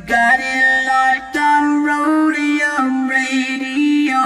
got it locked on Roadium Radio.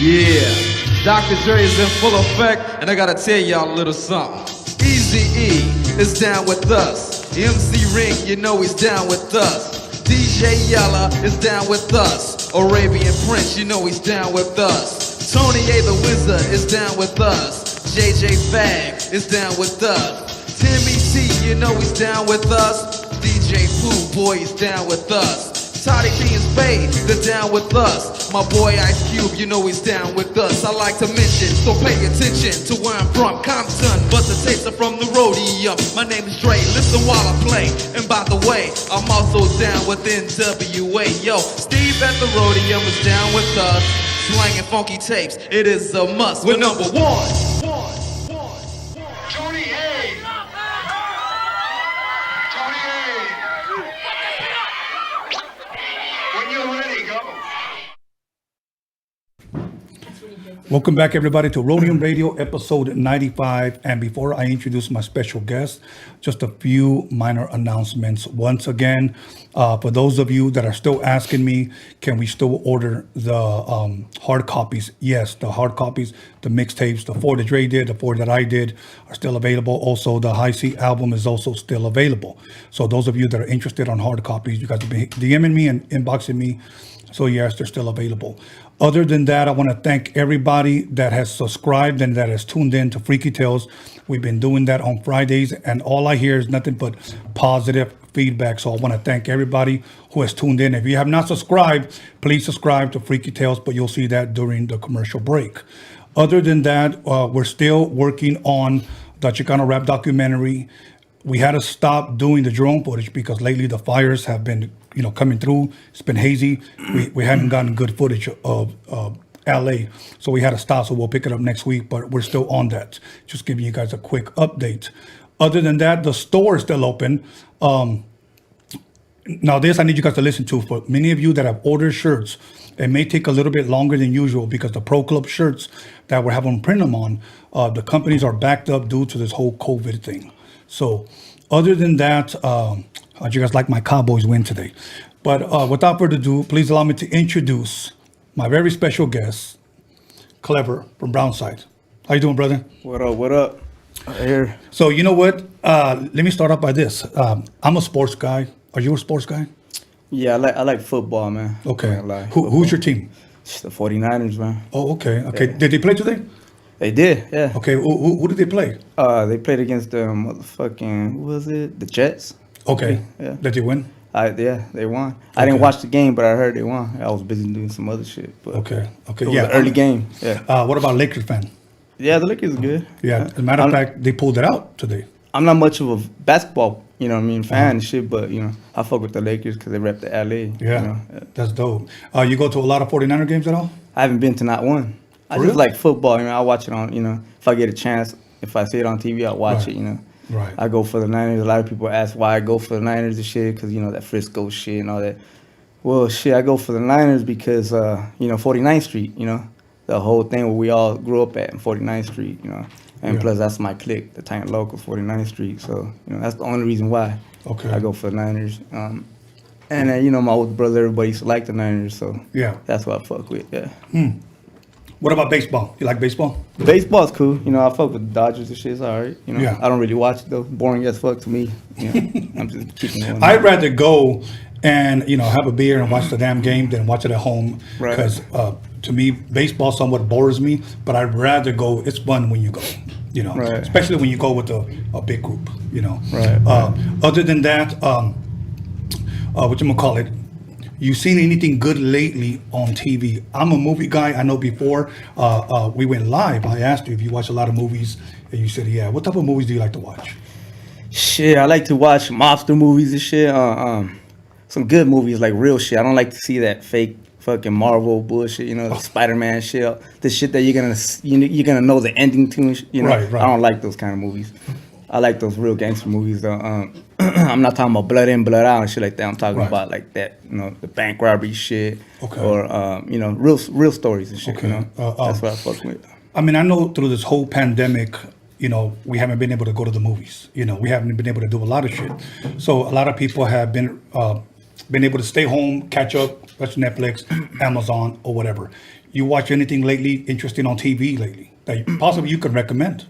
Yeah, Dr. Dre is in full effect, and I gotta tell y'all a little something. Eazy-E is down with us. MC Ring, you know he's down with us. DJ Yella is down with us. Arabian Prince, you know he's down with us. Tony A the Wizard is down with us. JJ Fag is down with us. Timmy T, you know he's down with us. DJ Pooh, boy, he's down with us. Toddy B and Spade, they're down with us. My boy Ice Cube, you know he's down with us. I like to mention, so pay attention to where I'm from, Compton, but the tapes are from the Roadium. My name is Dre, listen while I play. And by the way, I'm also down with NWA. Yo, Steve at the Roadium is down with us. Slanging funky tapes, it is a must. We're number one. Tony A. Tony A. When you're ready, go. Welcome back, everybody, to Roadium Radio, episode 95. And before I introduce my special guest, just a few minor announcements. Once again, for those of you that are still asking me, can we still order the hard copies? Yes, the hard copies, the mixtapes, the 4 that Dre did, the 4 that I did are still available. Also, the High C album is also still available. So those of you that are interested on hard copies, you guys will be DMing me and inboxing me. So yes, they're still available. Other than that, I want to thank everybody that has subscribed and that has tuned in to Freaky Tales. We've been doing that on Fridays, and all I hear is nothing but positive feedback. So I want to thank everybody who has tuned in. If you have not subscribed, please subscribe to Freaky Tales, but you'll see that during the commercial break. Other than that, we're still working on the Chicano rap documentary. We had to stop doing the drone footage because lately the fires have been, coming through. It's been hazy. We hadn't gotten good footage of LA, so we had to stop. So we'll pick it up next week, but we're still on that. Just giving you guys a quick update. Other than that, the store is still open. Now this I need you guys to listen to. For many of you that have ordered shirts, it may take a little bit longer than usual because the Pro Club shirts that we're having print them on, the companies are backed up due to this whole COVID thing. So other than that, how'd you guys like my Cowboys win today? But without further ado, please allow me to introduce my very special guest, Klever from Brownside. How you doing, brother? What up, what up? Here. So you know what? Let me start off by this. I'm a sports guy. Are you a sports guy? Yeah, I like football, man. Okay. Who's your team? It's the 49ers, man. Oh, okay. Okay. Yeah. Did they play today? They did, yeah. Okay. Who did they play? They played against the motherfucking, who was it? The Jets. Okay. Yeah. Did they win? Yeah, they won. I didn't watch the game, but I heard they won. I was busy doing some other shit. But Okay. it was an early game. Yeah. What about Lakers fan? Yeah, the Lakers are good. Yeah. As a matter of fact, they pulled it out today. I'm not much of a basketball, fan and shit, but, I fuck with the Lakers because they rep the LA. Yeah. That's dope. You go to a lot of 49er games at all? I haven't been to not one. I just like football. I watch it on, if I get a chance, if I see it on TV, I watch it, Right. I go for the Niners. A lot of people ask why I go for the Niners and shit, because, that Frisco shit and all that. Well, shit, I go for the Niners because, 49th Street, the whole thing where we all grew up at, 49th Street, And plus, that's my clique, the Tank Local, 49th Street. So, that's the only reason why I go for the Niners. And then, my older brother, everybody used to like the Niners, so that's what I fuck with, What about baseball? You like baseball? Baseball's cool. I fuck with the Dodgers and shit. It's all right. I don't really watch it, though. Boring as fuck to me. I'm just keeping it on. I'd rather go and, have a beer and watch the damn game than watch it at home. Right. Because to me, baseball somewhat bores me, but I'd rather go. It's fun when you go, Right. Especially when you go with a big group, Right. Other than that, whatchamacallit, you seen anything good lately on TV? I'm a movie guy. I know before we went live, I asked you if you watch a lot of movies, and you said, yeah. What type of movies do you like to watch? Shit, I like to watch mobster movies and shit. Some good movies, like real shit. I don't like to see that fake fucking Marvel bullshit, the Spider-Man shit. The shit that you're gonna know the ending to, Right. I don't like those kind of movies. I like those real gangster movies, though. I'm not talking about blood in, blood out and shit like that. I'm talking about like that, the bank robbery shit, or real stories and shit. Okay. That's what I fuck with. I mean, I know through this whole pandemic, we haven't been able to go to the movies. We haven't been able to do a lot of shit. So a lot of people have been able to stay home, catch up, watch Netflix, Amazon, or whatever. You watch anything lately interesting on TV lately that possibly you can recommend?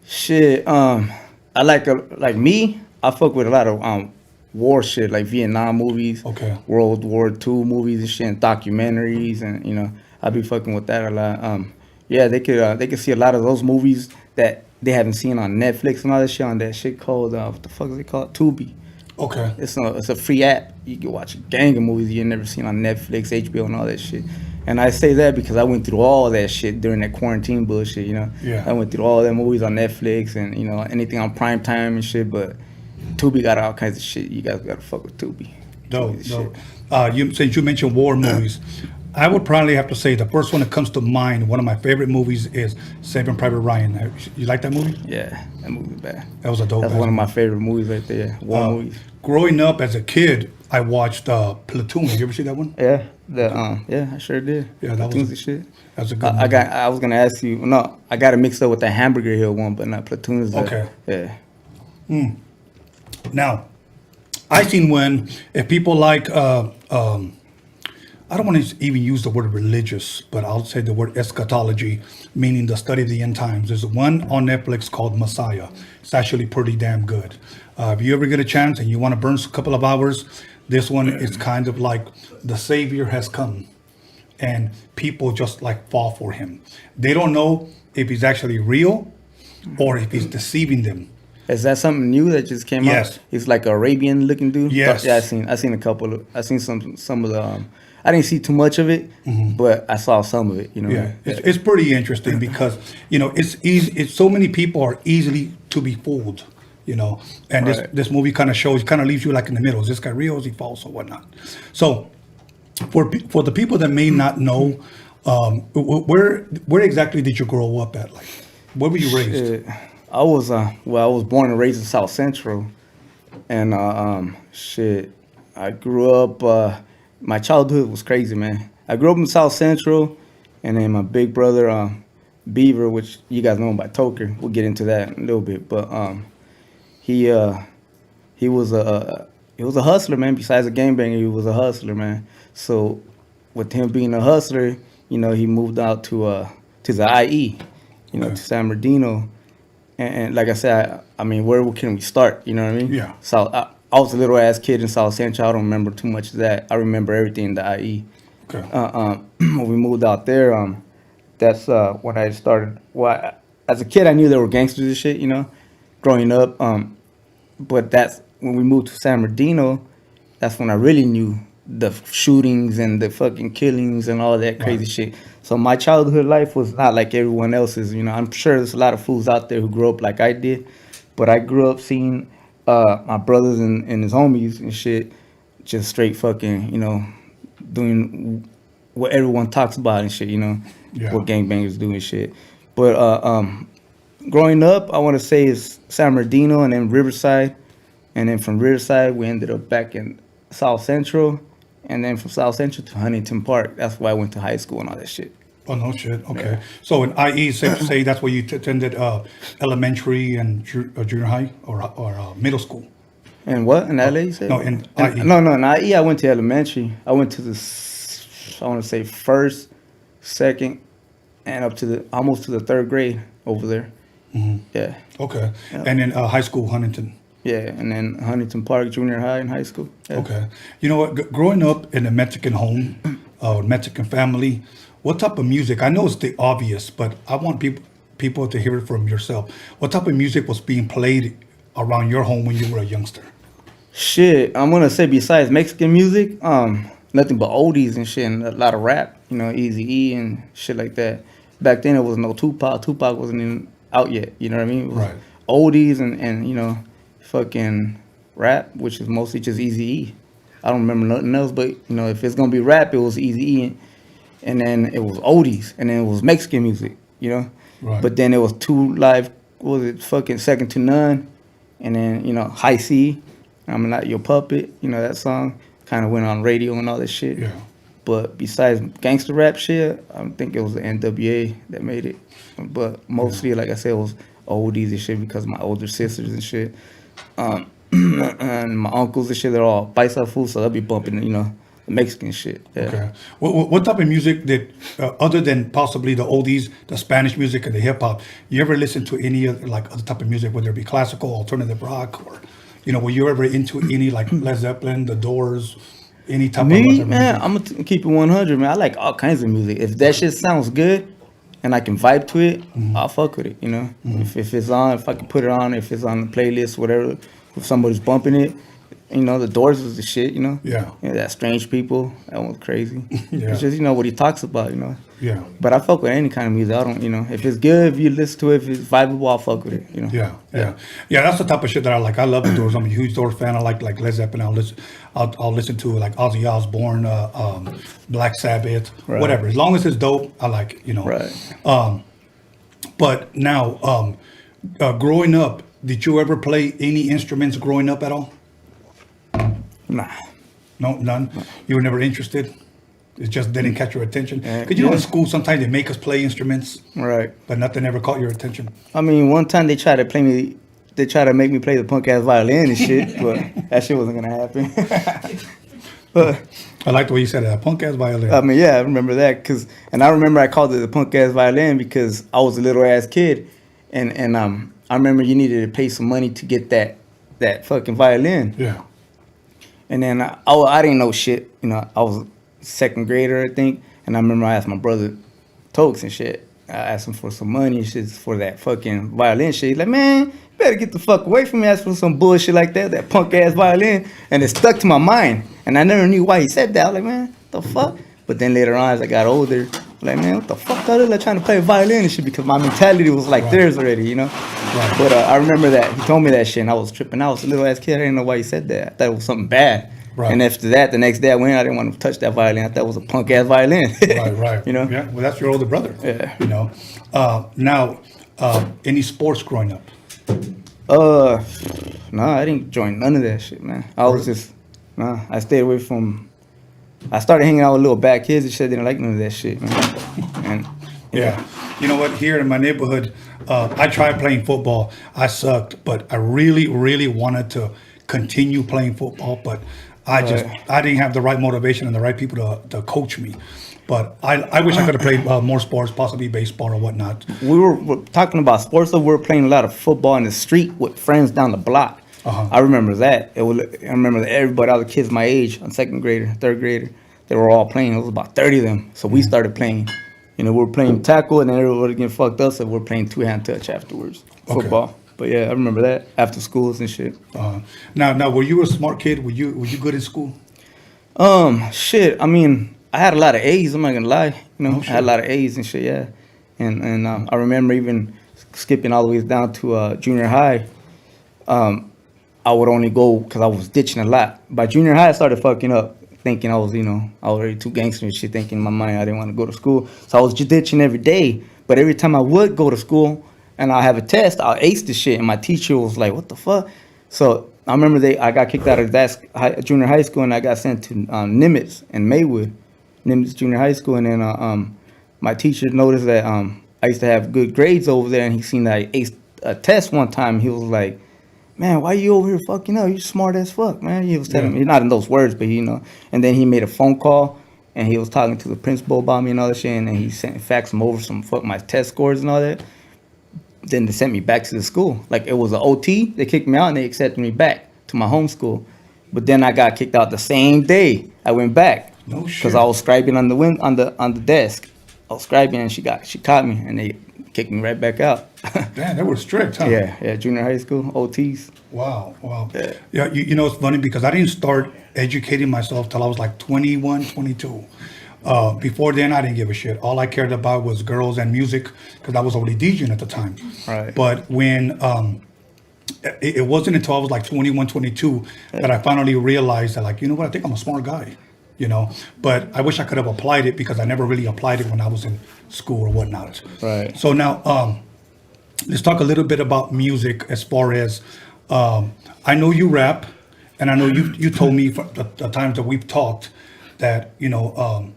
Shit, I like me. I fuck with a lot of war shit, like Vietnam movies, Okay. World War II movies and shit, and documentaries, and I be fucking with that a lot. Yeah, they could see a lot of those movies that they haven't seen on Netflix and all that shit on that shit called what the fuck is it called? Tubi. Okay. It's a free app. You can watch a gang of movies you never seen on Netflix, HBO, and all that shit. And I say that because I went through all that shit during that quarantine bullshit, Yeah. I went through all that movies on Netflix and, anything on prime time and shit, but Tubi got all kinds of shit. You guys gotta fuck with Tubi. Dope, Tubi's dope. shit. Since you mentioned war movies, I would probably have to say the first one that comes to mind, one of my favorite movies is Saving Private Ryan. You like that movie? Yeah, that movie's bad. That was a dope That's ass one of my movie. favorite movies right there. War movies. Growing up as a kid, I watched Platoon. You ever see that one? Yeah, I sure did. Yeah, that Platoon's was- the shit. That's a good I movie. was gonna ask you. No, I got it mixed up with the Hamburger Hill one, but not Platoon is Okay. Yeah. Now, I seen if people like, I don't want to even use the word religious, but I'll say the word eschatology, meaning the study of the end times. There's one on Netflix called Messiah. It's actually pretty damn good. If you ever get a chance and you want to burn a couple of hours, this one is kind of like the Savior has come and people just like fall for him. They don't know if he's actually real or if he's deceiving them. Is that something new that just came Yes. out? He's like Arabian looking dude. Yes. Yeah, I seen a couple of. I seen some of the. I didn't see too much of it, but I saw some of it. Yeah, it's pretty interesting because it's easy. It's so many people are easily to be fooled. And Right. this movie kind of leaves you like in the middle. Is this guy real? Is he false or whatnot? So for the people that may not know, where exactly did you grow up at? Like, where were you raised? I was born and raised in South Central, and I grew up. My childhood was crazy, man. I grew up in South Central, and then my big brother, Beaver, which you guys know him by Toker. We'll get into that in a little bit, but he was a hustler, man. Besides a gangbanger, he was a hustler, man. So with him being a hustler, he moved out to the IE, to San Bernardino. And like I said, I mean, where can we start? You know what I mean? Yeah. So I was a little ass kid in South Central. I don't remember too much of that. I remember everything in the IE. Okay. When we moved out there, that's when I started. Well, as a kid, I knew there were gangsters and shit, growing up. But that's when we moved to San Bernardino. That's when I really knew the shootings and the fucking killings and all that crazy shit. So my childhood life was not like everyone else's. I'm sure there's a lot of fools out there who grew up like I did, but I grew up seeing my brothers and his homies and shit just straight fucking, doing what everyone talks about and shit, Yeah. what gangbangers do and shit. But growing up, I want to say is San Bernardino and then Riverside, and then from Riverside we ended up back in South Central. And then from South Central to Huntington Park. That's where I went to high school and all that shit. Oh, no shit. Okay. So in IE, safe to say that's where you attended elementary and junior high or middle school? And what? In LA, you said? No, in IE. No, in IE, I went to elementary. I went to I want to say first, second, and up to almost to the third grade over there. Mm-hmm. Yeah. Okay. And then high school, Huntington. Yeah, and then Huntington Park Junior High and high school. Yeah. Okay. You know what? Growing up in a Mexican home, Mexican family, what type of music? I know it's the obvious, but I want people to hear it from yourself. What type of music was being played around your home when you were a youngster? Shit, I'm gonna say besides Mexican music, nothing but oldies and shit, and a lot of rap. Eazy-E and shit like that. Back then, it was no Tupac. Tupac wasn't even out yet. You know what I mean? It was Right. Oldies and fucking rap, which is mostly just Eazy-E. I don't remember nothing else, but if it's gonna be rap, it was Eazy-E, and then it was oldies, and then it was Mexican music, Right. But then it was Two Live, what was it, fucking Second to None, and then High C, I'm Not Your Puppet, that song kind of went on radio and all that shit. Yeah. But besides gangster rap shit, I think it was the NWA that made it. But mostly, like I said, it was oldies and shit because of my older sisters and shit. And my uncles and shit, they're all paisa food, so they'll be bumping, you know, the Mexican shit. Yeah. Okay. What type of music did, other than possibly the oldies, the Spanish music, and the hip hop, you ever listen to any other, like, other type of music, whether it be classical, alternative rock, or, you know, were you ever into any, like, Led Zeppelin, The Doors, any type of Me, other man, music? I'm gonna keep it 100, man. I like all kinds of music. If that shit sounds good and I can vibe to it, I'll fuck with it, you know? If it's on, if I can put it on, if it's on the playlist, whatever, if somebody's bumping it, you know, The Doors was the shit, you know? Yeah. That Strange People, that one's crazy. Yeah. It's just, you know, what he talks about, you know? Yeah. But I fuck with any kind of music. I don't, you know, if it's good, if you listen to it, if it's vibeable, I'll fuck with it, you know? Yeah. That's the type of shit that I like. I love the Doors. I'm a huge Doors fan. I like Led Zeppelin. I'll listen to like Ozzy Osbourne, Black Sabbath, Right. whatever. As long as it's dope, I like it, you know. Right. But now, growing up, did you ever play any instruments growing up at all? Nah. No, none. You were never interested. It just didn't catch your attention. Because you know, Yeah. in school sometimes they make us play instruments, Right. but nothing ever caught your attention. I mean, one time they tried to make me play the punk ass violin and shit, but that shit wasn't gonna happen. But I like the way you said it, a punk ass violin. I mean, yeah, I remember that and I remember I called it the punk ass violin because I was a little ass kid, and I remember you needed to pay some money to get that fucking violin, Yeah. and then I didn't know shit, you know, I was second grader I think, and I remember I asked my brother Tokes and shit. I asked him for some money and shit for that fucking violin shit. He's like, man, you better get the fuck away from me, ask for some bullshit like that punk ass violin. And it stuck to my mind. And I never knew why he said that. I was like, man, what the fuck? But then later on, as I got older, I'm like, man, what the fuck? I was like trying to play violin and shit because my mentality was like theirs already, you know? Right. But I remember that. He told me that shit and I was tripping. I was a little ass kid. I didn't know why he said that. I thought it was something bad. Right. And after that, the next day I went, I didn't want to touch that violin. I thought it was a punk ass violin. Right. You know? Yeah. Well, that's your older brother. Yeah. You know. Now, any sports growing up? No, I didn't join none of that shit, man. I stayed away from. I started hanging out with little bad kids and shit. Didn't like none of that shit, man. And Yeah. You know what? Here in my neighborhood, I tried playing football. I sucked, but I really, really wanted to continue playing football, but I didn't have the right motivation and the right people to coach me. But I wish I could have played more sports, possibly baseball or whatnot. we're talking about sports, so we were playing a lot of football in the street with friends down the block. I remember that. I remember that everybody, all the kids my age, second grader, third grader, they were all playing. It was about 30 of them. So we started playing. You know, we were playing tackle, and then everybody getting fucked up, so we were playing two-hand touch afterwards, football. But yeah, I remember that after schools and shit. Now, were you a smart kid? Were you good in school? Shit. I mean, I had a lot of A's. I'm not gonna lie. You know, Oh, shit. I had a lot of A's and shit. Yeah, and I remember even skipping all the way down to junior high. I would only go because I was ditching a lot. By junior high, I started fucking up, thinking I was, you know, I was already too gangster and shit. Thinking in my mind I didn't want to go to school, so I was just ditching every day. But every time I would go to school and I have a test, I'll ace the shit, and my teacher was like, "What the fuck?" So I remember I got kicked out of junior high school, and I got sent to Nimitz in Maywood, Nimitz Junior High School, and then my teacher noticed that I used to have good grades over there, and he seen that I aced a test one time. He was like, "Man, why you over here fucking up? You smart as fuck, man." He was telling me, not in those words, but you know. And then he made a phone call, and he was talking to the principal about me and all that shit, and then he faxed him over my test scores and all that. Then they sent me back to the school. Like, it was an OT. They kicked me out and they accepted me back to my home school. But then I got kicked out the same day I went back. No shit. Because I was scribing on the desk. I was scribing and she caught me and they kicked me right back out. Damn, they were strict, huh? Yeah, junior high school, OTs. Wow. Yeah, you know, it's funny because I didn't start educating myself till I was like 21, 22. Before then, I didn't give a shit. All I cared about was girls and music because I was already DJing at the time. Right. But when it wasn't until I was like 21, 22 that I finally realized that, like, you know what, I think I'm a smart guy, you know. But I wish I could have applied it because I never really applied it when I was in school or whatnot. Right. So now, let's talk a little bit about music as far as, I know you rap, and I know you told me for the times that we've talked that, you know,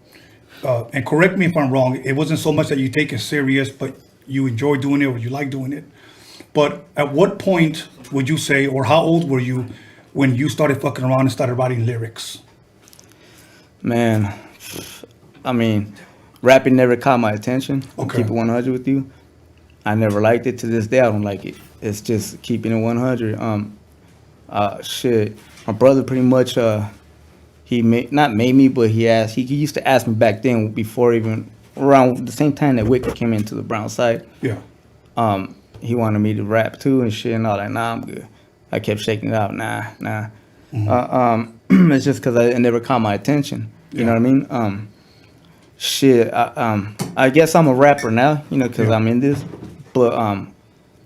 and correct me if I'm wrong, it wasn't so much that you take it serious, but you enjoy doing it or you like doing it. But at what point would you say, or how old were you when you started fucking around and started writing lyrics? Man, I mean, rapping never caught my attention. Okay. Keep it 100 with you. I never liked it. To this day, I don't like it. It's just keeping it 100. Shit. My brother pretty much, he not made me, but he used to ask me back then, before even, around the same time that Wicked came into the Brownside. Yeah. He wanted me to rap too and shit, and all that. Nah, I'm good. I kept shaking it out. Nah. It's just because it never caught my attention. You know what I mean? Shit. I guess I'm a rapper now, you know, because I'm in this. But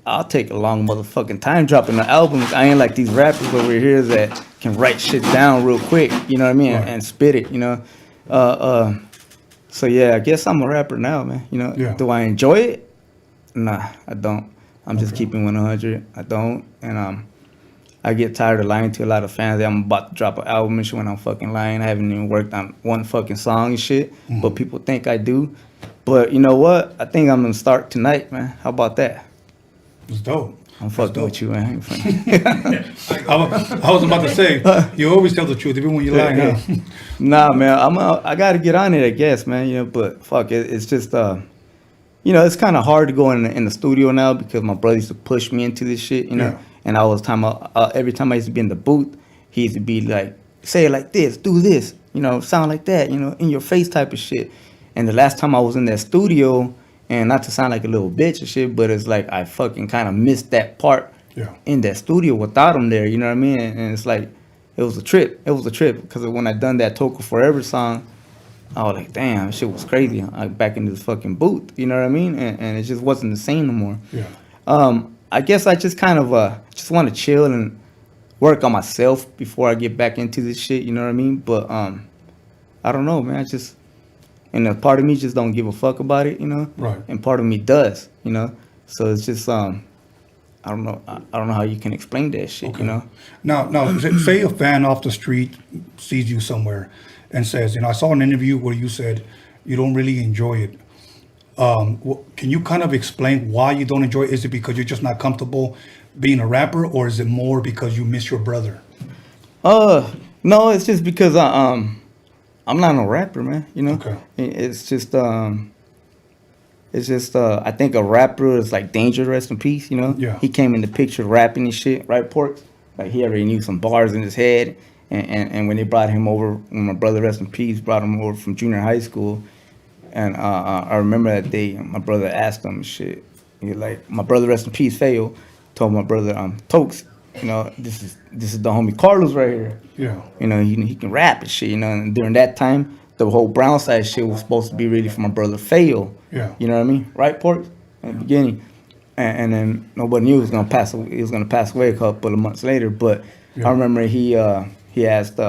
I'll take a long motherfucking time dropping the albums. I ain't like these rappers over here that can write shit down real quick. You know what I mean? Right. And spit it. You know. So yeah, I guess I'm a rapper now, man. You know. Yeah. Do I enjoy it? Nah, I don't. I'm just keeping 100. I don't, and I get tired of lying to a lot of fans that I'm about to drop an album and shit when I'm fucking lying. I haven't even worked on one fucking song and shit, but people think I do. But you know what? I think I'm gonna start tonight, man. How about that? It's dope. I'm fucking with you, man. I was about to say, you always tell the truth, even when you're lying. Huh? Nah, man. I gotta get on it, I guess, man. You know, but fuck it. It's just you know, it's kind of hard to go in the studio now because my brother used to push me into this shit, you know. Yeah. And I was every time I used to be in the booth, he used to be like, say it like this, do this, you know, sound like that, you know, in your face type of shit. And the last time I was in that studio, and not to sound like a little bitch and shit, but it's like I fucking kind of missed that part in that studio without him there, you know what I mean? And it's like, it was a trip. It was a trip because when I done that Toker Forever song, I was like, damn, shit was crazy. I back into this fucking booth, you know what I mean? And it just wasn't the same no more. Yeah. I guess I just kind of just want to chill and work on myself before I get back into this shit, you know what I mean? But I don't know, man. And a part of me just don't give a fuck about it, you know? Right. And part of me does, you know? So it's just I don't know how you can explain that shit, you know? Now, say a fan off the street sees you somewhere and says, you know, I saw an interview where you said you don't really enjoy it. Can you kind of explain why you don't enjoy it? Is it because you're just not comfortable being a rapper, or is it more because you miss your brother? No, it's just because I'm not a rapper, man. You know, Okay. It's just I think a rapper is like Danger, rest in peace. You know, Yeah. He came in the picture rapping and shit, right, Porks? Like he already knew some bars in his head, and when they brought him over, when my brother, rest in peace, brought him over from junior high school. And I remember that day, my brother asked him shit. He like, my brother, rest in peace, Fayo, told my brother, Tokes, you know, this is the homie Carlos right here. Yeah. You know, he can rap and shit, you know. And during that time, the whole Brownside shit was supposed to be really for my brother Fayo. Yeah. You know what I mean? Right, Pork? In the beginning. And then nobody knew he was gonna pass away a couple of months later. But Yeah. I remember he asked,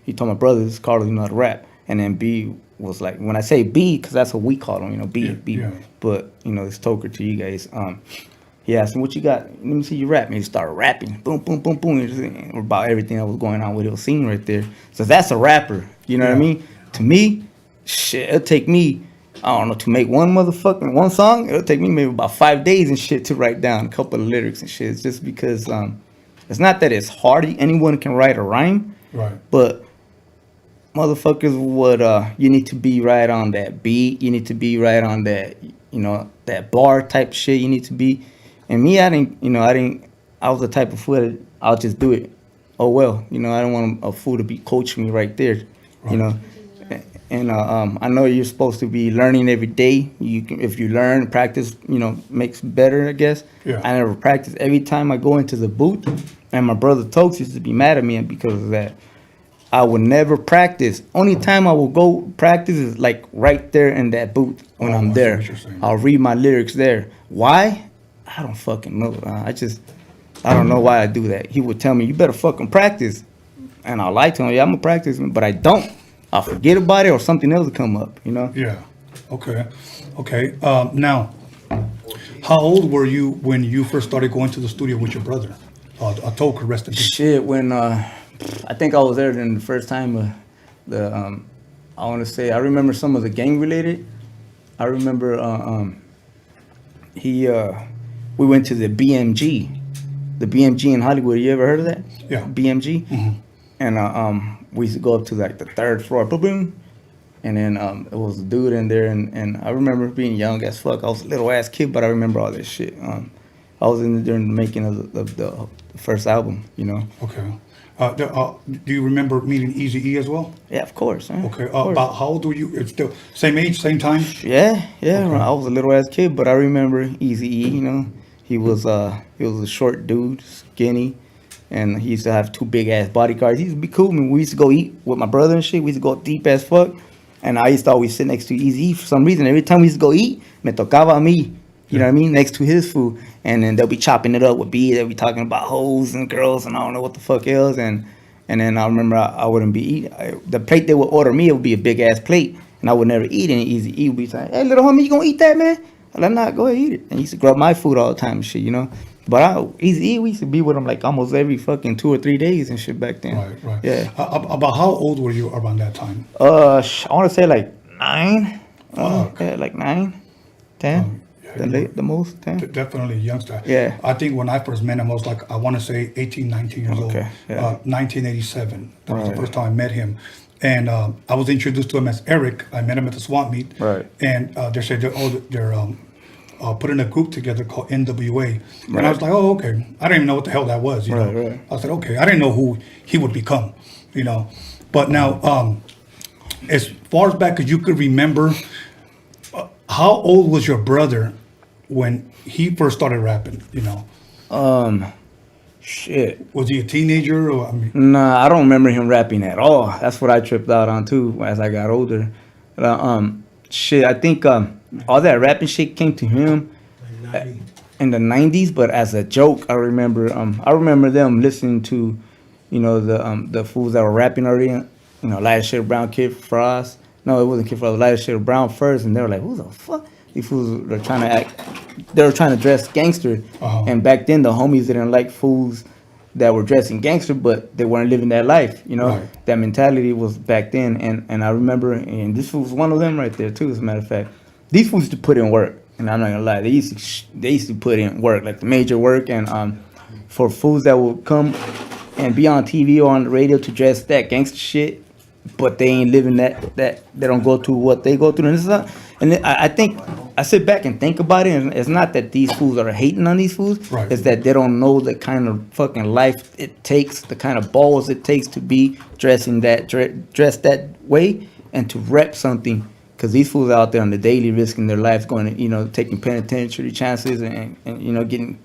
he told my brothers, Carlos, you know how to rap. And then B was like, when I say B, because that's what we call him, you know, B. Yeah. But, you know, it's Toker to you guys. He asked him, what you got? Let me see you rap. And he started rapping. Boom, boom, boom, boom. About everything that was going on with his scene right there. So that's a rapper. You know what I mean? To me, shit, it'll take me, I don't know, to make one song, it'll take me maybe about 5 days and shit to write down a couple of lyrics and shit. It's just because it's not that it's hard. Anyone can write a rhyme. Right. But motherfuckers would you need to be right on that beat, you need to be right on that, you know, that bar type shit you need to be. And me, I was the type of fool that I'll just do it. Oh well, you know, I don't want a fool to be coaching me right there, you know. And I know you're supposed to be learning every day. If you learn, practice, you know, makes better, I guess. Yeah. I never practice. Every time I go into the booth, and my brother Tokes used to be mad at me because of that. I would never practice. Only time I will go practice is like right there in that booth when I'm I see there. what you're saying. I'll read my lyrics there. Why? I don't fucking know. I don't know why I do that. He would tell me, you better fucking practice. And I'll lie to him, yeah, I'm a practice, but I don't. I'll forget about it or something else will come up, you know? Yeah. Okay. Now, how old were you when you first started going to the studio with your brother? A Toker, rest in peace. Shit, when I think I was there then the first time. I want to say I remember some of the gang related. I remember he we went to the BMG. The BMG in Hollywood. You ever heard of that? Yeah. BMG. And we used to go up to like the 3rd floor. Boom, boom. And then it was a dude in there, and I remember being young as fuck. I was a little ass kid, but I remember all this shit. I was in there during the making of the first album, you know. Okay. Do you remember meeting Eazy-E as well? Yeah, of course. Man. Okay. Of course. About how old were you? It's still same age, same time? Yeah. Okay. I was a little ass kid, but I remember Eazy-E. You know, he was a short dude, skinny, and he used to have 2 big ass bodyguards. He used to be cool. I mean, we used to go eat with my brother and shit. We used to go deep as fuck, and I used to always sit next to Eazy-E for some reason. Every time we used to go eat, me tocaba a mí. You know what I mean? Next to his food, and then they'll be chopping it up with B. They'll be talking about hoes and girls and I don't know what the fuck else. And then I remember I wouldn't be eating. The plate they would order me, it would be a big ass plate, and I would never eat any. Eazy-E would be saying, "Hey, little homie, you gonna eat that, man?" I'm like, "Nah, go ahead, eat it." And he used to grab my food all the time and shit, you know. But Eazy-E, we used to be with him like almost every fucking 2 or 3 days and shit back then. Right. Yeah. About how old were you around that time? I want to say like 9. Fuck. Yeah, like 9, 10. The most 10. Definitely a youngster. Yeah. I think when I first met him, I was like, I want to say 18, 19 years old. Okay, yeah. 1987. That was the Right. first time I met him. And I was introduced to him as Eric. I met him at the swap meet. Right. And they said, they're putting a group together called NWA. And I was like, oh, okay. I didn't even know what the hell that was. You know? Right. I said, okay. I didn't know who he would become, you know. But now, as far as back as you could remember, how old was your brother when he first started rapping, you know? Shit. Was he a teenager or, I mean? Nah, I don't remember him rapping at all. That's what I tripped out on too as I got older. Shit, I think all that rapping shit came to him in the 90s, but as a joke. I remember them listening to, you know, the fools that were rapping already, you know, Light Shade Brown, Kid Frost. No, it wasn't Kid Frost, Light Shade Brown first, and they were like, who the fuck? These fools were trying to act, they were trying to dress gangster. And back then the homies didn't like fools that were dressing gangster, but they weren't living that life, you know. Right. That mentality was back then, and I remember, and this fool was one of them right there too, as a matter of fact. These fools used to put in work, and I'm not gonna lie, they used to put in work, like the major work, and for fools that would come and be on TV or on the radio to dress that gangster shit, but they ain't living that they don't go through what they go through. And this is not, and I think I sit back and think about it, and it's not that these fools are hating on these fools. Right. It's that they don't know the kind of fucking life it takes, the kind of balls it takes to be dressed that way and to rep something. Because these fools out there on the daily risking their lives, going to, you know, taking penitentiary chances and you know, getting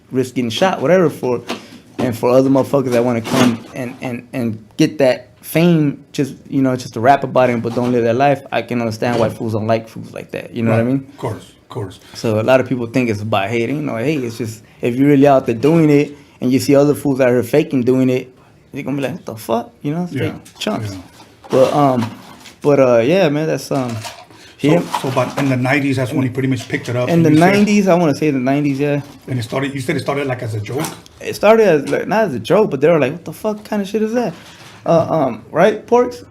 shot, whatever, for other motherfuckers that want to come and get that fame, just, you know, just to rap about it but don't live their life. I can understand why fools don't like fools like that. You know what I mean? Of course. So a lot of people think it's about hating. You know, hey, it's just, if you're really out there doing it and you see other fools out here faking doing it, you're gonna be like, what the fuck? You know, straight chumps. Yeah. But yeah, man, that's him. So about in the 90s, that's when he pretty much picked it up. In the 90s, I want to say the 90s, yeah. And it started, you said it started like as a joke? It started as, like, not as a joke, but they were like, what the fuck kind of shit is that? Right, Porks?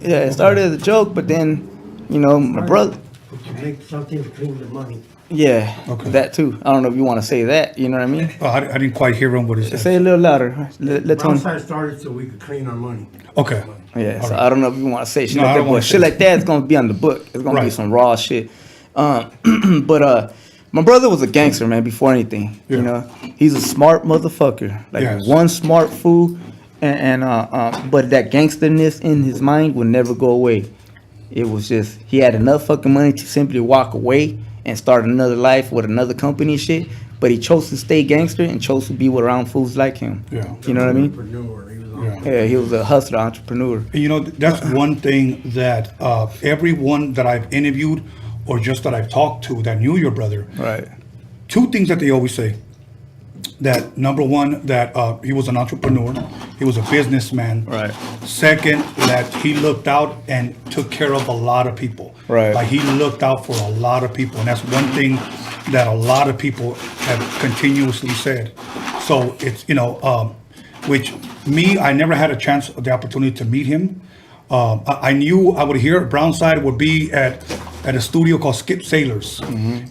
Yeah, it started as a joke, but then, you know, my brother. But you make something to clean the money. Yeah, Okay. that too. I don't know if you want to say that, you know what I mean? Oh, I didn't quite hear him what he said. Say it a little louder. Let Tony. Brownside started so we could clean our money. Okay. Yeah, All so right. I don't know if you want to say shit No, I like that, don't wanna but say shit like that is going to be on the book. It's going to be Right. some raw shit. But my brother was a gangster, man, before anything. Yeah. You know, he's a smart motherfucker. Like, Yes. one smart fool, but that gangsterness in his mind would never go away. It was just, he had enough fucking money to simply walk away and start another life with another company and shit. But he chose to stay gangster and chose to be around fools like him. Yeah. You know what I mean? Entrepreneur, he was on. Yeah. Yeah, he was a hustler, entrepreneur. And you know, that's one thing that everyone that I've interviewed or just that I've talked to that knew your brother, Right. two things that they always say. That number one, that he was an entrepreneur, he was a businessman. Right. Second, that he looked out and took care of a lot of people. Right. Like he looked out for a lot of people, and that's one thing that a lot of people have continuously said. So it's, you know, which me, I never had a chance, the opportunity to meet him. I knew I would hear Brownside would be at at a studio called Skip Sailors.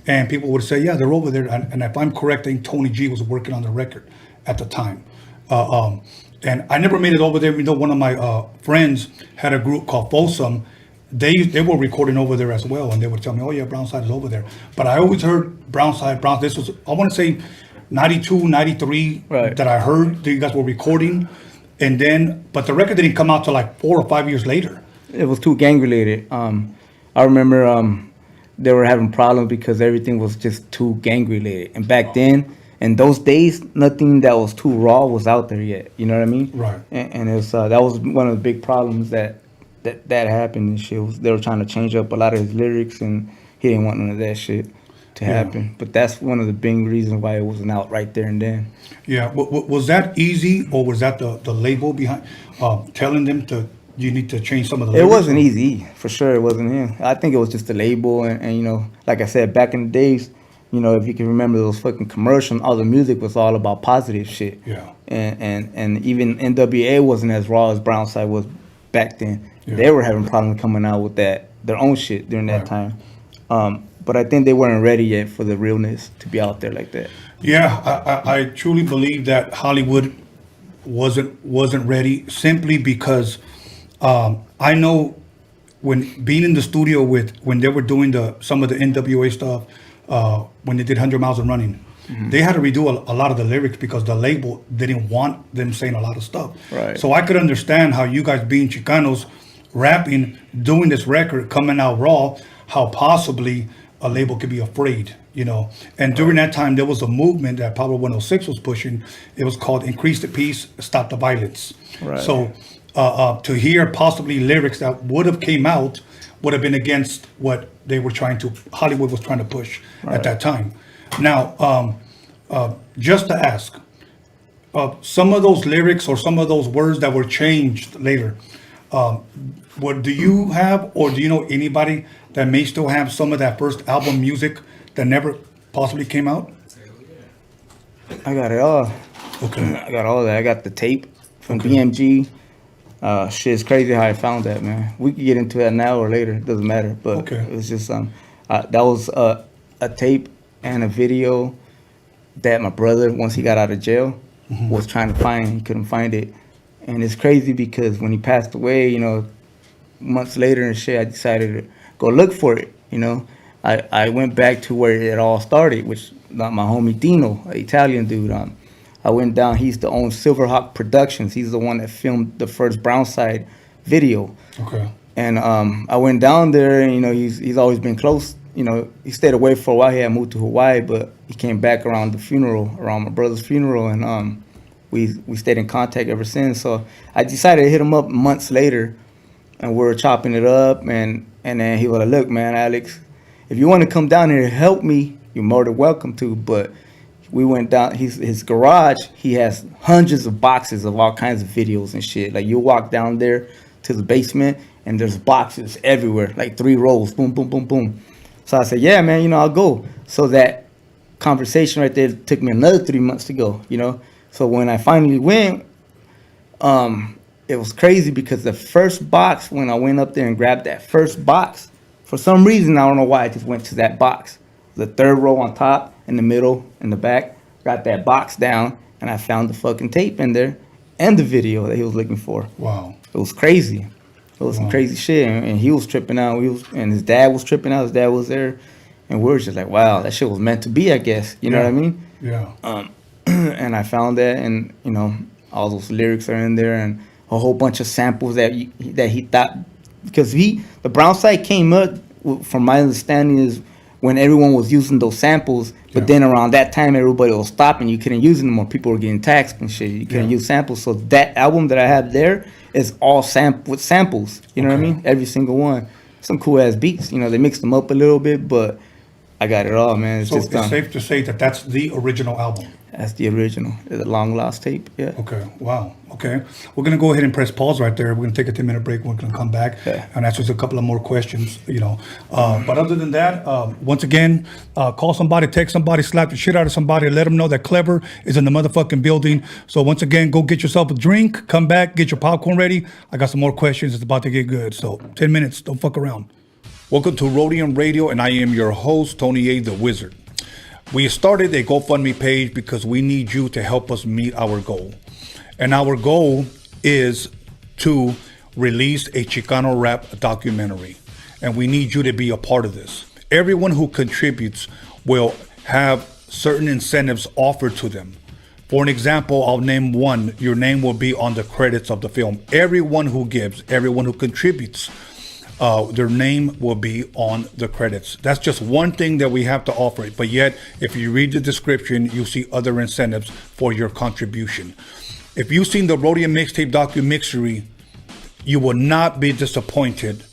And people would say, yeah, they're over there. And if I'm correct, I think Tony G was working on the record at the time. And I never made it over there. You know, one of my friends had a group called Folsom. They were recording over there as well, and they would tell me, oh yeah, Brownside is over there. But I always heard Brownside. This was, I want to say 92, 93 Right. that I heard that you guys were recording. And then, but the record didn't come out till like 4 or 5 years later. It was too gang related. I remember they were having problems because everything was just too gang related. And back then, in those days, nothing that was too raw was out there yet. You know what I mean? Right. And it was that was one of the big problems that happened and shit. Was they were trying to change up a lot of his lyrics, and he didn't want none of that shit to happen. But that's one of the big reasons why it wasn't out right there and then. Yeah. Was that easy, or was that the label behind telling them you need to change some of the It lyrics? wasn't easy, for sure. It wasn't him. I think it was just the label, and you know, like I said, back in the days, you know, if you can remember those fucking commercials, all the music was all about positive shit. Yeah. And even NWA wasn't as raw as Brownside was back then. Yeah. They were having problems coming out with their own shit during that Right. time. But I think they weren't ready yet for the realness to be out there like that. Yeah, I truly believe that Hollywood wasn't ready, simply because I know when being in the studio when they were doing some of the NWA stuff, when they did 100 Miles and Running, they had to redo a lot of the lyrics because the label didn't want them saying a lot of stuff. Right. So I could understand how you guys being Chicanos, rapping, doing this record, coming out raw, how possibly a label could be afraid, you know. And during that time, there was a movement that Power 106 was pushing. It was called Increase the Peace, Stop the Violence. Right. So to hear possibly lyrics that would have came out would have been against what Hollywood was trying to push at that time. Now, just to ask, some of those lyrics or some of those words that were changed later, what do you have, or do you know anybody that may still have some of that first album music that never possibly came out? I got it all. Okay. I got all that. I got the tape from BMG. Shit, it's crazy how I found that, man. We could get into that now or later. It doesn't matter. But Okay. it was just that was a tape and a video that my brother, once he got out of jail, was trying to find. He couldn't find it. And it's crazy because when he passed away, you know, months later and shit, I decided to go look for it, you know. I went back to where it all started, which my homie Dino, an Italian dude. I went down, he used to own Silverhawk Productions. He's the one that filmed the first Brownside video. Okay. And I went down there, and, you know, he's always been close. You know, he stayed away for a while. He had moved to Hawaii, but he came back around my brother's funeral, and we stayed in contact ever since. So I decided to hit him up months later, and we were chopping it up, and then he was like, look, man, Alex, if you want to come down here and help me, you're more than welcome to. But we went down, his garage, he has hundreds of boxes of all kinds of videos and shit. Like, you walk down there to the basement, and there's boxes everywhere, like 3 rows, boom, boom, boom, boom. So I said, yeah, man, you know, I'll go. So that conversation right there took me another 3 months to go, you know. So when I finally went, it was crazy because the first box, when I went up there and grabbed that first box, for some reason, I don't know why, I just went to that box. The 3rd row on top, in the middle, in the back, got that box down, and I found the fucking tape in there and the video that he was looking for. Wow. It was crazy. It was some crazy shit, and he was tripping out. And his dad was tripping out. His dad was there, and we were just like, "Wow, that shit was meant to be." I guess, you know what I mean? Yeah. And I found that, and you know, all those lyrics are in there, and a whole bunch of samples that he thought, because the Brownside came up, from my understanding, is when everyone was using those samples, but then around that time everybody was stopping. You couldn't use them anymore. People were getting taxed and shit. You couldn't use samples. So that album that I have there is all with samples. You know what I mean? Every single one. Some cool ass beats. You know, they mixed them up a little bit, but I got it all, man. It's So just it's safe to say that that's the original album. That's the original. The long lost tape. Yeah. Okay. Wow. Okay. We're gonna go ahead and press pause right there. We're gonna take a 10-minute break. We're gonna come back and answer a couple of more questions. You know, but other than that, once again, call somebody, text somebody, slap the shit out of somebody, let them know that Klever is in the motherfucking building. So once again, go get yourself a drink, come back, get your popcorn ready. I got some more questions. It's about to get good. So 10 minutes. Don't fuck around. Welcome to Roadium Radio, and I am your host, Tony A. the Wizard. We started a GoFundMe page because we need you to help us meet our goal. And our goal is to release a Chicano rap documentary. And we need you to be a part of this. Everyone who contributes will have certain incentives offered to them. For an example, I'll name one. Your name will be on the credits of the film. Everyone who gives, everyone who contributes, their name will be on the credits. That's just one thing that we have to offer. But yet, if you read the description, you see other incentives for your contribution. If you've seen the Roadium Mixtape DOCUMIXERY, you will not be disappointed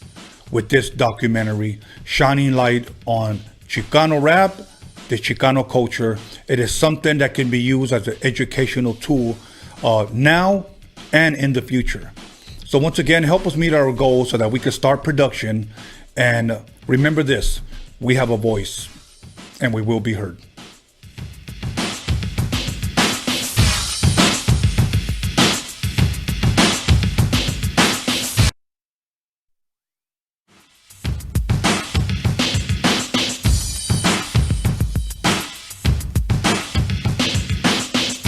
with this documentary, shining light on Chicano rap, the Chicano culture. It is something that can be used as an educational tool now and in the future. So once again, help us meet our goals so that we can start production. And remember this, we have a voice and we will be heard.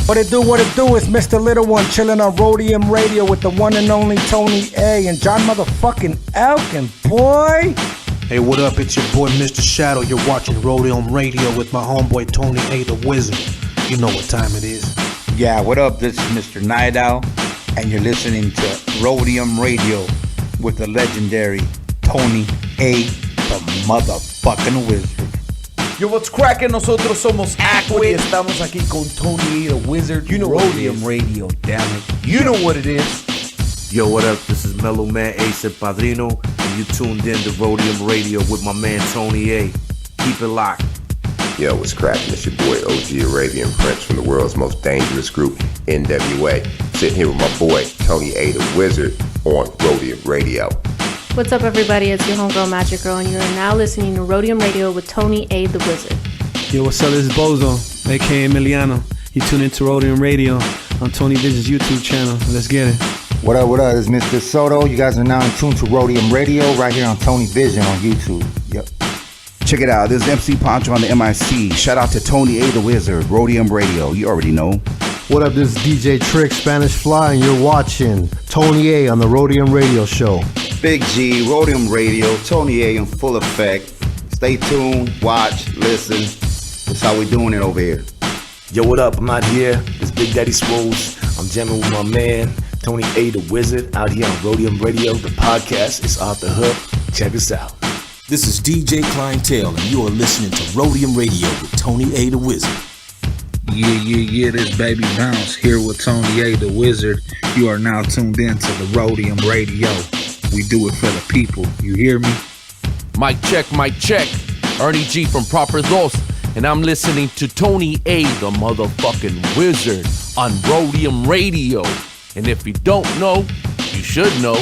What it do is Mr. Little One chilling on Roadium Radio with the one and only Tony A and John motherfucking Elkins, boy. Hey, what up? It's your boy Mr. Shadow. You're watching Roadium Radio with my homeboy Tony A the Wizard. You know what time it is. Yeah, what up? This is Mr. Night Owl, and you're listening to Roadium Radio with the legendary Tony A the motherfucking Wizard. Yo, what's cracking? Nosotros somos Aquid y estamos aquí con Tony A the Wizard. You know Roadium Radio, damn it. You know what it is. Yo, what up? This is Mellow Man Ace and Padrino, and you tuned in to Roadium Radio with my man Tony A. Keep it locked. Yo, what's cracking? It's your boy OG Arabian Prince from the world's most dangerous group, NWA. Sitting here with my boy Tony A the Wizard on Roadium Radio. What's up, everybody? It's your homegirl Magic Girl, and you are now listening to Roadium Radio with Tony A the Wizard. Yo, what's up? This is Bozo, aka Emiliano. You tune into Roadium Radio on Tony Vision's YouTube channel. Let's get it. What up? It's Mr. Soto. You guys are now in tune to Roadium Radio right here on Tony Vision on YouTube. Yep. Check it out. This is MC Poncho on the MIC. Shout out to Tony A the Wizard, Roadium Radio. You already know. What up? This is DJ Trick, Spanish Fly, and you're watching Tony A on the Roadium Radio Show. Big G, Roadium Radio, Tony A in full effect. Stay tuned, watch, listen. That's how we doing it over here. Yo, what up? I'm out here. This Big Daddy Swoles. I'm jamming with my man, Tony A the Wizard, out here on Roadium Radio. The podcast is off the hook. Check us out. This is DJ Clientele, and you are listening to Roadium Radio with Tony A the Wizard. Yeah, this Baby Bounce here with Tony A the Wizard. You are now tuned in to the Roadium Radio. We do it for the people. You hear me? Mic check. Ernie G from Proper Dos, and I'm listening to Tony A the motherfucking Wizard on Roadium Radio. And if you don't know, you should know.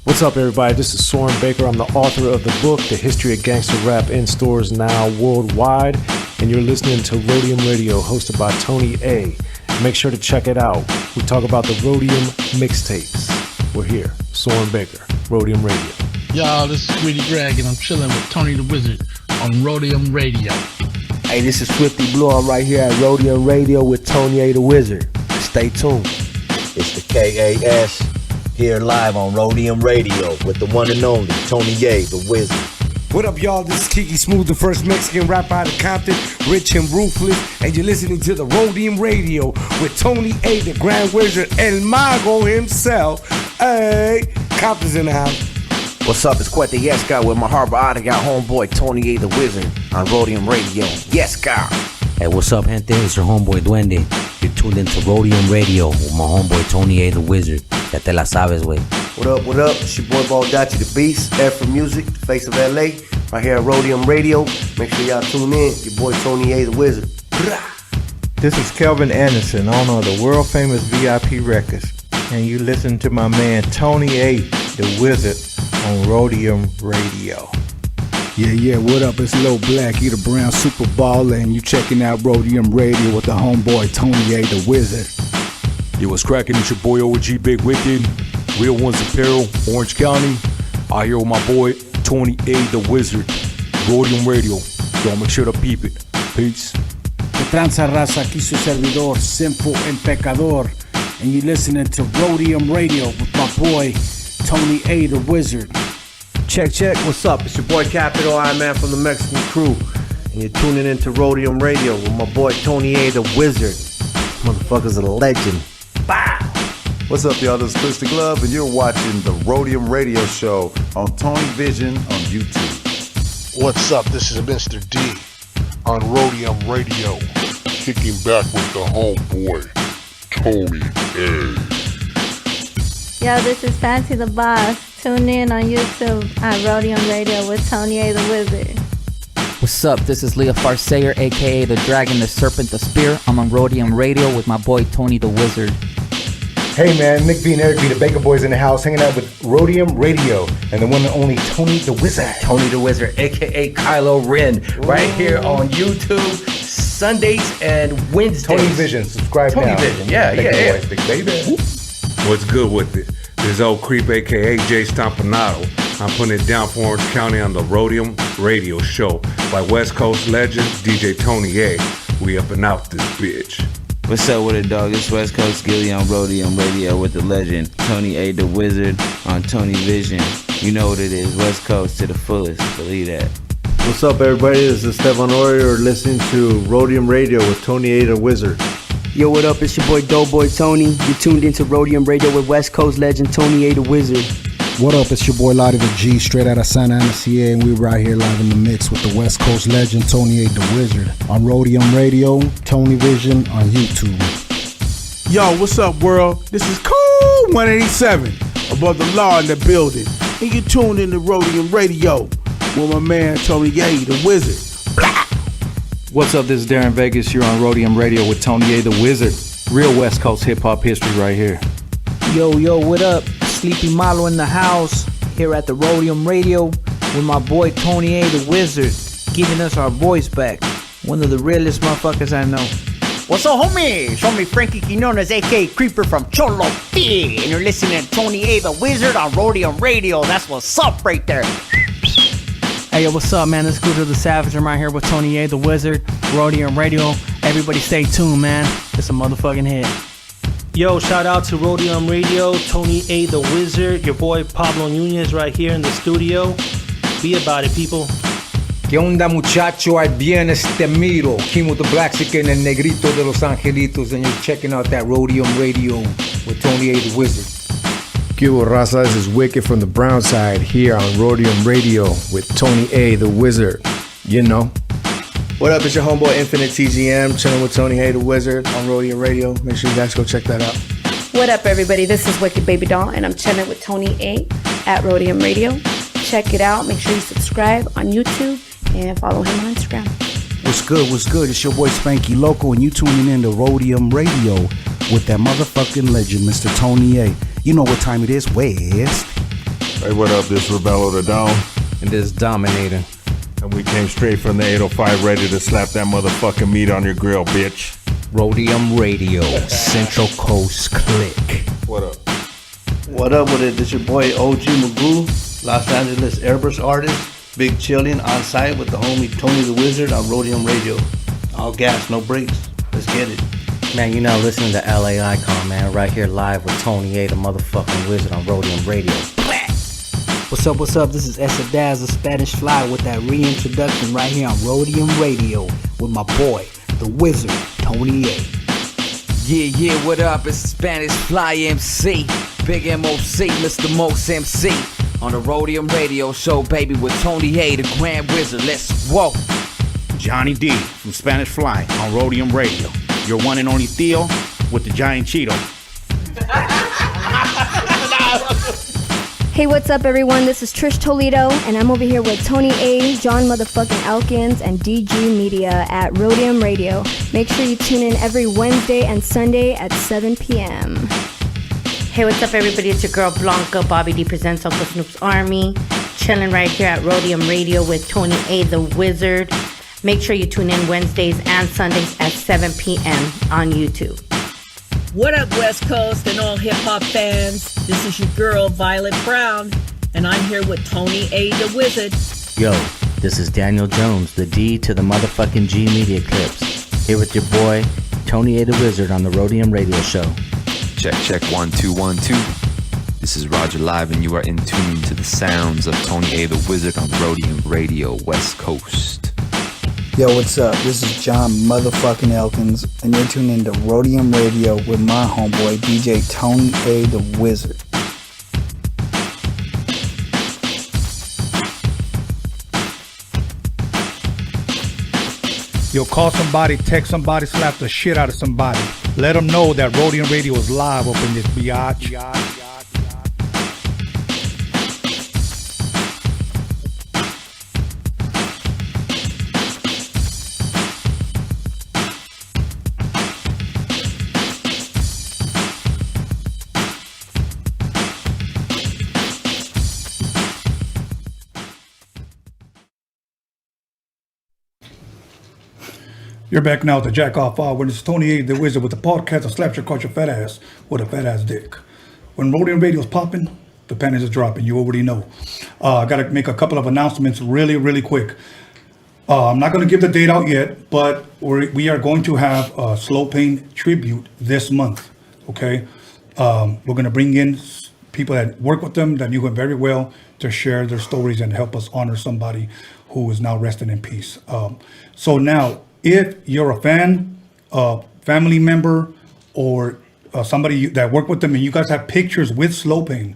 What's up, everybody? This is Soren Baker. I'm the author of the book, The History of Gangster Rap, in stores now worldwide. And you're listening to Roadium Radio, hosted by Tony A. Make sure to check it out. We talk about the Roadium Mixtapes. We're here, Soren Baker, Roadium Radio. Y'all, this is Sweetie Greg, and I'm chilling with Tony the Wizard on Roadium Radio. Hey, this is Swifty Blue. I'm right here at Roadium Radio with Tony A the Wizard. Stay tuned. It's the KAS here live on Roadium Radio with the one and only Tony A the Wizard. What up, y'all? This is Kiki Smooth, the first Mexican rapper out of Compton, rich and ruthless, and you're listening to the Roadium Radio with Tony A, the Grand Wizard, El Mago himself. Hey, Compton's in the house. What's up? It's Quete Yes Guy with my Harbor Ottawa homeboy Tony A the Wizard on Roadium Radio. Yes, Guy. Hey, what's up, gente? It's your homeboy Duende. You're tuned into Roadium Radio with my homeboy Tony A the Wizard. Ya te la sabes, wey. What up? It's your boy Baldachi the Beast, Afro Music, the face of LA, right here at Roadium Radio. Make sure y'all tune in. Your boy Tony A the Wizard. This is Kelvin Anderson, owner of the world famous VIP Records, and you listen to my man Tony A the Wizard on Roadium Radio. Yeah, what up? It's Lil Black, you the brown super baller, and you checking out Roadium Radio with the homeboy Tony A the Wizard. Yo, what's cracking? It's your boy OG Big Wicked, Real Ones Apparel, Orange County. Out here with my boy, Tony A. the Wizard. Roadium Radio. Y'all make sure to peep it. Peace. Que tranza raza, aquí su servidor, Sinful and Pecador. And you listening to Roadium Radio with my boy, Tony A. the Wizard. Check, what's up? It's your boy Capital I Man from the Mexican crew. And you're tuning into Roadium Radio with my boy Tony A. the Wizard. Motherfucker's a legend. Bow! What's up, y'all? This is Chris the Glove, and you're watching the Roadium Radio Show on Tony Vision on YouTube. What's up? This is Mr. D on Roadium Radio, kicking back with the homeboy, Tony A. Yo, this is Fancy the Boss. Tune in on YouTube on Roadium Radio with Tony A. the Wizard. What's up? This is Leah Farsayer, aka the Dragon, the Serpent, the Spear. I'm on Roadium Radio with my boy Tony the Wizard. Hey man, Nick B and Eric B, the Baker Boys in the house, hanging out with Roadium Radio and the one and only Tony the Wizard. Tony the Wizard, aka Kylo Ren, right here on YouTube, Sundays and Wednesdays. Tony Vision, subscribe Tony now. Vision, yeah. Boys, big baby. What's good with it? This is old creep, aka Jay Stompanato. I'm putting it down for Orange County on the Roadium Radio Show by West Coast legend DJ Tony A. We up and out this bitch. What's up with it, dog? It's West Coast Gilly on Roadium Radio with the legend Tony A. the Wizard on Tony Vision. You know what it is, West Coast to the fullest. Believe that. What's up, everybody? This is Stefan Ori. You're listening to Roadium Radio with Tony A. the Wizard. Yo, what up? It's your boy Doughboy Tony. You're tuned into Roadium Radio with West Coast legend Tony A. the Wizard. What up? It's your boy Lottie the G, straight out of Santa Ana, CA, and we're right here live in the mix with the West Coast legend Tony A. the Wizard on Roadium Radio, Tony Vision on YouTube. Yo, what's up, world? This is Cool 187, above the law in the building. And you tuned in to Roadium Radio with my man Tony A. the Wizard. What's up? This is Darren Vegas. You're on Roadium Radio with Tony A. the Wizard. Real West Coast hip-hop history right here. Yo, what up? Sleepy Malo in the house, here at the Roadium Radio with my boy Tony A. the Wizard, giving us our voice back. One of the realest motherfuckers I know. What's up, homie? It's homie Frankie Quinones, aka Creeper from Cholo T, and you're listening to Tony A. the Wizard on Roadium Radio. That's what's up right there. Hey, yo, what's up, man? It's Scooter the Savage. I'm right here with Tony A. the Wizard, Roadium Radio. Everybody stay tuned, man. It's a motherfucking hit. Yo, shout out to Roadium Radio, Tony A. the Wizard, your boy Pablo Nunez right here in the studio. Be about it, people. ¿Qué onda, muchacho? Ahí viene este miro. King with the Black Chicken and Negrito de Los Angelitos, and you're checking out that Roadium Radio with Tony A. the Wizard. ¿Qué hubo, Raza? This is Wicked from the Brownside here on Roadium Radio with Tony A. the Wizard. You know. What up? It's your homeboy Infinite TGM, chilling with Tony A. the Wizard on Roadium Radio. Make sure you guys go check that out. What up, everybody? This is Wicked Baby Doll, and I'm chilling with Tony A. at Roadium Radio. Check it out. Make sure you subscribe on YouTube and follow him on Instagram. What's good? It's your boy Spanky Loco, and you tuning in to Roadium Radio with that motherfucking legend, Mr. Tony A. You know what time it is, West. Hey, what up? This is Rebello the Dawn. And this is Dominator. And we came straight from the 805 ready to slap that motherfucking meat on your grill, bitch. Roadium Radio, Central Coast Click. What up? What up with it? This your boy OG Magoo, Los Angeles Airbrush artist, big chillin' on site with the homie Tony the Wizard on Roadium Radio. All gas, no brakes. Let's get it. Man, you're now listening to LA Icon, man. Right here live with Tony A, the motherfucking Wizard on Roadium Radio. What's up? This is Esadaz, the Spanish Fly, with that reintroduction right here on Roadium Radio with my boy, the Wizard, Tony A. Yeah, what up? It's Spanish Fly MC, Big MOC, Mr. Most MC, on the Roadium Radio Show, baby, with Tony A, the Grand Wizard. Let's whoa. Johnny D from Spanish Fly on Roadium Radio. Your one and only Theo with the giant Cheeto. Hey, what's up, everyone? This is Trish Toledo, and I'm over here with Tony A, John motherfucking ELKINS, and DG Media at Roadium Radio. Make sure you tune in every Wednesday and Sunday at 7 p.m. Hey, what's up, everybody? It's your girl Blanca. Bobby D presents Uncle Snoop's Army. Chilling right here at Roadium Radio with Tony A, the Wizard. Make sure you tune in Wednesdays and Sundays at 7 p.m. on YouTube. What up, West Coast and all hip-hop fans? This is your girl, Violet Brown, and I'm here with Tony A. the Wizard. Yo, this is Daniel Jones, the D to the motherfucking G Media Clips. Here with your boy, Tony A. the Wizard on the Roadium Radio Show. Check, 1 2 1 2. This is Roger Live, and you are in tune to the sounds of Tony A. the Wizard on Roadium Radio, West Coast. Yo, what's up? This is John motherfucking Elkins, and you're tuned into Roadium Radio with my homeboy, DJ Tony A. the Wizard. Yo, call somebody, text somebody, slap the shit out of somebody. Let them know that Roadium Radio is live up in this biatch. You're back now to Jack Off when it's Tony A. the Wizard with the podcast that slaps your culture fat ass with a fat ass dick. When Roadium Radio's popping, the pennies are dropping. You already know. I got to make a couple of announcements really quick. I'm not going to give the date out yet, but we are going to have a Slow Pain tribute this month. Okay, we're going to bring in people that work with them, that knew him very well, to share their stories and help us honor somebody who is now resting in peace. So now, if you're a fan, family member, or somebody that worked with them and you guys have pictures with Slow Pain,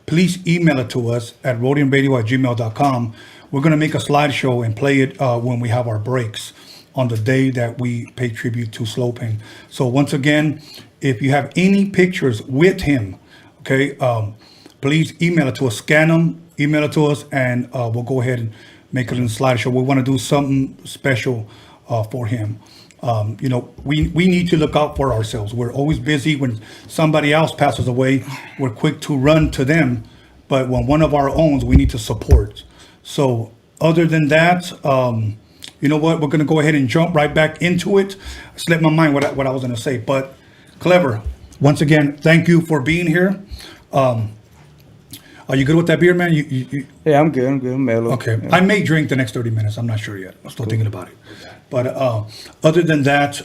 please email it to us at roadiumradio@gmail.com. We're going to make a slideshow and play it when we have our breaks on the day that we pay tribute to Slow Pain. So once again, if you have any pictures with him, okay, please email it to us, scan them, email it to us, and we'll go ahead and make it in the slideshow. We want to do something special for him. You know, we need to look out for ourselves. We're always busy. When somebody else passes away, we're quick to run to them. But when one of our own, we need to support. So other than that, you know what? We're going to go ahead and jump right back into it. I slipped my mind what I was going to say. But Klever, once again, thank you for being here. Are you good with that beer, man? Yeah, I'm good. I'm mellow. Okay. Yeah. I may drink the next 30 minutes. I'm not sure yet. I'm still thinking about it. But other than that,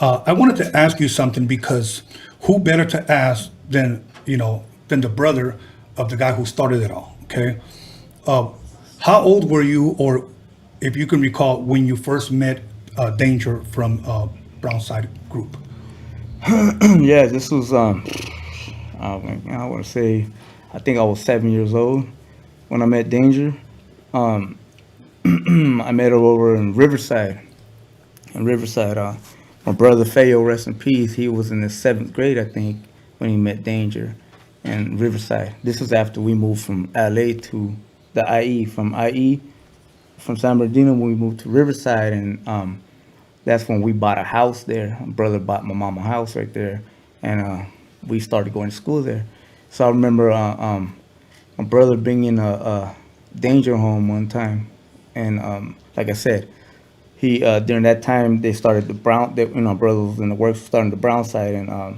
I wanted to ask you something, because who better to ask than the brother of the guy who started it all, okay? How old were you, or if you can recall, when you first met Danger from Brownside Group? Yeah, this was, I want to say, I think I was 7 years old when I met Danger. I met her over in Riverside. My brother Feo, rest in peace, he was in the 7th grade, I think, when he met Danger in Riverside. This was after we moved from LA to the IE, from San Bernardino, when we moved to Riverside, and that's when we bought a house there. My brother bought my mama a house right there, and we started going to school there. So I remember my brother bringing a Danger home one time, and like I said, he during that time they started the my brother was in the works starting the Brownside, and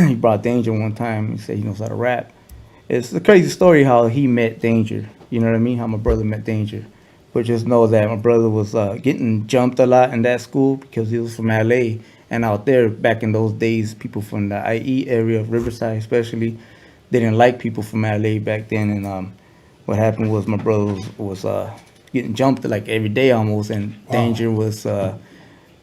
he brought Danger one time. He said he knows how to rap. It's a crazy story how he met Danger. You know what I mean? How my brother met Danger. But just know that my brother was getting jumped a lot in that school because he was from LA. And out there, back in those days, people from the IE area of Riverside especially, they didn't like people from LA back then. And what happened was my brother was getting jumped like every day almost. And Danger was a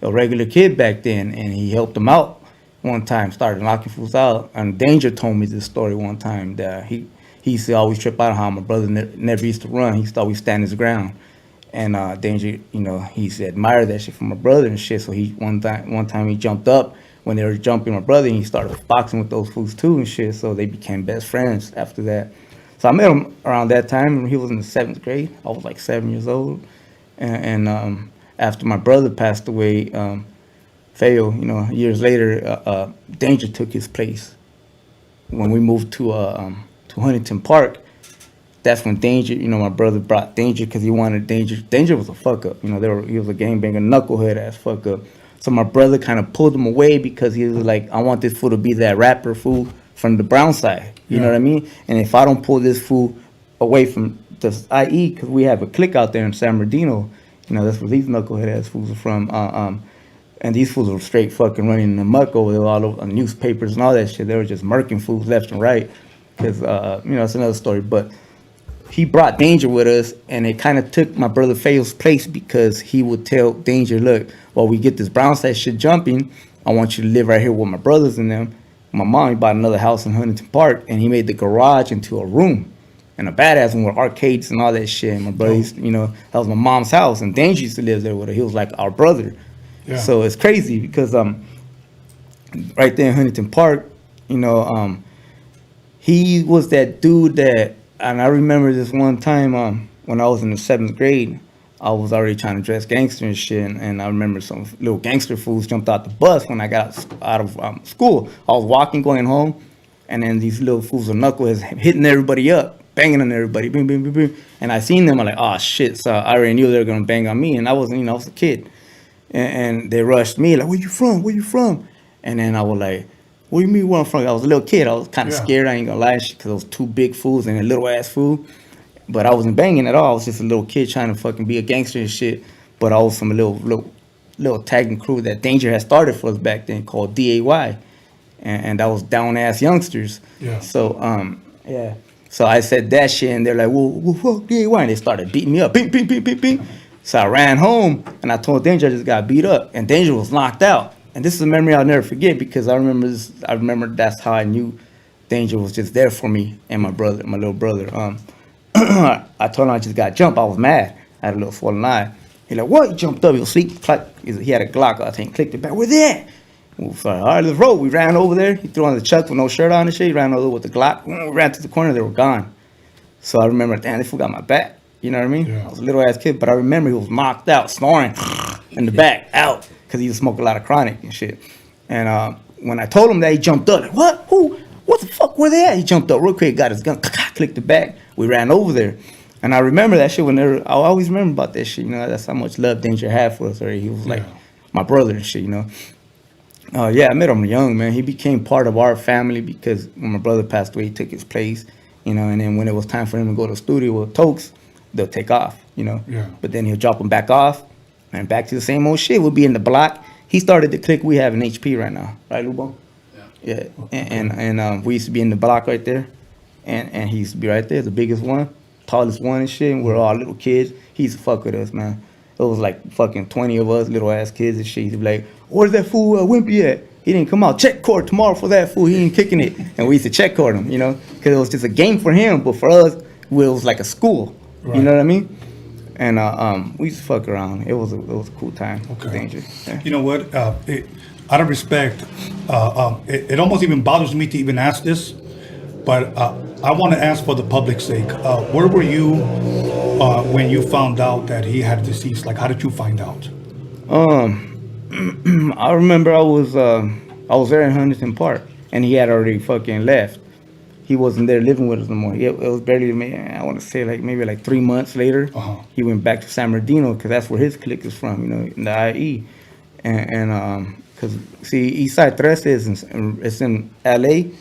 regular kid back then. And he helped him out one time, started knocking fools out. And Danger told me this story one time that he used to always trip out on how my brother never used to run. He used to always stand his ground. And Danger, he used to admire that shit from my brother and shit. So one time he jumped up when they were jumping my brother, and he started boxing with those fools too and shit. So they became best friends after that. So I met him around that time when he was in the 7th grade. I was like 7 years old. And after my brother passed away, Feo, years later, Danger took his place. When we moved to Huntington Park, that's when Danger, my brother brought Danger because he wanted Danger. Danger was a fuck up. He was a gangbanger, knucklehead ass fuck up. So my brother kind of pulled him away because he was like, I want this fool to be that rapper fool from the Brownside. You know what I mean? And if I don't pull this fool away from the IE, because we have a clique out there in San Bernardino. You know, that's where these knucklehead ass fools are from. And these fools were straight fucking running the muck over there, all over newspapers and all that shit. They were just murking fools left and right. Because, you know, it's another story. But he brought Danger with us, and it kind of took my brother Faye's place, because he would tell Danger, look, while we get this Brownside shit jumping, I want you to live right here with my brothers and them. My mom, he bought another house in Huntington Park, and he made the garage into a room. And a badass one with arcades and all that shit. And my brother, you know, that was my mom's house. And Danger used to live there with her. He was like our brother. Yeah. So it's crazy because right there in Huntington Park, you know, he was that dude that, and I remember this one time when I was in the 7th grade, I was already trying to dress gangster and shit. And I remember some little gangster fools jumped out the bus when I got out of school. I was walking, going home, and then these little fools of knuckleheads hitting everybody up, banging on everybody, bing, bing, bing, bing. And I seen them, I'm like, oh shit. So I already knew they were gonna bang on me, and I wasn't, you know, I was a kid. And they rushed me, like, where you from? Where you from? And then I was like, what do you mean where I'm from? I was a little kid. I was kind of scared, I ain't gonna lie, because I was two big fools and a little ass fool. But I wasn't banging at all. I was just a little kid trying to fucking be a gangster and shit. But I was from a little tagging crew that Danger had started for us back then called DAY. And that was down ass youngsters. Yeah. So, yeah. So I said that shit, and they're like, well, fuck DAY. And they started beating me up. Bing, bing, bing, bing, bing. So I ran home, and I told Danger I just got beat up, and Danger was knocked out. And this is a memory I'll never forget, because I remember that's how I knew Danger was just there for me and my brother, my little brother. I told him I just got jumped. I was mad. I had a little falling eye. He like, what? He jumped up. He was asleep. He had a Glock, I think. Clicked it back. Where they at? So, all right, let's roll. We ran over there. He threw on the chuck with no shirt on and shit. He ran over with the Glock. We ran to the corner. They were gone. So I remember, damn, they forgot my back. You know what I mean? Yeah. I was a little ass kid, but I remember he was knocked out, snoring in the back, out, because he was smoking a lot of chronic and shit. And when I told him that, he jumped up. Like, what? Who? What the fuck? Where they at? He jumped up real quick, got his gun, clicked it back. We ran over there. And I remember that shit I always remember about that shit, you know, that's how much love Danger had for us. Or he was like my brother and shit, you know. Yeah, I met him young, man. He became part of our family because when my brother passed away, he took his place, you know. And then when it was time for him to go to the studio with Tokes, they'll take off, you know. Yeah. But then he'll drop them back off and back to the same old shit. We'll be in the block. He started the clique we have in HP right now, right, Lubo? Yeah. And we used to be in the block right there, and he used to be right there, the biggest one, tallest one and shit. And we're all little kids. He used to fuck with us, man. It was like fucking 20 of us, little ass kids and shit. He'd be like, where's that fool Wimpy at? He didn't come out. Check court tomorrow for that fool. He ain't kicking it. And we used to check court him, you know, because it was just a game for him, but for us, it was like a school. Right. You know what I mean? And we used to fuck around. It was a cool time. Okay. Danger. Yeah. You know what? Out of respect, it almost even bothers me to even ask this, but I want to ask for the public's sake. Where were you when you found out that he had deceased? Like, how did you find out? I remember I was there in Huntington Park, and he had already fucking left. He wasn't there living with us no more. It was barely, I want to say, like maybe like 3 months later, he went back to San Bernardino, because that's where his clique is from, you know, in the IE. And because, see, Eastside Tres it's in LA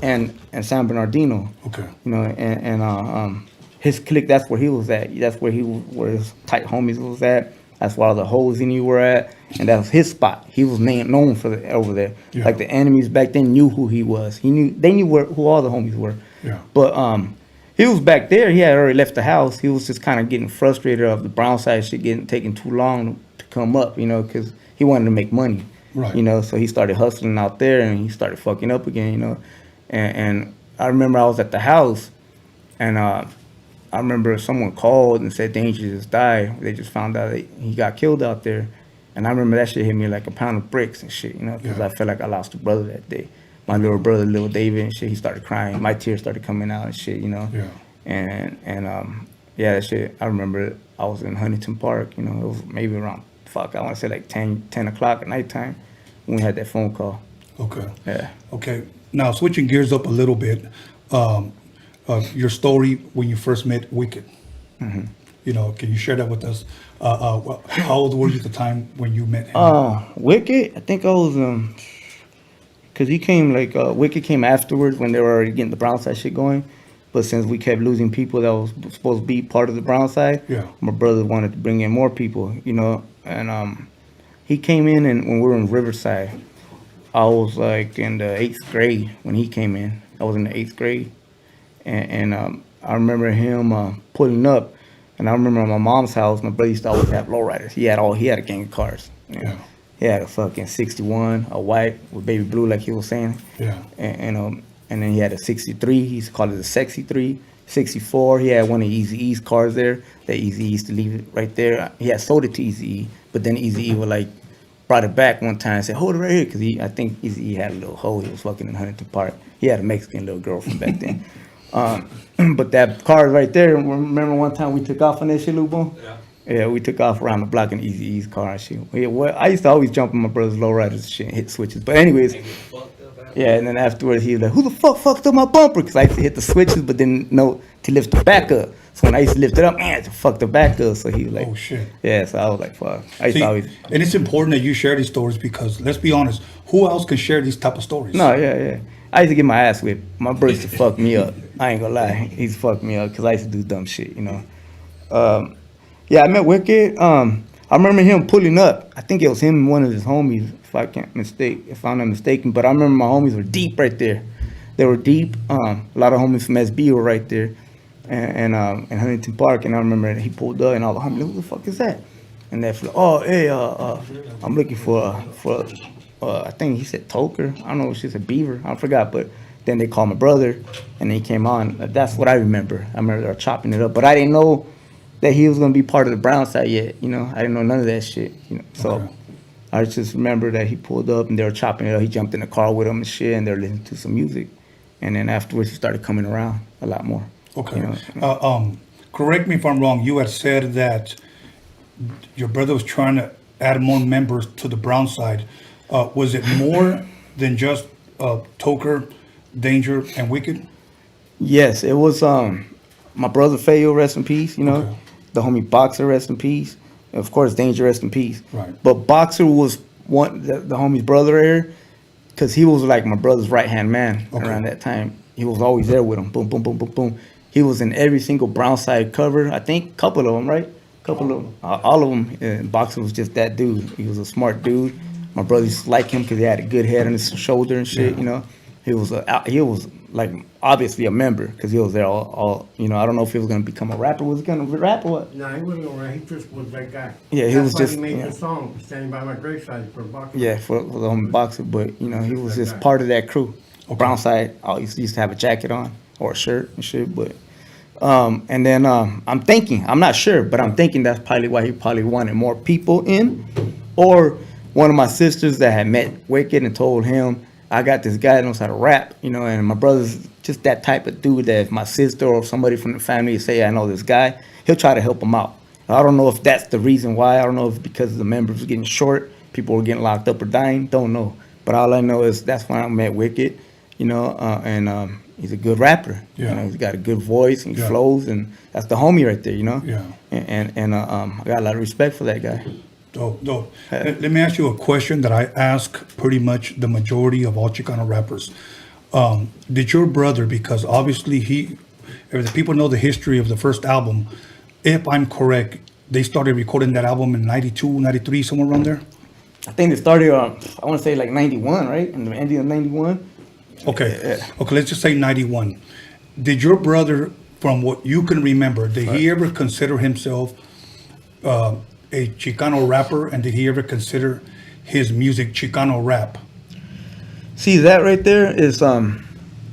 and San Bernardino. Okay. You know, and his clique, that's where he was at. That's where his tight homies was at. That's where all the hoes he knew were at, and that was his spot. He was known for over there. Yeah. Like the enemies back then knew who he was. They knew who all the homies were. Yeah. But he was back there. He had already left the house. He was just kind of getting frustrated of the Brownside shit taking too long to come up, you know, because he wanted to make money. Right. You know, so he started hustling out there, and he started fucking up again, you know. And I remember I was at the house, and I remember someone called and said Danger just died. They just found out he got killed out there. And I remember that shit hit me like a pound of bricks and shit, you know, because I felt like I lost a brother that day. My little brother, little David and shit, he started crying. My tears started coming out and shit, you know. Yeah. And yeah, that shit, I remember I was in Huntington Park, you know, it was maybe around, I want to say like 10 o'clock at nighttime when we had that phone call. Okay. Yeah. Okay. Now, switching gears up a little bit, your story when you first met Wicked. Mm-hmm. You know, can you share that with us? How old were you at the time when you met him? Wicked, I think I was, because he came, like, Wicked came afterwards when they were already getting the Brownside shit going. But since we kept losing people that was supposed to be part of the Brownside, my brother wanted to bring in more people, you know. And he came in, and when we were in Riverside, I was like in the 8th grade when he came in. I was in the 8th grade, and I remember him pulling up. And I remember at my mom's house, my brother used to always have lowriders. He had a gang of cars. You know? He had a fucking 61, a white with baby blue, like he was saying. Yeah. And then he had a 63. He used to call it a sexy 3. 64. He had one of Eazy-E's cars there. That Eazy-E used to leave it right there. He had sold it to Eazy-E, but then Eazy-E was like brought it back one time and said, "Hold it right here," because I think Eazy-E had a little hoe. He was fucking in Huntington Park. He had a Mexican little girl from back then. But that car right there. Remember one time we took off on that shit, Lubo? Yeah, we took off around the block in Eazy-E's car and shit. I used to always jump on my brother's lowriders and shit and hit switches. But anyways, yeah, and then afterwards he was like, "Who the fuck fucked up my bumper?" Because I used to hit the switches, but didn't know to lift the back up. So when I used to lift it up, man, to fuck the back up. So he was like, "Oh shit." Yeah, so I was like, "Fuck." I used to always. And it's important that you share these stories because let's be honest, who else can share these type of stories? No, yeah. I used to get my ass whipped. My brother used to fuck me up. I ain't gonna lie, he's fucked me up because I used to do dumb shit, you know. Yeah, I met Wicked. I remember him pulling up. I think it was him and one of his homies, if I'm not mistaken. But I remember my homies were deep right there. They were deep. A lot of homies from SB were right there, and in Huntington Park. And I remember he pulled up, and all the homies, "Who the fuck is that?" And they're like, "Oh, hey, I'm looking for I think he said Toker. I don't know if she said Beaver. I forgot, but then they called my brother, and he came on. That's what I remember. I remember they were chopping it up, but I didn't know that he was gonna be part of the Brownside yet. You know, I didn't know none of that shit. You know, so I just remember that he pulled up and they were chopping it up. He jumped in the car with him and shit, and they were listening to some music. And then afterwards, he started coming around a lot more. Okay. You know? Correct me if I'm wrong. You had said that your brother was trying to add more members to the Brownside. Was it more than just Toker, Danger, and Wicked? Yes, it was. My brother Fayo, rest in peace. You know, the homie Boxer, rest in peace. And of course, Danger, rest in peace. Right. But Boxer was the homie's brother here, because he was like my brother's right hand man around that time. He was always there with him. Boom, boom, boom, boom, boom. He was in every single Brownside cover. I think a couple of them, right? All of them. And Boxer was just that dude. He was a smart dude. My brother used to like him because he had a good head on his shoulder and shit. You know, he was like obviously a member because he was there all. You know, I don't know if he was gonna become a rapper. Was he gonna rap or what? No, he wasn't gonna rap. He just was that guy. Yeah, he That's was why just. He made the song "Standing by My Graveside" for Boxer. Yeah, for the homie Boxer, but you know, he was just part of that crew. Brownside, I used to have a jacket on or a shirt and shit, but. And then I'm thinking, I'm not sure, but I'm thinking that's probably why he probably wanted more people in, or one of my sisters that had met Wicked and told him, "I got this guy that knows how to rap," you know, and my brother's just that type of dude that if my sister or somebody from the family say, "I know this guy," he'll try to help him out. I don't know if that's the reason why. I don't know if because the members were getting short, people were getting locked up or dying. Don't know. But all I know is that's when I met Wicked, you know, and he's a good rapper. Yeah. You know, he's got a good voice and he flows, and that's the homie right there, you know. Yeah. And I got a lot of respect for that guy. Dope. Let me ask you a question that I ask pretty much the majority of all Chicano rappers. Did your brother, because obviously if the people know the history of the first album, if I'm correct, they started recording that album in 92, 93, somewhere around there? I think they started, I want to say like 91, right? In the ending of 91. Okay, let's just say 91. Did your brother, from what you can remember, did he ever consider himself a Chicano rapper, and did he ever consider his music Chicano rap? See, that right there is, I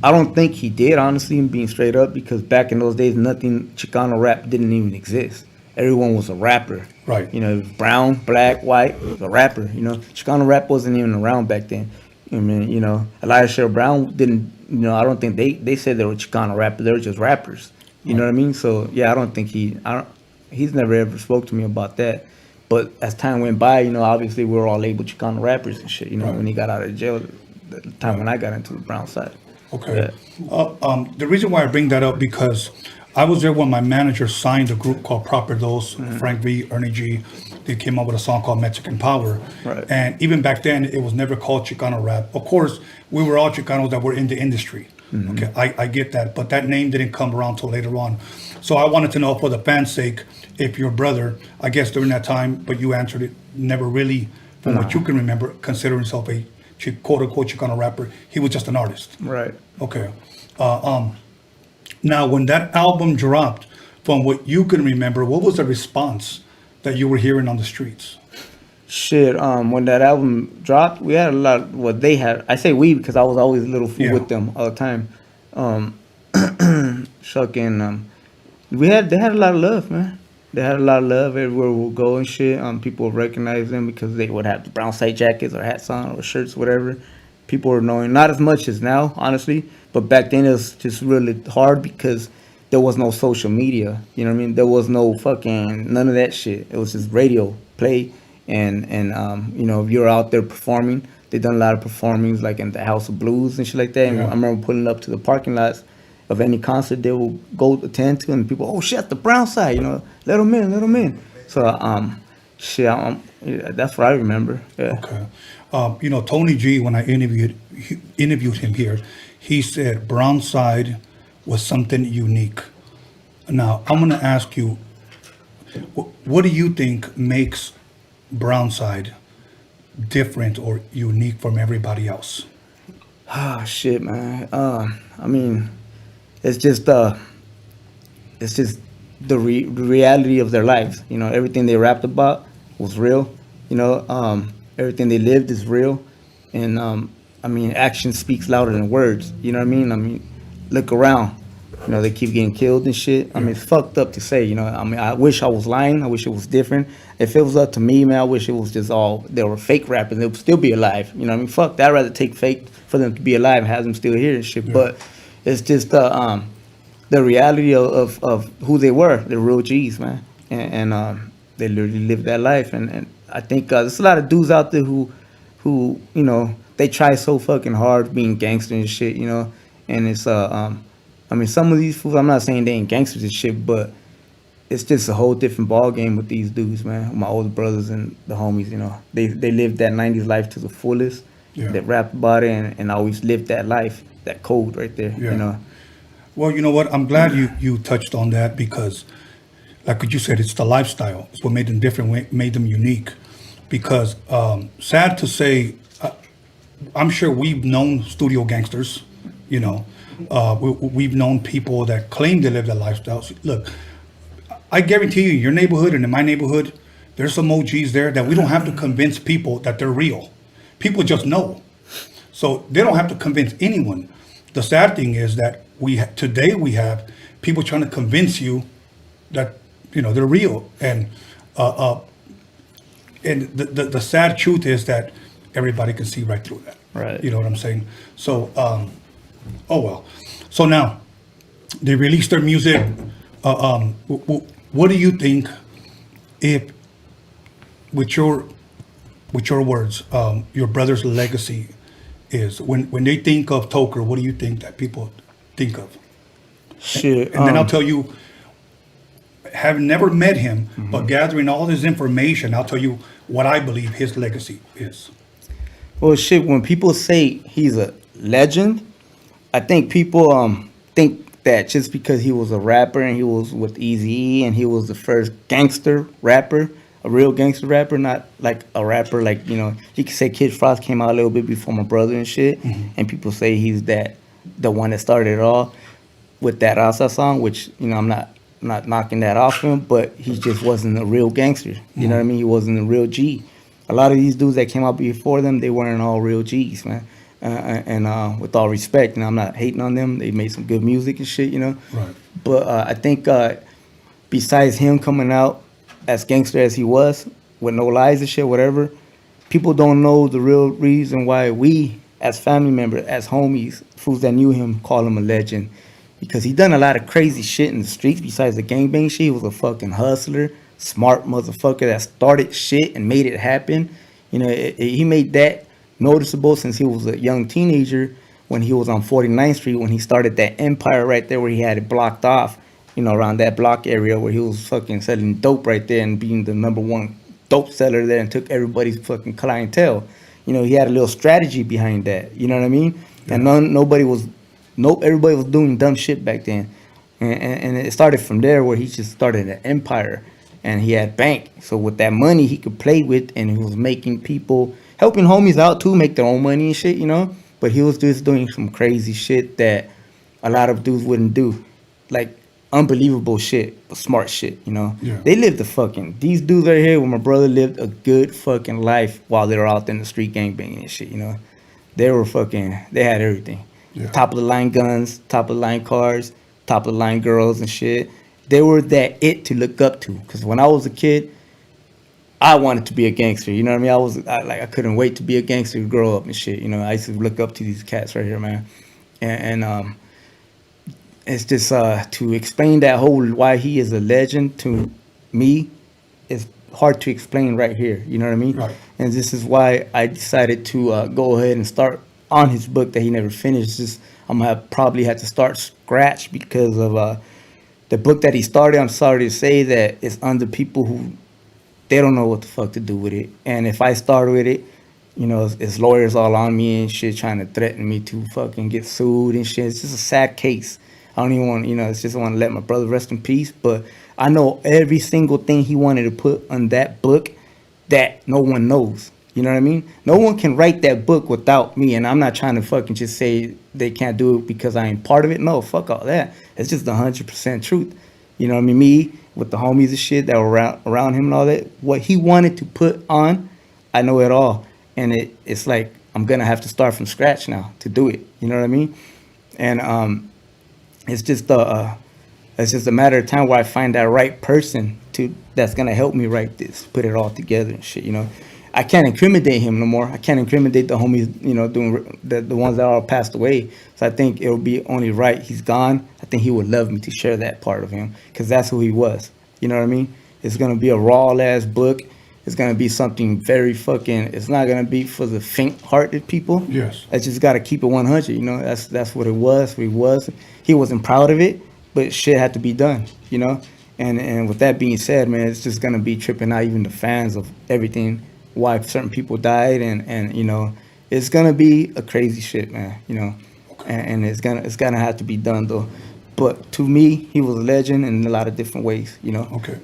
don't think he did, honestly, being straight up, because back in those days, nothing Chicano rap didn't even exist. Everyone was a rapper. Right. You know, brown, black, white, was a rapper. You know, Chicano rap wasn't even around back then. I mean, you know, Elijah Brown didn't, you know, I don't think they said they were Chicano rappers. They were just rappers. You know what I mean? So, yeah, I don't think he's never ever spoke to me about that. But as time went by, you know, obviously we were all labeled Chicano rappers and shit, you know, when he got out of jail, the time when I got into the Brownside. Okay. Yeah. The reason why I bring that up, because I was there when my manager signed a group called Proper Dose, Frank V, Ernie G. They came up with a song called Mexican Power. Right. And even back then, it was never called Chicano rap. Of course, we were all Chicanos that were in the industry. Okay, I get that, but that name didn't come around till later on. So I wanted to know, for the fans' sake, if your brother, I guess during that time, but you answered it, never really, from what you can remember, consider himself a quote-unquote Chicano rapper. He was just an artist. Right. Okay. Now, when that album dropped, from what you can remember, what was the response that you were hearing on the streets? Shit, when that album dropped, we had a lot. Well, they had. I say we because I was always a little fool with them all the time. They had a lot of love, man. They had a lot of love everywhere we would go and shit. People would recognize them because they would have the Brownside jackets or hats on or shirts, whatever. People were knowing, not as much as now, honestly, but back then it was just really hard because there was no social media. You know what I mean? There was no fucking none of that shit. It was just radio play. And you know, if you're out there performing, they done a lot of performings like in the House of Blues and shit like that. And I remember pulling up to the parking lots of any concert they will go attend to, and people, oh shit, the Brownside, you know, let them in. So that's what I remember. Yeah. Okay. You know, Tony G, when I interviewed him here, he said Brownside was something unique. Now I'm gonna ask you, what do you think makes Brownside different or unique from everybody else? Ah, shit, man. I mean, it's just the reality of their lives. You know, everything they rapped about was real. You know, everything they lived is real, and I mean, action speaks louder than words. You know what I mean? I mean, look around. You know, they keep getting killed and shit. I mean, it's fucked up to say, you know. I mean, I wish I was lying. I wish it was different. If it was up to me, man, I wish it was just all, they were fake rappers. They would still be alive. You know what I mean? Fuck that. I'd rather take fake for them to be alive and have them still here and shit. But it's just the reality of who they were. They're real G's, man. And they literally lived that life. And I think there's a lot of dudes out there who, you know, they try so fucking hard being gangster and shit, you know. And it's, I mean, some of these fools, I'm not saying they ain't gangsters and shit, but it's just a whole different ball game with these dudes, man. My older brothers and the homies, you know, they lived that 90s life to the fullest. They rapped about it and always lived that life, that code right there, you know. Well, you know what? I'm glad you touched on that because, like what you said, it's the lifestyle. It's what made them different, made them unique. Because, sad to say, I'm sure we've known studio gangsters, you know. We've known people that claim they live that lifestyle. Look, I guarantee you, in your neighborhood and in my neighborhood, there's some OGs there that we don't have to convince people that they're real. People just know. So they don't have to convince anyone. The sad thing is that today we have people trying to convince you that, you know, they're real. And the sad truth is that everybody can see right through that. Right. You know what I'm saying? So, oh well. So now they released their music. What do you think, if, with your words, your brother's legacy is? When they think of Toker, what do you think that people think of? Shit. And then I'll tell you, having never met him, but gathering all this information, I'll tell you what I believe his legacy is. Well, shit, when people say he's a legend, I think people think that just because he was a rapper and he was with Eazy-E and he was the first gangster rapper, a real gangster rapper, not like a rapper like, you know, you could say Kid Frost came out a little bit before my brother and shit, and people say he's the one that started it all with that Raza song, which, you know, I'm not knocking that off him, but he just wasn't a real gangster. You know what I mean? He wasn't a real G. A lot of these dudes that came out before them, they weren't all real G's, man. And with all respect, and I'm not hating on them, they made some good music and shit, you know. Right. But I think besides him coming out as gangster as he was, with no lies and shit, whatever, people don't know the real reason why we, as family members, as homies, fools that knew him, call him a legend. Because he done a lot of crazy shit in the streets besides the gangbang shit. He was a fucking hustler, smart motherfucker that started shit and made it happen. You know, he made that noticeable since he was a young teenager when he was on 49th Street, when he started that empire right there where he had it blocked off, you know, around that block area where he was fucking selling dope right there and being the #1 dope seller there and took everybody's fucking clientele. You know, he had a little strategy behind that, you know what I mean? And nobody was Nope, everybody was doing dumb shit back then. And it started from there where he just started an empire. And he had bank. So with that money he could play with, and he was making people, helping homies out too, make their own money and shit, you know? But he was just doing some crazy shit that a lot of dudes wouldn't do. Like, unbelievable shit, but smart shit, you know? Yeah. They lived these dudes right here with my brother lived a good fucking life while they were out there in the street gangbanging and shit, you know? They had everything. Yeah. Top of the line guns, top of the line cars, top of the line girls and shit. They were that it to look up to. Because when I was a kid, I wanted to be a gangster, you know what I mean? I couldn't wait to be a gangster to grow up and shit, you know? I used to look up to these cats right here, man. And it's just to explain that whole why he is a legend to me is hard to explain right here, you know what I mean? Right. And this is why I decided to go ahead and start on his book that he never finished. Just I'm gonna probably have to start scratch because of the book that he started. I'm sorry to say that it's under people who they don't know what the fuck to do with it. And if I start with it, you know, it's lawyers all on me and shit trying to threaten me to fucking get sued and shit. It's just a sad case. I don't even want, you know, it's just I want to let my brother rest in peace. But I know every single thing he wanted to put on that book that no one knows. You know what I mean? No one can write that book without me. And I'm not trying to fucking just say they can't do it because I ain't part of it. No, fuck all that. It's just 100% truth. You know what I mean? Me with the homies and shit that were around him and all that. What he wanted to put on, I know it all. And it's like I'm going to have to start from scratch now to do it. You know what I mean? And it's just a matter of time where I find that right person that's gonna help me write this, put it all together and shit. You know, I can't incriminate him no more. I can't incriminate the homies, you know, doing the ones that all passed away. So I think it'll be only right. He's gone. I think he would love me to share that part of him because that's who he was. You know what I mean? It's gonna be a raw ass book. It's gonna be something very fucking. It's not gonna be for the faint-hearted people. Yes. I just gotta keep it 100. You know, that's what it was. What he was. He wasn't proud of it, but shit had to be done. You know, and with that being said, man, it's just gonna be tripping out even the fans of everything. Why certain people died, and you know, it's gonna be a crazy shit, man. You know, and it's gonna have to be done though. But to me, he was a legend in a lot of different ways. You know. Okay.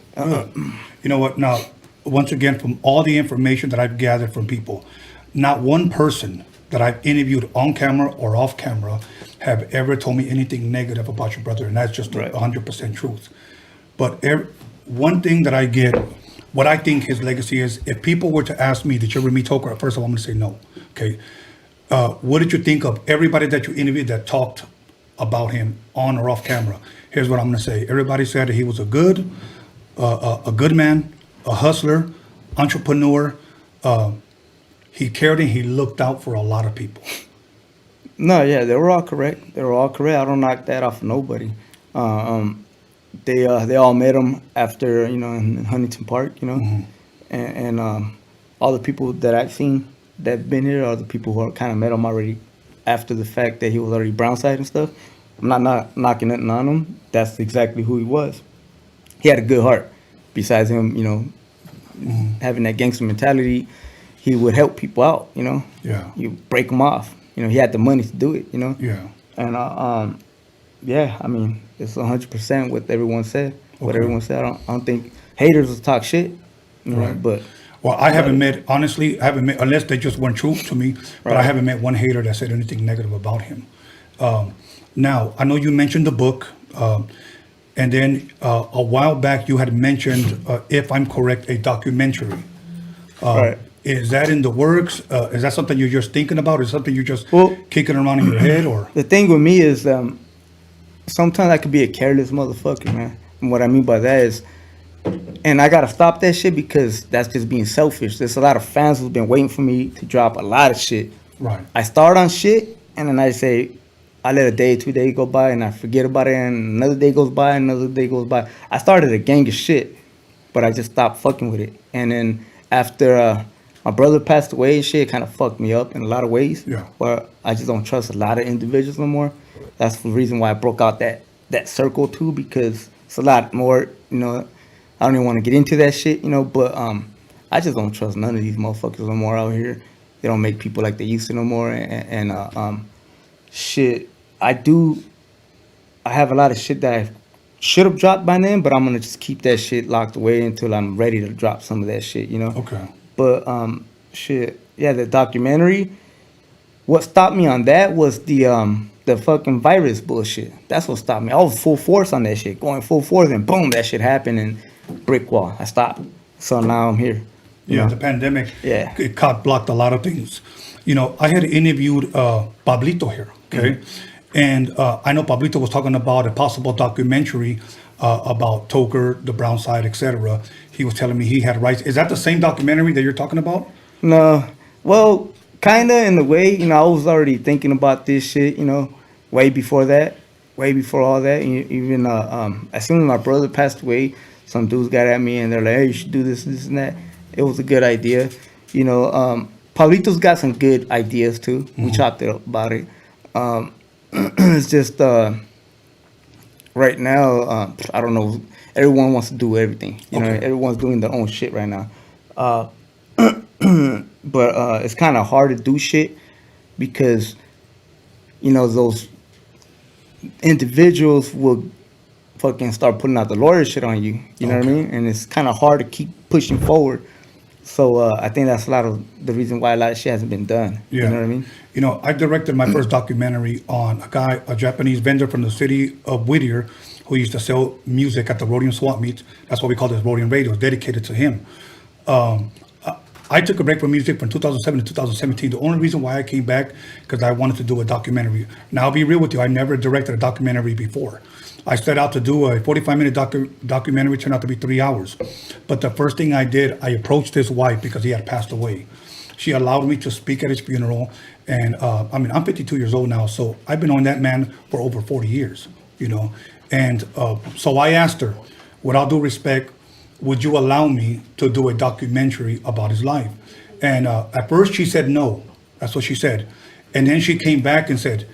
You know what? Now, once again, from all the information that I've gathered from people, not one person that I've interviewed on camera or off camera have ever told me anything negative about your brother, and that's just 100% truth. But one thing that I get, what I think his legacy is, if people were to ask me, did you ever meet Toker? First of all, I'm going to say no. Okay. What did you think of everybody that you interviewed that talked about him on or off camera? Here's what I'm going to say. Everybody said that he was a good man, a hustler, entrepreneur. He cared and he looked out for a lot of people. No, yeah, they were all correct. They were all correct. I don't knock that off of nobody. They all met him after, you know, in Huntington Park, you know, and all the people that I've seen that been here are the people who kind of met him already after the fact that he was already Brownside and stuff. I'm not knocking nothing on him. That's exactly who he was. He had a good heart. Besides him, you know, having that gangster mentality, he would help people out, you know. Yeah. You break them off. You know, he had the money to do it, you know. Yeah. And yeah, I mean, it's 100% what everyone said. What everyone said. I don't think haters will talk shit, you know, but. Well, I haven't met, honestly, unless they just weren't true to me, but I haven't met one hater that said anything negative about him. Now, I know you mentioned the book, and then a while back you had mentioned, if I'm correct, a documentary. Right. Is that in the works? Is that something you're just thinking about? Is it something you're just kicking around in your head? Or the thing with me is sometimes I could be a careless motherfucker, man. And what I mean by that is, and I gotta stop that shit because that's just being selfish. There's a lot of fans who've been waiting for me to drop a lot of shit. Right. I start on shit and then I say, I let a day, 2 days go by and I forget about it, and another day goes by, another day goes by. I started a gang of shit, but I just stopped fucking with it. And then after my brother passed away and shit, it kind of fucked me up in a lot of ways. Yeah. Where I just don't trust a lot of individuals no more. That's the reason why I broke out that circle too, because it's a lot more, you know. I don't even want to get into that shit, you know, but I just don't trust none of these motherfuckers no more out here. They don't make people like they used to no more, and shit. I have a lot of shit that I should have dropped by then, but I'm gonna just keep that shit locked away until I'm ready to drop some of that shit, you know. Okay. But shit, yeah, the documentary. What stopped me on that was the fucking virus bullshit. That's what stopped me. I was full force on that shit, going full force, and boom, that shit happened, and brick wall. I stopped. So now I'm here. Yeah, know? the pandemic. Yeah. It blocked a lot of things. You know, I had interviewed Pablito here, okay? Mm-hmm. And I know Pablito was talking about a possible documentary about Toker, the Brownside, etc. He was telling me he had rights. Is that the same documentary that you're talking about? No. Well, kind of in the way, you know, I was already thinking about this shit, you know, way before that, way before all that. Even as soon as my brother passed away, some dudes got at me and they're like, hey, you should do this, this, and that. It was a good idea. You know, Pablito's got some good ideas too. Mm-hmm. We chopped it up about it. It's just right now, I don't know. Everyone wants to do everything. You know, everyone's doing their own shit right now. But it's kind of hard to do shit because, you know, those individuals will fucking start putting out the lawyer shit on you. You know what I mean? And it's kind of hard to keep pushing forward. So I think that's a lot of the reason why a lot of shit hasn't been done. Yeah. You know what I mean? You know, I directed my first documentary on a Japanese vendor from the city of Whittier who used to sell music at the Roadium swap meets. That's why we call this Roadium Radio. It's dedicated to him. I took a break from music from 2007 to 2017. The only reason why I came back, because I wanted to do a documentary. Now, I'll be real with you. I never directed a documentary before. I set out to do a 45-minute documentary, turned out to be 3 hours. But the first thing I did, I approached his wife because he had passed away. She allowed me to speak at his funeral. And I mean, I'm 52 years old now, so I've been on that man for over 40 years, you know. And so I asked her, with all due respect, would you allow me to do a documentary about his life? And at first she said no. That's what she said. And then she came back and said,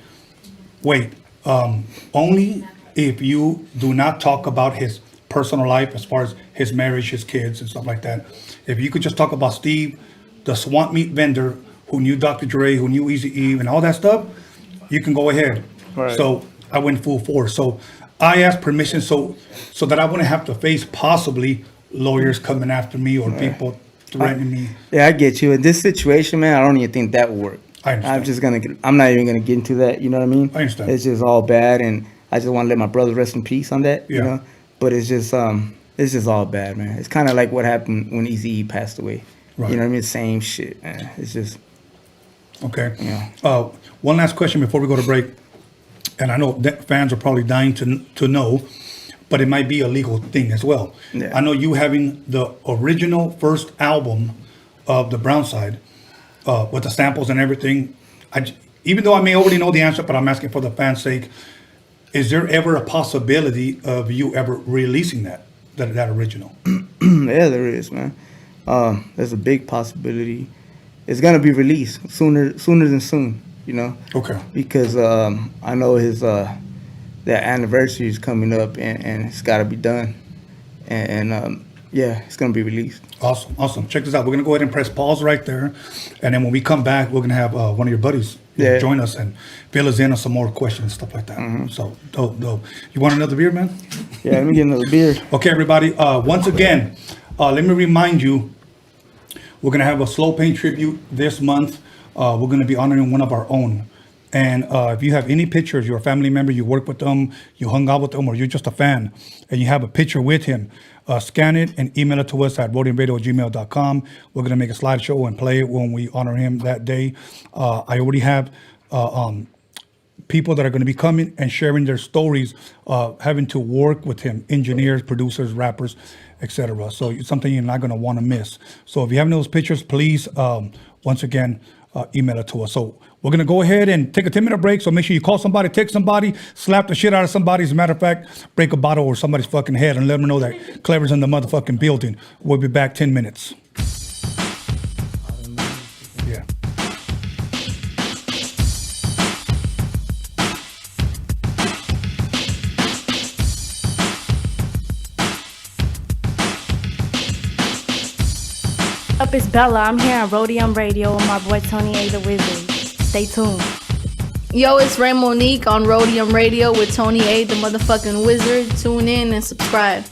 wait, only if you do not talk about his personal life as far as his marriage, his kids and stuff like that. If you could just talk about Steve, the swamp meat vendor who knew Dr. Dre, who knew Eazy-E and all that stuff, you can go ahead. Right. So I went full force. So I asked permission so that I wouldn't have to face possibly lawyers coming after me or people threatening me. Yeah, I get you. In this situation, man, I don't even think that would work. I understand. I'm not even gonna get into that. You know what I mean? I understand. It's just all bad, and I just want to let my brother rest in peace on that. Yeah. You know, but it's just all bad, man. It's kind of like what happened when Eazy-E passed away. Right. You know what I mean? Same shit, man. It's just okay. Yeah. One last question before we go to break, and I know that fans are probably dying to know, but it might be a legal thing as well. Yeah. I know you having the original first album of the Brownside with the samples and everything. Even though I may already know the answer, but I'm asking for the fans' sake. Is there ever a possibility of you ever releasing that original? Yeah, there is, man. There's a big possibility. It's gonna be released sooner than soon. You know. Okay. Because I know his their anniversary is coming up, and it's got to be done, and yeah, it's gonna be released. Awesome. Check this out. We're gonna go ahead and press pause right there, and then when we come back, we're gonna have one of your buddies join us and fill us in on some more questions, stuff like that. Mm-hmm. So dope. You want another beer, man? Yeah, let me get another beer. Okay, everybody. Once again, let me remind you, we're gonna have a Slow Pain tribute this month. We're gonna be honoring one of our own. And if you have any pictures, you're a family member, you work with them, you hung out with them, or you're just a fan, and you have a picture with him, scan it and email it to us at roadiumradio@gmail.com. We're going to make a slideshow and play it when we honor him that day. I already have people that are going to be coming and sharing their stories, having to work with him, engineers, producers, rappers, etc. So it's something you're not going to want to miss. So if you have those pictures, please, once again, email it to us. So we're going to go ahead and take a 10-minute break. So make sure you call somebody, text somebody, slap the shit out of somebody. As a matter of fact, break a bottle over somebody's fucking head and let them know that Klever's in the motherfucking building. We'll be back 10 minutes. Yeah. Up, it's Bella. I'm here on Roadium Radio with my boy Tony A. the Wizard. Stay tuned. Yo, it's Ray Monique on Roadium Radio with Tony A, the motherfucking wizard. Tune in and subscribe.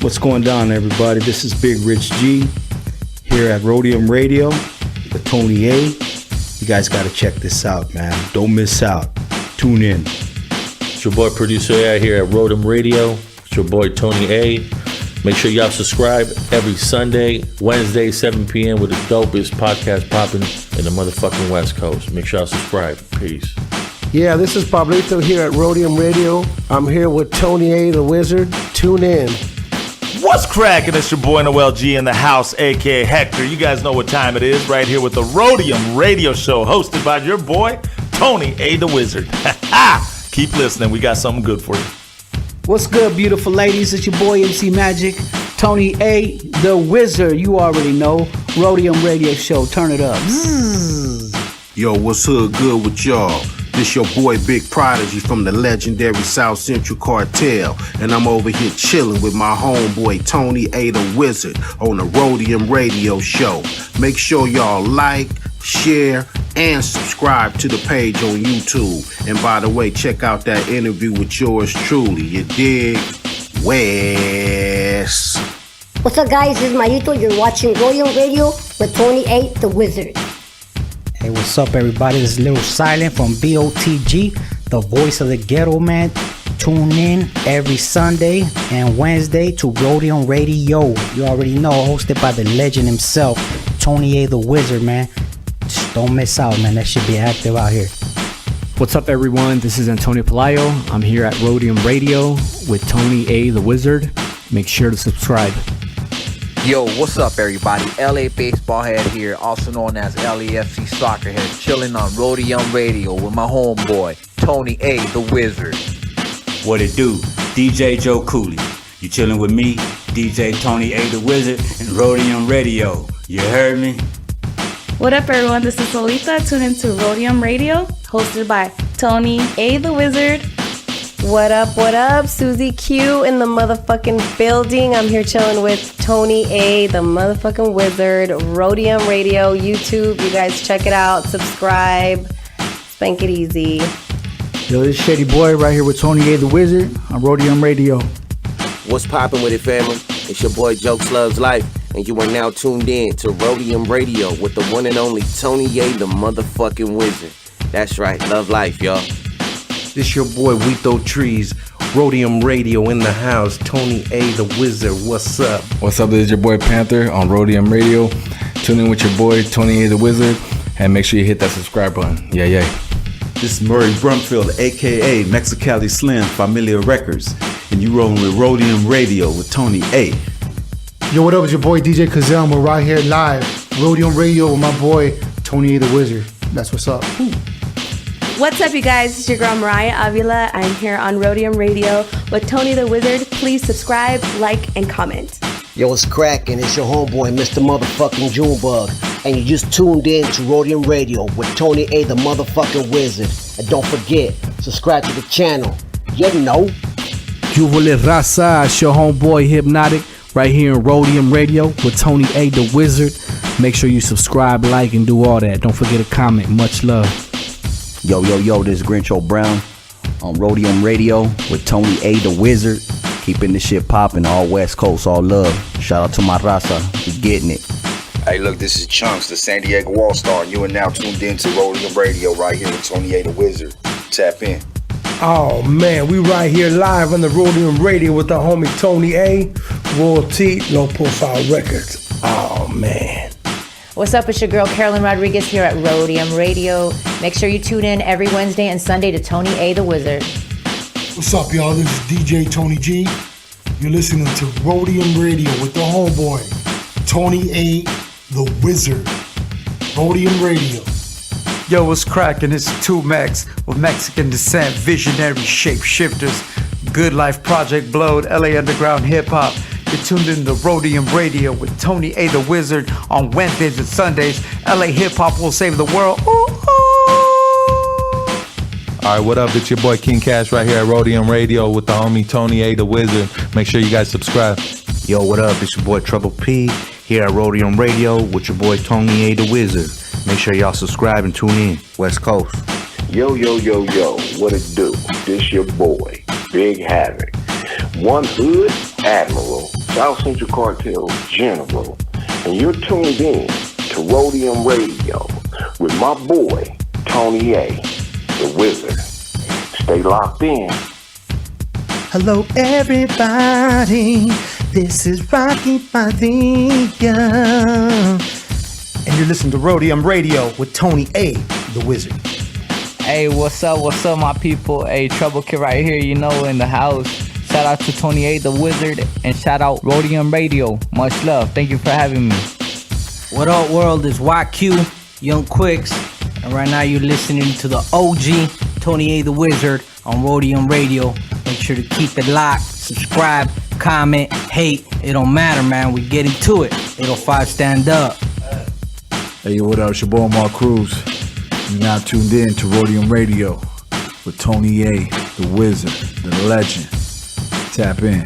What's going on, everybody? This is Big Rich G here at Roadium Radio with Tony A. You guys got to check this out, man. Don't miss out. Tune in. It's your boy Producer A here at Roadium Radio. It's your boy Tony A. Make sure y'all subscribe every Sunday, Wednesday, 7 p.m. with the dopest podcast popping in the motherfucking West Coast. Make sure y'all subscribe. Peace. Yeah, this is Pablito here at Roadium Radio. I'm here with Tony A, the Wizard. Tune in. What's cracking? It's your boy Noel G in the house, aka Hector. You guys know what time it is, right here with the Roadium Radio Show, hosted by your boy Tony A, the Wizard. Keep listening. We got something good for you. What's good, beautiful ladies? It's your boy MC Magic, Tony A, the Wizard. You already know. Roadium Radio Show. Turn it up. Yo, what's hood good with y'all? This your boy Big Prodigy from the legendary South Central Cartel, and I'm over here chilling with my homeboy Tony A, the Wizard on the Roadium Radio Show. Make sure y'all like, share, and subscribe to the page on YouTube. And by the way, check out that interview with yours truly. You dig? Wes. What's up, guys? This is Mayito. You're watching Roadium Radio with Tony A, the Wizard. Hey, what's up, everybody? This is Little Silent from BOTG, the voice of the ghetto, man. Tune in every Sunday and Wednesday to Roadium Radio. You already know, hosted by the legend himself, Tony A, the Wizard, man. Just don't miss out, man. That should be active out here. What's up, everyone? This is Antonio Pelayo. I'm here at Roadium Radio with Tony A, the Wizard. Make sure to subscribe. Yo, what's up, everybody? LA Baseball Head here, also known as LAFC Soccer Head, chilling on Roadium Radio with my homeboy, Tony A, the Wizard. What it do? DJ Joe Cooley. You chilling with me, DJ Tony A, the Wizard, and Roadium Radio. You heard me? What up, everyone? This is Solita. Tune into Roadium Radio, hosted by Tony A, the Wizard. What up? Susie Q in the motherfucking building. I'm here chilling with Tony A, the motherfucking Wizard. Roadium Radio, YouTube. You guys check it out. Subscribe. Spank it easy. Yo, this is Shady Boy right here with Tony A, the Wizard on Roadium Radio. What's poppin' with it, family? It's your boy Jokes Loves Life, and you are now tuned in to Roadium Radio with the one and only Tony A, the motherfucking Wizard. That's right, love life, y'all. This your boy Weeto Trees, Roadium Radio in the house, Tony A, the Wizard. What's up? What's up? This is your boy Panther on Roadium Radio. Tune in with your boy Tony A, the Wizard, and make sure you hit that subscribe button. Yeah. This is Murray Brumfield, aka Mexicali Slim, Familia Records, and you rolling with Roadium Radio with Tony A. Yo, what up? It's your boy DJ Kazam. We're right here live, Roadium Radio with my boy Tony A, the Wizard. That's what's up. Ooh. What's up, you guys? It's your girl Mariah Avila. I'm here on Roadium Radio with Tony the Wizard. Please subscribe, like, and comment. Yo, it's cracking. It's your homeboy, Mr. Motherfucking Junebug. And you just tuned in to Roadium Radio with Tony A, the motherfucking Wizard. And don't forget, subscribe to the channel. You know. Juvale Raza, it's your homeboy Hypnotic right here in Roadium Radio with Tony A, the Wizard. Make sure you subscribe, like, and do all that. Don't forget to comment. Much love. Yo, this is Grincho Brown on Roadium Radio with Tony A, the Wizard. Keeping this shit popping, all West Coast, all love. Shout out to my Raza, we getting it. Hey, look, this is Chunks, the San Diego All-Star, and you are now tuned in to Roadium Radio right here with Tony A, the Wizard. Tap in. Oh man, we right here live on the Roadium Radio with the homie Tony A, Royalty, Low Profile Records. Oh man. What's up? It's your girl Carolyn Rodriguez here at Roadium Radio. Make sure you tune in every Wednesday and Sunday to Tony A, the Wizard. What's up, y'all? This is DJ Tony G. You're listening to Roadium Radio with the homeboy Tony A, the Wizard. Roadium Radio. Yo, what's cracking? It's 2Max with Mexican descent, visionary shapeshifters, Good Life Project, Blowed, LA Underground Hip Hop. You're tuned in to Roadium Radio with Tony A, the Wizard on Wednesdays and Sundays. LA Hip Hop will save the world. Ooh, ooh. All right, what up? It's your boy King Cash right here at Roadium Radio with the homie Tony A, the Wizard. Make sure you guys subscribe. Yo, what up? It's your boy Trouble P here at Roadium Radio with your boy Tony A, the Wizard. Make sure y'all subscribe and tune in. West Coast. Yo, what it do? This your boy, Big Havoc. One Hood Admiral, South Central Cartel General, and you're tuned in to Roadium Radio with my boy, Tony A, the Wizard. Stay locked in. Hello everybody, this is Rocky Padilla. And you're listening to Roadium Radio with Tony A, the Wizard. Hey, what's up, my people? Hey, Trouble Kid right here, you know, in the house. Shout out to Tony A, the Wizard, and shout out Roadium Radio. Much love. Thank you for having me. What up, world? It's YQ, Young Quicks, and right now you're listening to the OG, Tony A, the Wizard, on Roadium Radio. Make sure to keep it locked, subscribe, comment, hate. It don't matter, man. We get into it. 805 stand up. Hey, what up? It's your boy Mark Cruz. You're now tuned in to Roadium Radio with Tony A, the Wizard, the Legend. Tap in.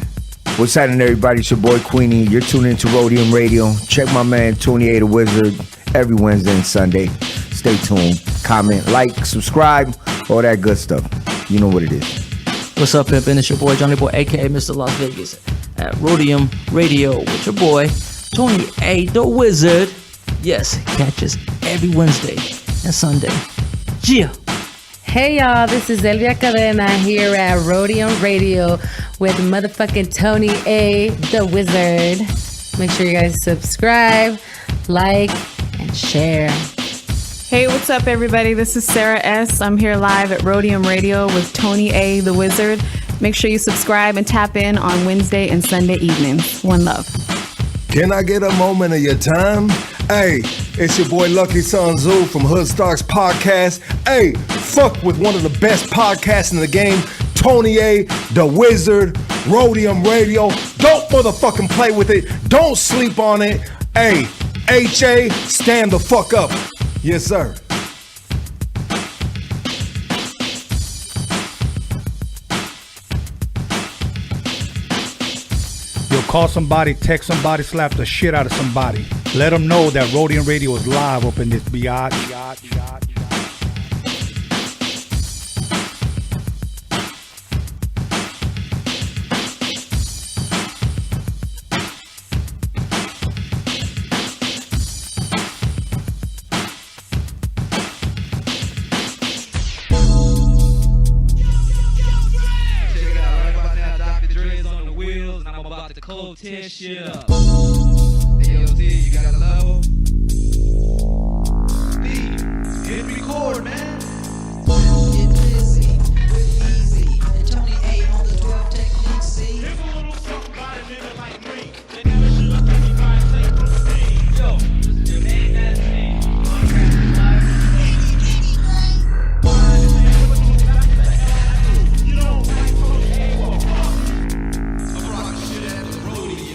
What's happening, everybody? It's your boy Queenie. You're tuned into Roadium Radio. Check my man Tony A, the Wizard, every Wednesday and Sunday. Stay tuned. Comment, like, subscribe, all that good stuff. You know what it is. What's up, pimpin'? It's your boy Johnny Boy, aka Mr. Las Vegas, at Roadium Radio with your boy Tony A, the Wizard. Yes, catch us every Wednesday and Sunday. Yeah. Hey y'all, this is Elvia Cadena here at Roadium Radio with motherfucking Tony A, the Wizard. Make sure you guys subscribe, like, and share. Hey, what's up, everybody? This is Sarah S. I'm here live at Roadium Radio with Tony A, the Wizard. Make sure you subscribe and tap in on Wednesday and Sunday evenings. One love. Can I get a moment of your time? Hey, it's your boy Lucky Son Zoo from Hood Starks Podcast. Hey, fuck with one of the best podcasts in the game, Tony A, the Wizard, Roadium Radio. Don't motherfucking play with it. Don't sleep on it. Hey, HA, stand the fuck up. Yes, sir. Yo, call somebody, text somebody, slap the shit out of somebody. Let them know that Roadium Radio is live up in this biatch. Tear shit up. AOD, you got a level? Steve, hit record, man. Get busy with Eazy and Tony A on the 12 techniques. See? Here's a little something about a nigga like me. They never should have been trying to say from the stage. Yo, this is your main man stage. You don't like Tony A or fuck. I'm rocking shit at the Roadium.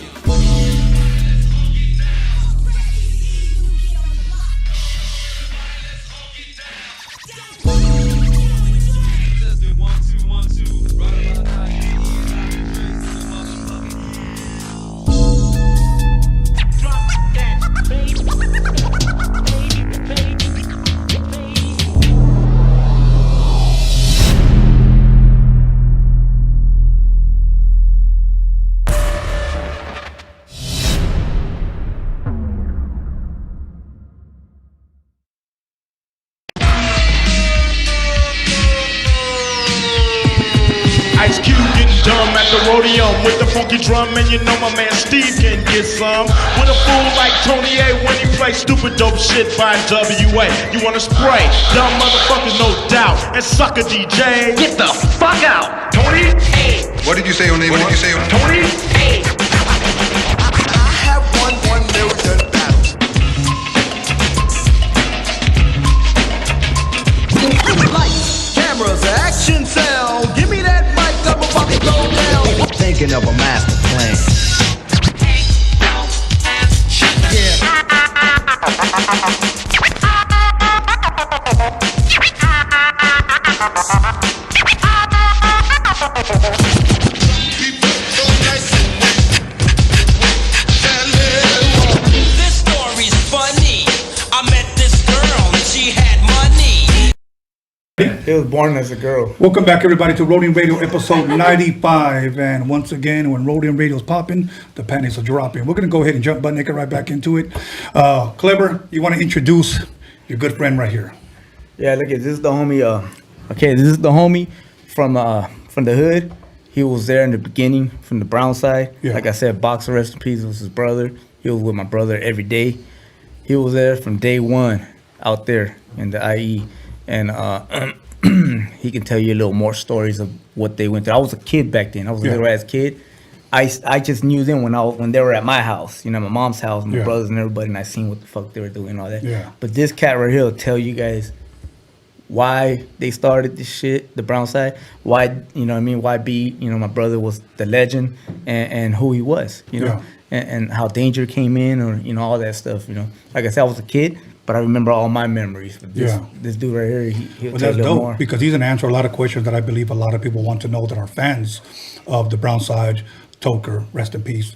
Ice Cube getting dumb at the Roadium with the funky drum, and you know my man Steve can get some. With a fool like Tony A when he plays stupid dope shit by WA. You wanna spray? Dumb motherfuckers, no doubt. And sucker DJ, get the fuck out. Tony A. What did you say your name was? What did you say your name? Tony A. I have won 1 million battles. Lights, cameras, action sound. Give me that mic, I'm about to go down. Thinking of a master plan. This story's funny. He was born as a girl. Welcome back, everybody, to Roadium Radio episode 95. And once again, when Roadium Radio's popping, the panties are dropping. We're going to go ahead and jump butt naked right back into it. Klever, you want to introduce your good friend right here? Yeah, look at this is the homie. This is the homie from the hood. He was there in the beginning from the Brownside. Yeah. Like I said, Boxer, rest in peace, was his brother. He was with my brother every day. He was there from day one out there in the IE. And he can tell you a little more stories of what they went through. I was a kid back then. I was a little ass kid. I just knew them when they were at my house, my mom's house, my brothers and everybody, and I seen what the fuck they were doing and all that. Yeah. But this cat right here will tell you guys why they started this shit, the Brownside. Why, why B, my brother was the legend and who he was, and how danger came in or, all that stuff, Like I said, I was a kid. But I remember all my memories. But this dude right here, he'll tell you a little more. Because he's going to answer a lot of questions that I believe a lot of people want to know that are fans of the Brownside. Toker, rest in peace.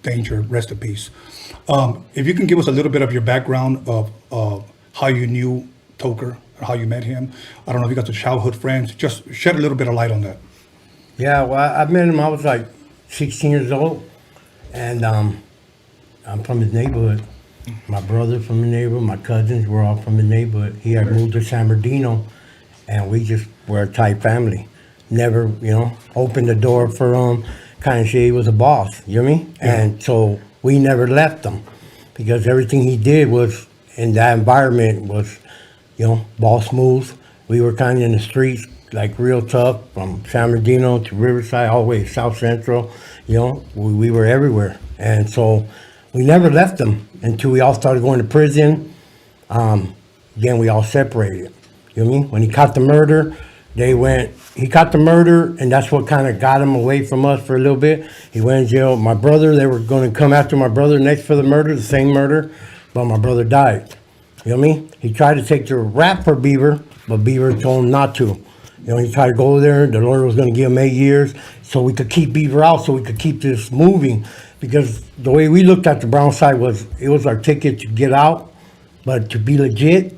Danger, rest in peace. If you can give us a little bit of your background of how you knew Toker, or how you met him. I don't know if you got the childhood friends. Just shed a little bit of light on that. Yeah, well, I met him, I was like 16 years old. And I'm from his neighborhood. My brother from the neighborhood, my cousins were all from the neighborhood. He had moved to San Bernardino, and we just were a tight family. Never, opened the door for him, kind of shit. He was a boss, you know what I mean? Yeah. And so we never left him because everything he did was in that environment was, boss moves. We were kind of in the streets, like real tough, from San Bernardino to Riverside, all the way to South Central. We were everywhere. And so we never left them until we all started going to prison. Then we all separated. You know what I mean? When he caught the murder, he caught the murder, and that's what kind of got him away from us for a little bit. He went in jail. My brother, they were going to come after my brother next for the murder, the same murder, but my brother died. You know what I mean? He tried to take the rap for Beaver, but Beaver told him not to. He tried to go there. The lawyer was going to give him 8 years so we could keep Beaver out, so we could keep this moving. Because the way we looked at the Brownside was, it was our ticket to get out, but to be legit,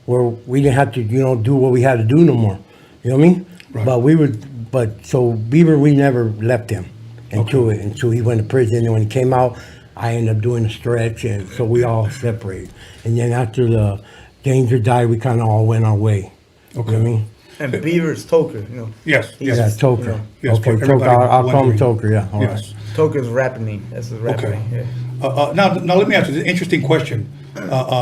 where we didn't have to, do what we had to do no more. You know what I mean? Right. So Beaver, we never left him until he went to prison. And when he came out, I ended up doing a stretch, and so we all separated. And then after the Danger died, we kind of all went our way. Okay. You know what I mean? And Beaver's Toker, Yes. Toker. Yes, okay, Toker. I'll call him Toker, yeah. All yes. Right. Toker's rapping name. That's his rapping name. Yeah. Now let me ask you this interesting question.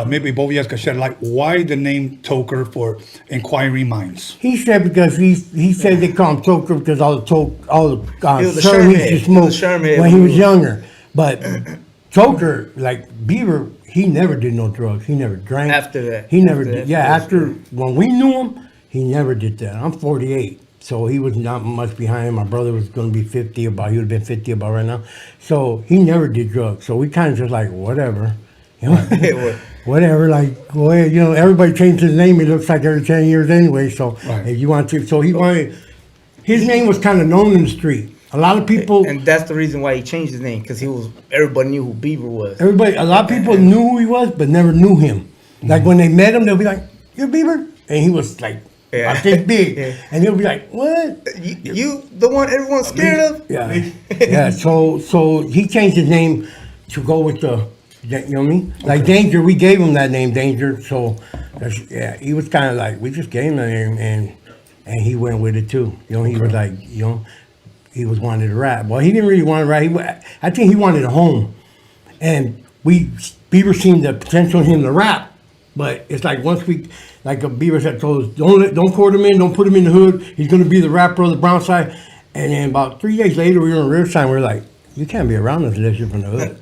Maybe both of you guys could shed light. Why the name Toker for inquiring minds? He said because he said they call him Toker because all the sherm he used to smoke when he was younger. But Toker, like Beaver, he never did no drugs. He never drank. After that. He never did. Yeah, after when we knew him, he never did that. I'm 48. So he was not much behind him. My brother was going to be 50 he would have been 50 about right now. So he never did drugs. So we kind of just like, whatever. Whatever, like, well, everybody changed his name. It looks like every 10 years anyway. So if you want to, so he wanted, his name was kind of known in the street. A lot of people. And that's the reason why he changed his name, because everybody knew who Beaver was. A lot of people knew who he was, but never knew him. Like when they met him, they'll be like, "You're Beaver?" And he was like, I think big. And they'll be like, "What? You the one everyone's scared of?" Yeah. Yeah. So he changed his name to go with the, you know what I mean? Like Danger, we gave him that name, Danger. So he was kind of like, we just gave him that name, and he went with it too. He was like, he was wanted to rap. Well, he didn't really want to rap. I think he wanted a home, and Beaver seen the potential in him to rap. But it's like once like a Beaver had told us, don't court him in, don't put him in the hood. He's going to be the rapper of the Brownside. And then about 3 days later, we were in Riverside. We were like, you can't be around us unless you're from the hood.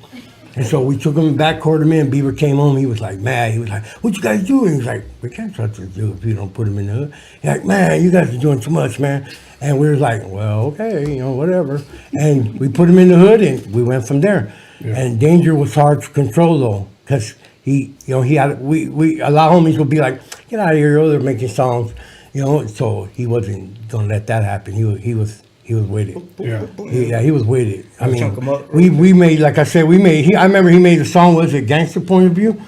And so we took him back, courted him in. Beaver came home. He was like mad. He was like, "What you guys doing?" He was like, "We can't trust this dude if you don't put him in the hood." He's like, "Man, you guys are doing too much, man." And we were like, "Well, okay, whatever." And we put him in the hood, and we went from there. Yeah. And Danger was hard to control though, because he had a lot of homies would be like, "Get out of here, they're making songs," So he wasn't gonna let that happen. He was with it. Yeah. He was with it. I mean, we made, like I said, I remember he made a song, was it Gangster Point of View?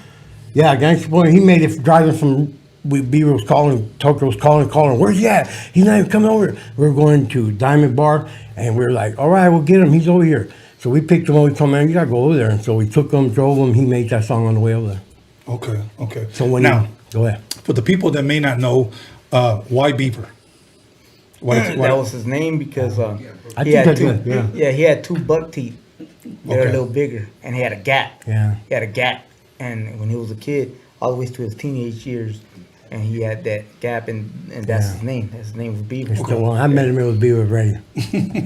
Yeah, Gangster Point. He made it driving from Beaver was calling, Toker was calling. Where's he at? He's not even coming over. We were going to Diamond Bar, and we were like, all right, we'll get him. He's over here. So we picked him up. We told him, man, you gotta go over there. And so we took him, drove him. He made that song on the way over there. Okay. So when now, go ahead. For the people that may not know, why Beaver? That was his name because I he think had I two. did, He had two buck teeth. They're Okay. a little bigger, and he had a gap. Yeah. He had a gap, and when he was a kid, all the way to his teenage years, and he had that gap, and that's his name. His name was Beaver. So when I met him, it was Beaver ready.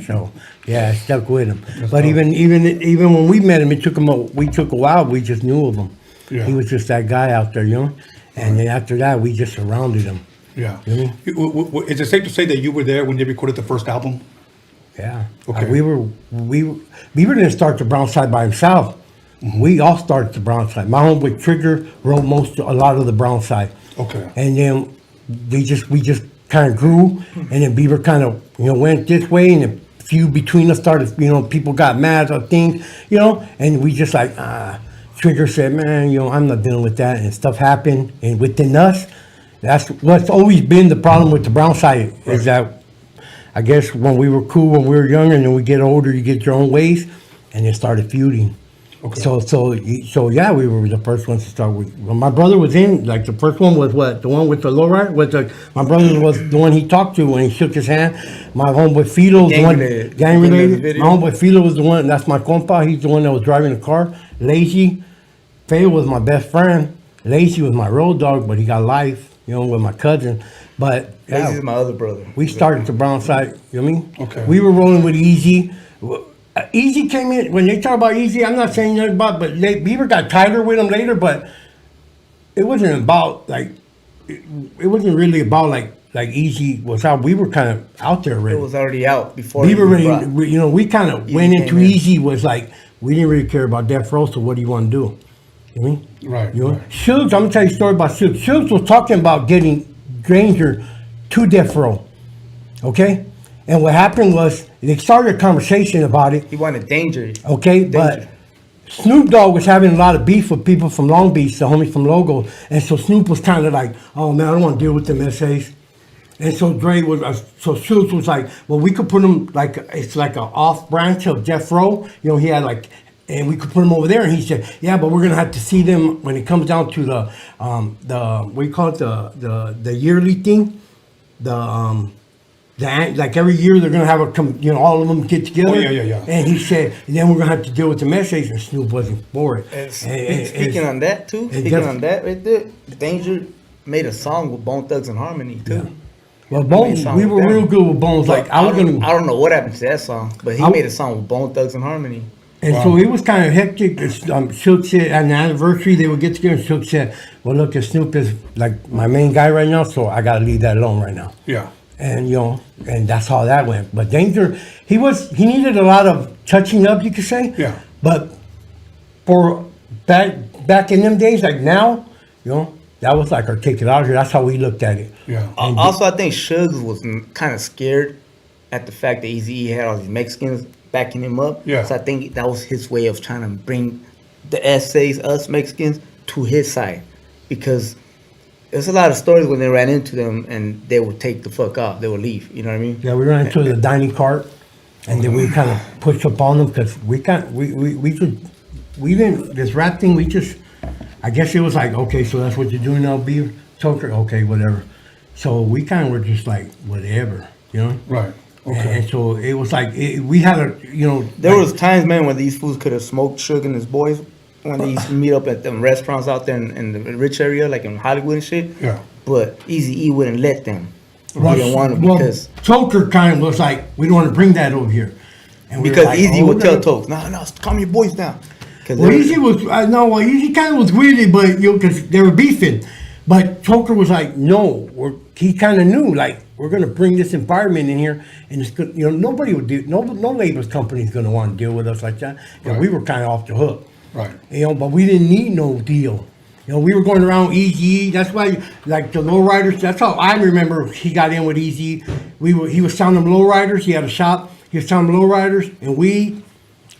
So yeah, I stuck with him. But even when we met him, we took a while. We just knew of him. Yeah. He was just that guy out there, you know. And then after that, we just surrounded him. Yeah. You know what I mean? Is it safe to say that you were there when they recorded the first album? Yeah. Okay. Beaver didn't start the Brownside by himself. Mm-hmm. We all started the Brownside. My homeboy Trigger wrote a lot of the Brownside. Okay. And then we just kind of grew, and then Beaver kind of went this way, and a few between us started. People got mad at things, and we just like Trigger said, man, I'm not dealing with that, and stuff happened, and within us, that's what's always been the problem with the Brownside is that. I guess when we were cool, when we were younger, and then we get older, you get your own ways, and it started feuding. Okay. So yeah, we were the first ones to start with. When my brother was in, like the first one was what? The one with the lowrider? My brother was the one he talked to when he shook his hand. My homeboy Philo was the one, gang related. My homeboy Philo was the one, that's my compa, he's the one that was driving the car. Lazy, Phil was my best friend. Lazy was my road dog, but he got life, with my cousin. But This is my other brother. we started the Brownside, you know what I mean? Okay. We were rolling with Eazy. Eazy came in, when they talk about Eazy, I'm not saying nothing about, but Beaver got tighter with him later, but it wasn't about, it wasn't really about, like Eazy was out. We were kind of out there already. It was already out before. Beaver he was already, brought. we kind of Eazy went into came in. Eazy was like, we didn't really care about Death Row, so what do you want to do? You know what I mean? Right. Shuggs, I'm gonna tell you a story about Shuggs. Shuggs was talking about getting Granger to Death Row, okay? And what happened was they started a conversation about it, He wanted danger. okay? But Snoop Dogg was having a lot of beef with people from Long Beach, the homies from Logo, and so Snoop was kind of like, oh man, I don't want to deal with them essays. And so so Shuggs was like, well, we could put him it's like an off branch of Death Row. He had and we could put him over there. And he said, yeah, but we're gonna have to see them when it comes down to the what do you call it, the yearly thing, like every year they're gonna have all of them get together. Oh, yeah. And he said, then we're gonna have to deal with the essays, and Snoop wasn't for it. And speaking on that right there, Danger made a song with Bone Thugs and Harmony too. Yeah. Well, Bones, we were real good with Bones. I don't know what happened to that song, but he made a song with Bone Thugs and Harmony. And so it was kind of hectic. Shook said, on the anniversary, they would get together, and Shook said, well, look, Snoop is like my main guy right now, so I got to leave that alone right now. Yeah. And, and that's how that went. But Danger, he needed a lot of touching up, you could say. Yeah. But for back in them days, like now, that was like our take it out here. That's how we looked at it. Yeah. Also, I think Shuggs was kind of scared at the fact that Eazy-E had all these Mexicans backing him up. Yeah. So I think that was his way of trying to bring the essays, us Mexicans, to his side. Because there's a lot of stories when they ran into them and they would take the fuck off. They would leave. You know what I mean? Yeah, we ran into the dining cart, and then we kind of pushed up on them because we didn't, this rap thing, I guess it was like, okay, so that's what you're doing now, Beaver? Toker? Okay, whatever. So we kind of were just like, whatever, Right. Okay. And so it was like, we had a, There was times, man, when these fools could have smoked Suge and his boys when they used to meet up at them restaurants out there in the rich area, like in Hollywood and shit. Yeah. But Eazy-E wouldn't let them. He Well, didn't want them because Toker kind of was like, we don't want to bring that over here. And we were because like, Eazy would okay. tell Toke, no, calm your boys down. Well, Eazy was, Eazy kind of was with it, but, because they were beefing. But Toker was like, no, he kind of knew, like, we're going to bring this environment in here, and it's good. Nobody would do, no labels company's going to want to deal with us like that. Right. We were kind of off the hook. Right. But we didn't need no deal. We were going around Eazy-E. That's why, like the lowriders. That's how I remember he got in with Eazy. He was selling them lowriders. He had a shop. He was selling them lowriders,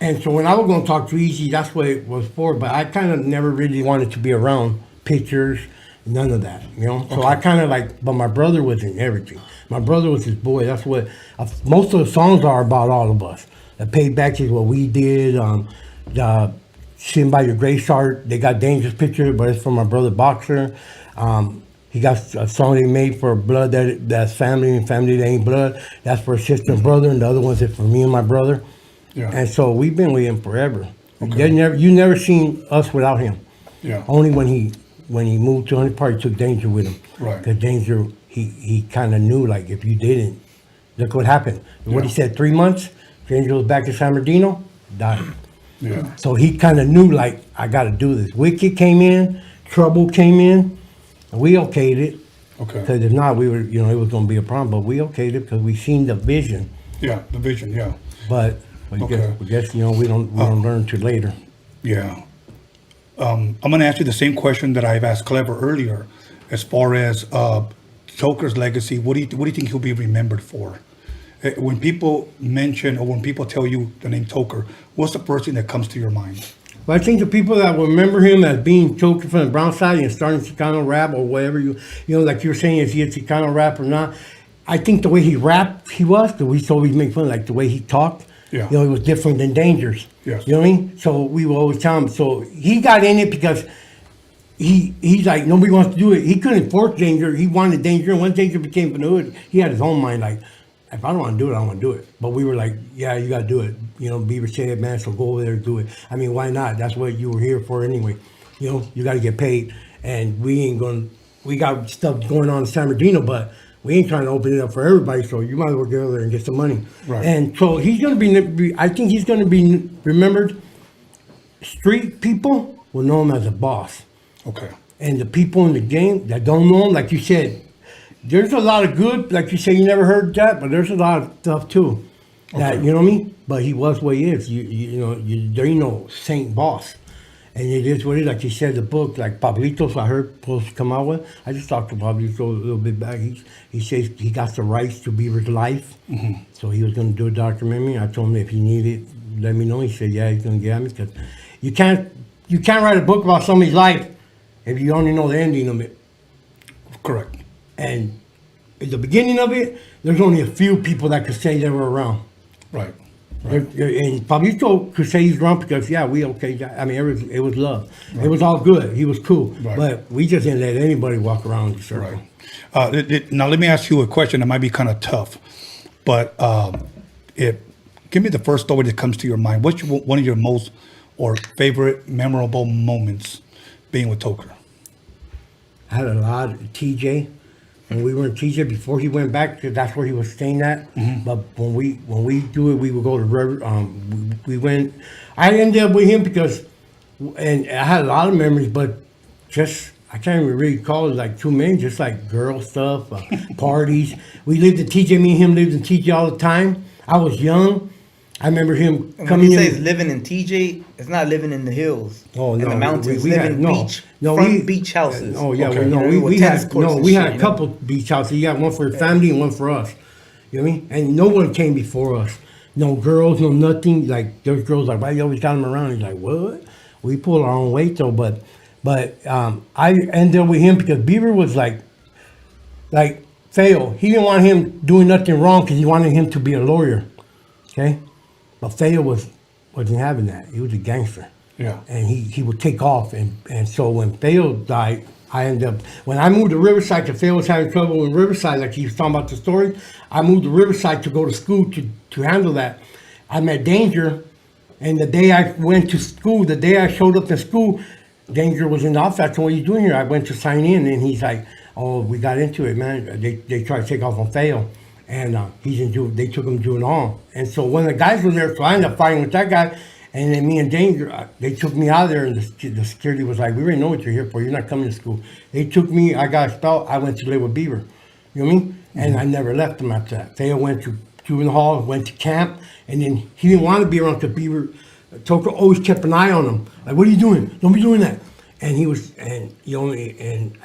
and so when I was going to talk to Eazy, that's what it was for. But I kind of never really wanted to be around pictures, None of that, you know. So I kind of like, but my brother was in everything. My brother was his boy. That's what most of the songs are about. All of us. The Payback is what we did. The Sitting by Your Graveyard. They got Dangerous Picture, but it's from my brother Boxer. He got a song they made for Blood that's Family and Family That Ain't Blood. That's for his sister and brother, and the other ones is for me and my brother. Yeah. And so we've been with him forever. Okay. You never seen us without him. Yeah. Only when he moved to Honey Park, he took Danger with him. Right. Because Danger, he kind of knew, like, if you didn't, look what happened. What he said, 3 months, Danger was back to San Bernardino, died. Yeah. So he kind of knew, like, I got to do this. Wicked came in, Trouble came in, and we okayed it. Okay. Because if not, we were, it was going to be a problem. But we okayed it because we seen the vision. Yeah, the vision, yeah. But we guess we don't learn till later. Yeah. I'm going to ask you the same question that I've asked Klever earlier, as far as Toker's legacy. What do you think he'll be remembered for? When people mention or when people tell you the name Toker, what's the first thing that comes to your mind? Well, I think the people that will remember him as being Toker from the Brownside and starting Chicano rap or whatever like you were saying, is he a Chicano rap or not? I think the way he rapped, he was, because we used to always make fun, like the way he talked. Yeah. He was different than Danger's. Yes. You know what I mean? So we will always tell him. So he got in it because he's like, nobody wants to do it. He couldn't force Danger. He wanted Danger. And once Danger became from the hood, he had his own mind, like, if I don't want to do it, I don't want to do it. But we were like, yeah, you got to do it. Beaver said, man, so go over there and do it. I mean, why not? That's what you were here for anyway. You got to get paid. And we got stuff going on in San Bernardino, but we ain't trying to open it up for everybody, so you might as well get over there and get some money. Right. And so he's going to be, I think he's going to be remembered. Street people will know him as a boss. Okay. And the people in the game that don't know him, like you said, there's a lot of good, like you say, you never heard that, but there's a lot of stuff too. That, Okay. you know what I mean? But he was what he is. There ain't no saint boss. And it is what it is. Like you said, the book, like Pablito's, I heard supposed to come out with. I just talked to Pablito a little bit back. He says he got the rights to Beaver's life. Mm-hmm. So he was going to do a documentary. I told him if he needed, let me know. He said, yeah, he's going to get me. Because you can't write a book about somebody's life if you only know the ending of it. Correct. And at the beginning of it, there's only a few people that could say they were around. Right. And Pablito could say he's wrong because, yeah, we okay. I mean, it was love. Right. It was all good. He was cool. Right. But we just didn't let anybody walk around the circle. Right. Now, let me ask you a question that might be kind of tough. But give me the first story that comes to your mind. What's one of your most or favorite memorable moments being with Toker? I had a lot of TJ. When we were in TJ before he went back, because that's where he was staying at. Mm-hmm. But when we do it, we would go to river. We went. I ended up with him because, and I had a lot of memories, but just I can't even really call it like too many. Just like girl stuff, parties. We lived in TJ. Me and him lived in TJ all the time. I was young. I remember him And coming when he in. says living in TJ, it's not living in the hills. Oh, in no, the mountains. we living had- beach, front beach houses. Oh yeah, Okay. we tennis had courts and we shit, had a couple beach houses. You got one for the family and one for us. You know what I mean? And no one came before us. No girls, no nothing. Like there's girls like, why you always got them around? He's like, what? We pull our own weight though. But I ended up with him because Beaver was like Feo. He didn't want him doing nothing wrong because he wanted him to be a lawyer. Okay. But Feo wasn't having that. He was a gangster. Yeah. And he would take off. And so when Feo died, I ended up, when I moved to Riverside, because Feo was having trouble in Riverside, like he was talking about the story, I moved to Riverside to go to school to handle that. I met Danger, and the day I went to school, the day I showed up to school, Danger was in the office. I told him, what are you doing here? I went to sign in, and he's like, oh, we got into it, man. They tried to take off on Feo. And he's in juvenile. They took him to juvenile. And so one of the guys was there, so I ended up fighting with that guy. And then me and Danger, they took me out of there, and the security was like, we already know what you're here for. You're not coming to school. They took me, I got expelled. I went to live with Beaver. You know what I mean? And I never left him after that. Theo went to juvenile hall, went to camp, and then he didn't want to be around because Beaver, Toker always kept an eye on him. Like, what are you doing? Don't be doing that. And he was, and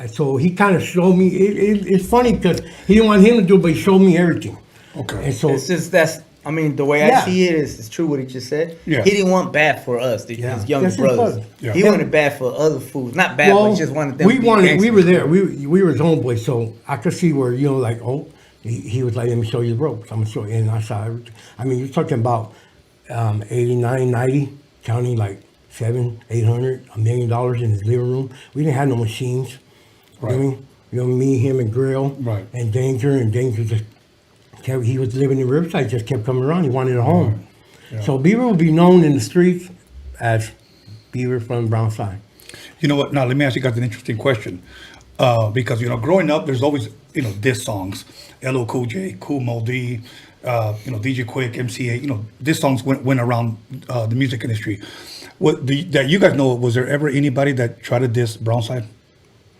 so he kind of showed me. It's funny because he didn't want him to do it, but he showed me everything. Okay. And so It's just that's I mean, the way I see it is, it's true what he just said. Yeah. He didn't want bad for us, his younger Yes, it brothers. was. Yeah. He wanted bad for other fools. Not bad, but he just wanted them we to be wanted. We gangsters. were there. We were his homeboys, so I could see where like, he was like, let me show you the ropes. I'm gonna show you. And I saw everything. I mean, you're talking about 89, 90, counting like $700, $800, $1 million in his living room. We didn't have no machines. Right. You know, me, him, and Grill, Right. and Danger just kept. He was living in Riverside, just kept coming around. He wanted a home. Yeah. So Beaver will be known in the streets as Beaver from Brownside. You know what? Now let me ask you guys an interesting question, because growing up, there's always diss songs, LL Cool J, Cool Mo D, DJ Quick, MCA. Diss songs went around the music industry. That you guys know, was there ever anybody that tried to diss Brownside?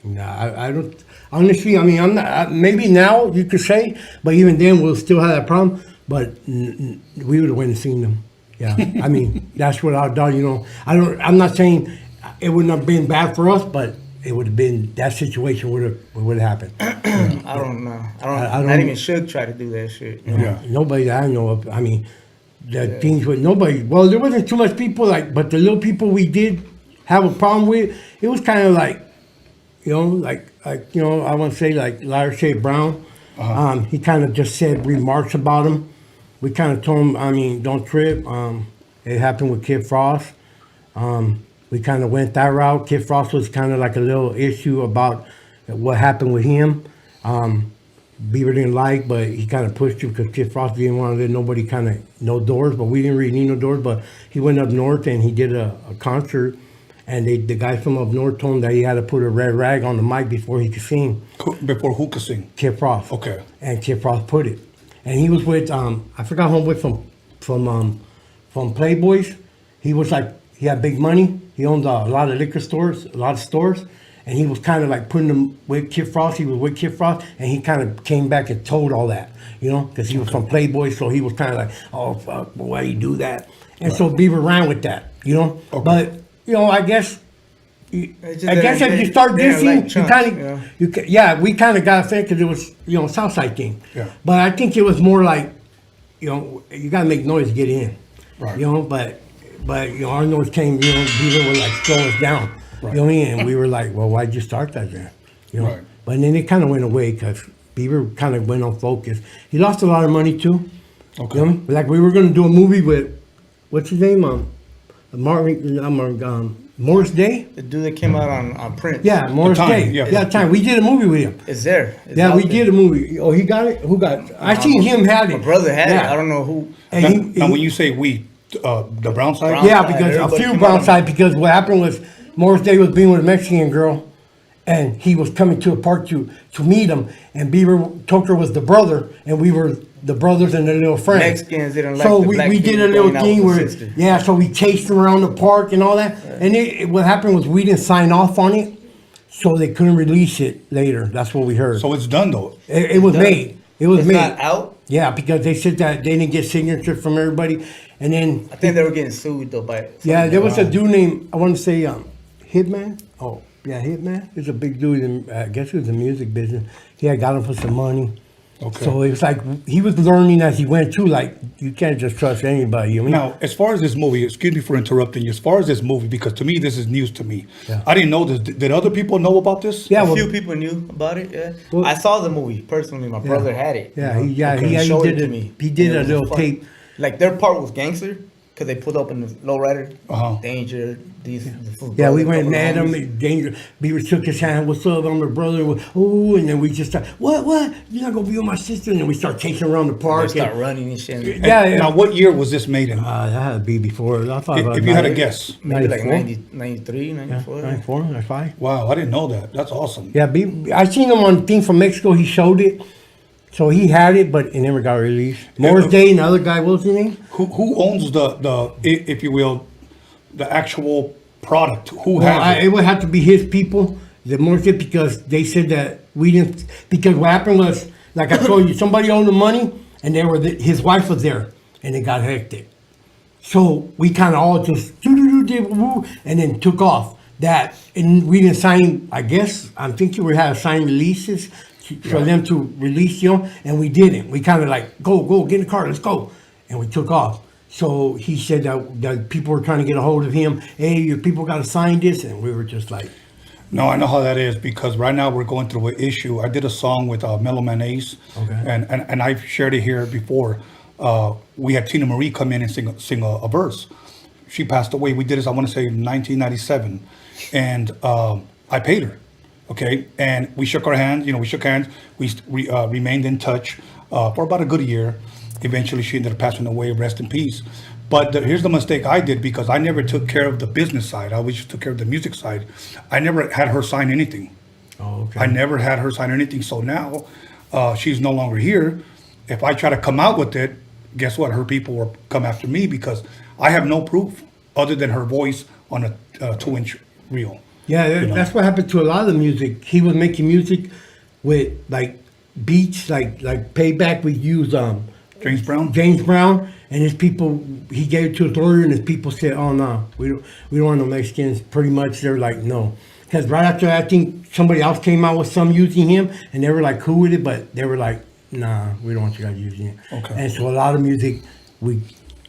Nah, I don't. Honestly, I mean, I'm not. Maybe now you could say, but even then we'll still have that problem. But we would have went and seen them. Yeah, I mean, that's what I've done. I'm not saying it wouldn't have been bad for us, but it would have been, that situation would have happened. I don't know. Not even should try to do that shit. Nobody that I know of. I mean, the things with nobody. Well, there wasn't too much people but the little people we did have a problem with, it was kind of like, I want to say like Larry Shea Brown. He kind of just said remarks about him. We kind of told him, I mean, don't trip. It happened with Kid Frost. We kind of went that route. Kid Frost was kind of like a little issue about what happened with him. Beaver didn't like, but he kind of pushed him because Kid Frost didn't want to let nobody no doors, but we didn't really need no doors. But he went up north and he did a concert, and the guys from up north told him that he had to put a red rag on the mic before he could sing. Before who could sing? Kid Frost. Okay. And Kid Frost put it. And he was with, I forgot homeboy from Playboys. He was like, he had big money. He owned a lot of liquor stores, a lot of stores. And he was kind of like putting them with Kid Frost. He was with Kid Frost, and he kind of came back and told all that, because he was from Playboy, so he was kind of like, oh, fuck, why you do that? And so Beaver ran with that, Okay. But, I guess if you start dissing, we kind of got offended because it was Southside thing. Yeah. But I think it was more like, you got to make noise to get in. Right. But our noise came, Beaver would like slow us down. Right. And we were like, well, why'd you start that then? Right. But then it kind of went away because Beaver kind of went on focus. He lost a lot of money too. Okay. Like we were going to do a movie with, what's his name? Morris Day? The dude that came out on Prince. Yeah, Morris Day. Yeah, Time. We did a movie with him. It's there. It's we did a movie. Oh, he got it? Who got it? I seen him have it. My brother had it. I don't know who. Now, when you say we, the Brownside? Yeah, because a few Brownside, because what happened was Morris Day was being with a Mexican girl, and he was coming to a park to meet him, and Toker was the brother, and we were the brothers and the little friends. Mexicans didn't like so the black we did a people little going out thing with where, the sister. so we chased them around the park and all that, and what happened was we didn't sign off on it, so they couldn't release it later. That's what we heard. So it's done though. It was made. It was It's made. not out? Yeah, because they said that they didn't get signature from everybody, and then I think they were getting sued though by. there was a dude named, I want to say Hitman. Oh yeah, Hitman. He's a big dude. I guess he was in the music business. He had got him for some money. Okay. So it was like he was learning as he went too. Like you can't just trust anybody. Now, as far as this movie, excuse me for interrupting you. As far as this movie, because to me this is news to me. Yeah. I didn't know this. Did other people know about this? Yeah, A few people knew about it. Yeah, Well- I saw the movie personally. My brother had it. Yeah, you know? he showed did it to it. me. He did And it a was little fun. tape. Like their part was gangster because they pulled up in the lowrider. Uh-huh. Danger. These. Yeah, we went couple and at homies. him. Danger. Beaver shook his hand. What's up? I'm her brother. Oh, and then we just start. What? You're not gonna be with my sister? And then we start chasing around the They park. start running and shit. Yeah. Now, what year was this made in? That had to be before. I thought about If you had a guess. Maybe like 94? 93, 94. 94, 95. Wow, I didn't know that. That's awesome. Yeah, I seen him on thing from Mexico. He showed it, so he had it, but it never got released. Morris Day and the other guy, what was his name? Who owns the if you will, the actual product? Who has It would have to be his people, the Morris Day, because they said that we didn't. Because what happened was, like I told you, somebody owned the money, and his wife was there, and it got hectic. So we kind of all just did woo, and then took off. That, and we didn't sign. I guess I'm thinking we had to sign releases for them to release, and we didn't. We kind of like go get in the car, let's go. and we took off. So he said that people were trying to get a hold of him. Hey, your people got to sign this, and we were just like, No, I know how that is because right now we're going through an issue. I did a song with Mellow Man Ace, and I've shared it here before. We had Tina Marie come in and sing a verse. She passed away. We did this, I want to say, in 1997, and I paid her. Okay, and we shook our hands. We shook hands. We remained in touch for about a good year. Eventually, she ended up passing away. Rest in peace. But here's the mistake I did because I never took care of the business side. I always took care of the music side. I never had her sign anything. Oh, okay. I never had her sign anything. So now she's no longer here. If I try to come out with it, guess what? Her people will come after me because I have no proof other than her voice on a 2-inch reel. Yeah, that's what happened to a lot of the music. He was making music with like beats, like Payback. We use James Brown, and his people. He gave it to his lawyer, and his people said, "Oh no, we don't want no Mexicans." Pretty much, they're like, "No," because right after that, I think somebody else came out with some using him, and they were like cool with it, but they were like, "Nah, we don't want you guys using it." Okay. And so a lot of music we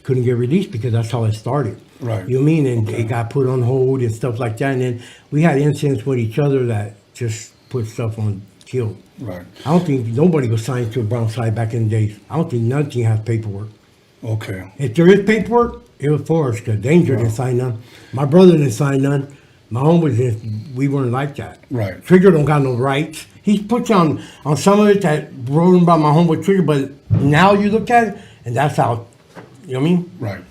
couldn't get released because that's how it started. Right. You know what I mean? And it got put on hold and stuff like that. And then we had incidents with each other that just put stuff on kill. Right. I don't think nobody was signed to a Brownside back in the days. I don't think nothing has paperwork. Okay. If there is paperwork, it was for us because Danger didn't sign none. My brother didn't sign none. My homies didn't. We weren't like that. Right. Trigger don't got no rights. He puts on some of it that wrote about my homeboy Trigger, but now you look at it, and that's how, you know what I mean? Right.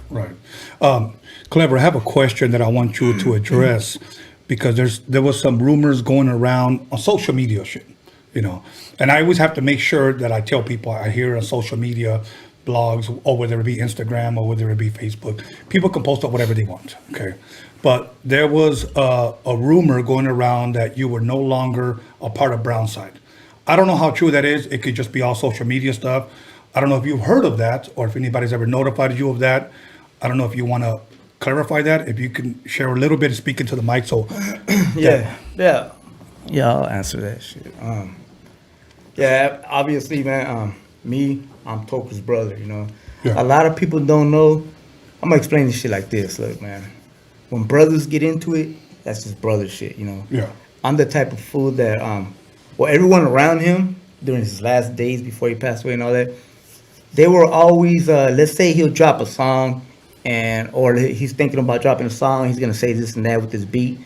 Klever, I have a question that I want you to address because there was some rumors going around on social media shit, and I always have to make sure that I tell people I hear on social media, blogs, or whether it be Instagram or whether it be Facebook, people can post up whatever they want, okay? But there was a rumor going around that you were no longer a part of Brownside. I don't know how true that is. It could just be all social media stuff. I don't know if you've heard of that or if anybody's ever notified you of that. I don't know if you want to clarify that. If you can share a little bit and speak into the mic. So, Yeah, I'll answer that shit. Obviously, man, I'm Toker's brother, Yeah. A lot of people don't know. I'm gonna explain this shit like this. Look, man, when brothers get into it, that's just brother shit, Yeah. I'm the type of fool that, everyone around him during his last days before he passed away and all that, they were always, let's say he'll drop a song or he's thinking about dropping a song, he's gonna say this and that with this beat.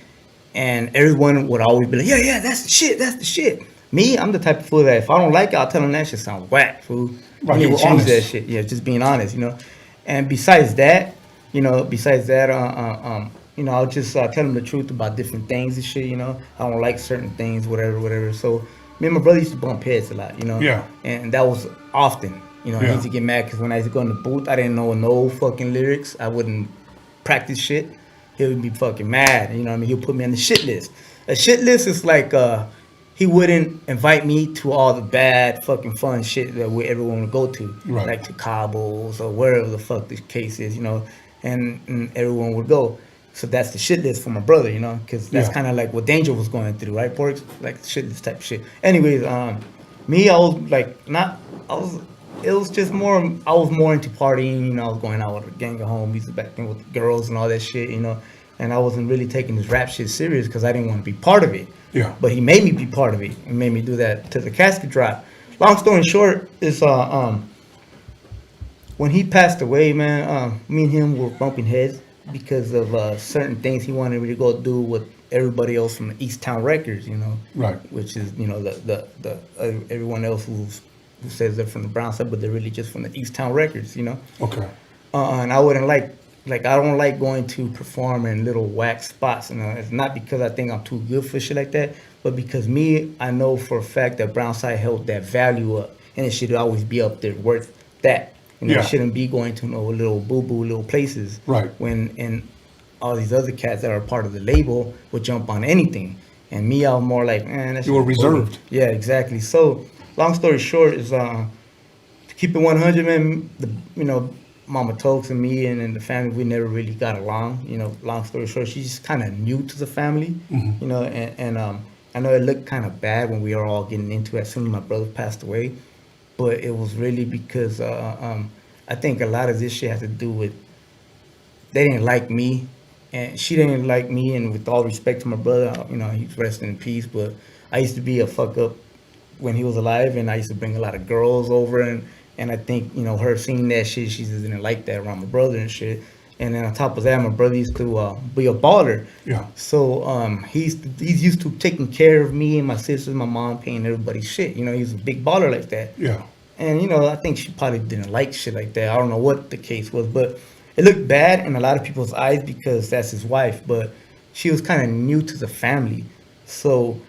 And everyone would always be like, yeah, that's the shit. Me, I'm the type of fool that if I don't like it, I'll tell him that shit sounds whack, fool. Right, You you need were to change honest. that shit. Yeah, just being honest, And besides that, I'll just tell him the truth about different things and shit, I don't like certain things, whatever. So me and my brother used to bump heads a lot, Yeah. And that was often, I Yeah. used to get mad because when I used to go in the booth, I didn't know no fucking lyrics. I wouldn't practice shit. He would be fucking mad, He'll put me on the shit list. A shit list is like, he wouldn't invite me to all the bad fucking fun shit that everyone would go to, Right. like to Cabos or wherever the fuck the case is, and everyone would go. So that's the shit list for my brother, because that's Yeah. kind of like what Danger was going through, right, Porks? Like shit list type shit. Anyways, me, it was just more, I was more into partying, I was going out with a gang of homies back then with girls and all that shit, and I wasn't really taking this rap shit serious because I didn't want to be part of it. Yeah. But he made me be part of it. He made me do that to the casket drop. Long story short is when he passed away, man, me and him were bumping heads because of certain things he wanted me to go do with everybody else from the East Town Records, Right. which is the everyone else who says they're from the Brownside, but they're really just from the East Town Records, Okay. And I wouldn't like I don't like going to perform in little whack spots. It's not because I think I'm too good for shit like that, but because I know for a fact that Brownside held that value up, and it should always be up there worth that. Yeah. It shouldn't be going to no little boo-boo little places. Right. And all these other cats that are part of the label would jump on anything. And me, I was more like, man, that You were shit is bullshit. reserved. Yeah, exactly. So, long story short is, to keep it 100, man, Mama Tokes and me and the family, we never really got along. Long story short, she's just kind of new to the family. Mhm. And I know it looked kind of bad when we were all getting into it as soon as my brother passed away, but it was really because I think a lot of this shit has to do with they didn't like me, and she didn't like me. And with all respect to my brother, you know, he's resting in peace. But I used to be a fuck up when he was alive, and I used to bring a lot of girls over, and I think, you know, her seeing that shit, she just didn't like that around my brother and shit. And then on top of that, my brother used to be a baller. Yeah. So he's used to taking care of me and my sisters, my mom, paying everybody's shit. You know, he's a big baller like that. Yeah. And, you know, I think she probably didn't like shit like that. I don't know what the case was, but it looked bad in a lot of people's eyes because that's his wife. But she was kind of new to the family. So,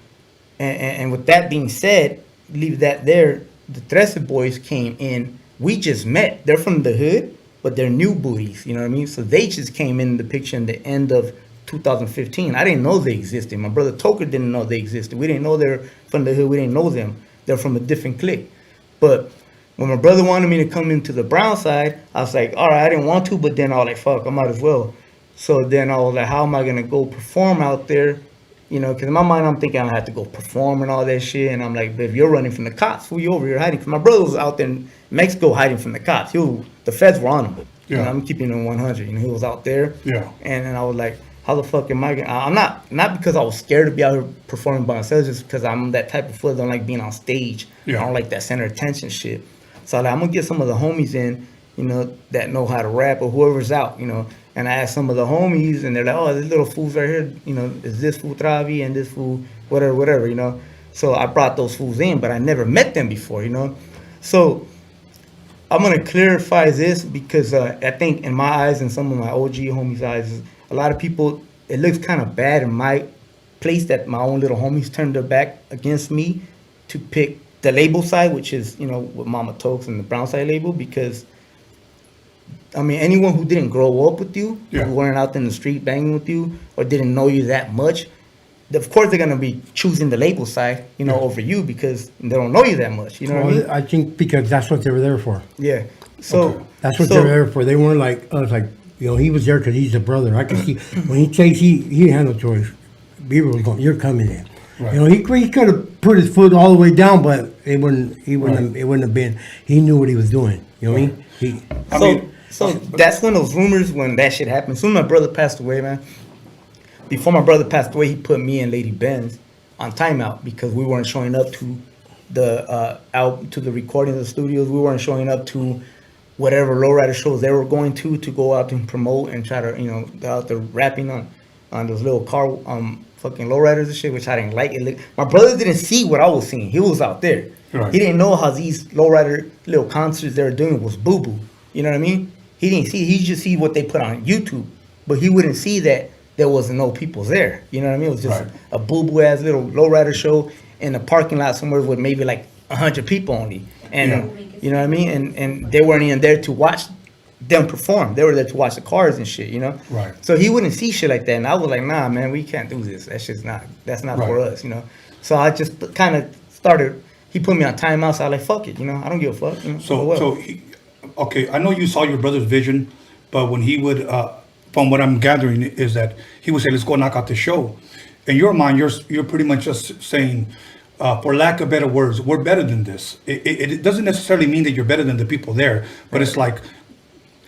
and with that being said, leave that there. The Trece boys came in. We just met. They're from the hood, but they're new booties. You know what I mean? So they just came in the picture in the end of 2015. I didn't know they existed. My brother Toker didn't know they existed. We didn't know they're from the hood. We didn't know them. They're from a different clique. But when my brother wanted me to come into the Brownside, I was like, all right, I didn't want to, but then I was like, fuck, I might as well. So then I was like, how am I going to go perform out there? You know, because in my mind, I'm thinking I have to go perform and all that shit. And I'm like, but if you're running from the cops, who you over here hiding? Because my brother was out there in Mexico hiding from the cops. The feds were on him. Yeah. You know, I'm keeping him 100. You know, he was out there. Yeah. And I was like, how the fuck am I going to... I'm not because I was scared to be out here performing by myself, just because I'm that type of fool. I don't like being on stage. Yeah. I don't like that center of attention shit. So I'm like, I'm going to get some of the homies in, you know, that know how to rap or whoever's out, you know. And I asked some of the homies, and they're like, oh, this little fool's right here, you know, is this fool Travi and this fool whatever, you know. So I brought those fools in, but I never met them before, you know. So I'm going to clarify this because I think in my eyes and some of my OG homies' eyes, a lot of people, it looks kind of bad in my place that my own little homies turned their back against me to pick the label side, which is, you know, with Mama Tokes and the Brownside label, because I mean, anyone who didn't grow up with you, who weren't out in the street banging with you, or didn't know you that much, of course they're gonna be choosing the label side, you know, over you because they don't know you that much. You know what I mean? I think because that's what they were there for. Yeah. So that's what they were there for. They weren't like us. Like, you know, he was there because he's a brother. I can see when he takes he had no choice. Beaver was going, you're coming in. Right. You know, he could have put his foot all the way down, but it wouldn't have been. He knew what he was doing. You know what I mean? So that's when those rumors, when that shit happened. As soon as my brother passed away, man, before my brother passed away, he put me and Lady Benz on timeout because we weren't showing up to the to the recording of the studios. We weren't showing up to whatever lowrider shows they were going to go out and promote and try to, you know, go out there rapping on those little car fucking lowriders and shit, which I didn't like. My brother didn't see what I was seeing. He was out there. Right. He didn't know how these lowrider little concerts they were doing was boo-boo. You know what I mean? He didn't see. He just see what they put on YouTube, but he wouldn't see that there wasn't no people there. You know what I mean? It was just a boo-boo ass little lowrider show in a parking lot somewhere with maybe like 100 people only, and you know what I mean? And they weren't even there to watch them perform. They were there to watch the cars and shit. You know? Right. So he wouldn't see shit like that, and I was like, nah, man, we can't do this. That's not for us. You know? So I just kind of started. He put me on timeout, so I was like, fuck it. You know, I don't give a fuck. You know? Okay, I know you saw your brother's vision, but when he would, from what I'm gathering, is that he would say, let's go knock out the show. In your mind, you're pretty much just saying, for lack of better words, we're better than this. It doesn't necessarily mean that you're better than the people there, but it's like,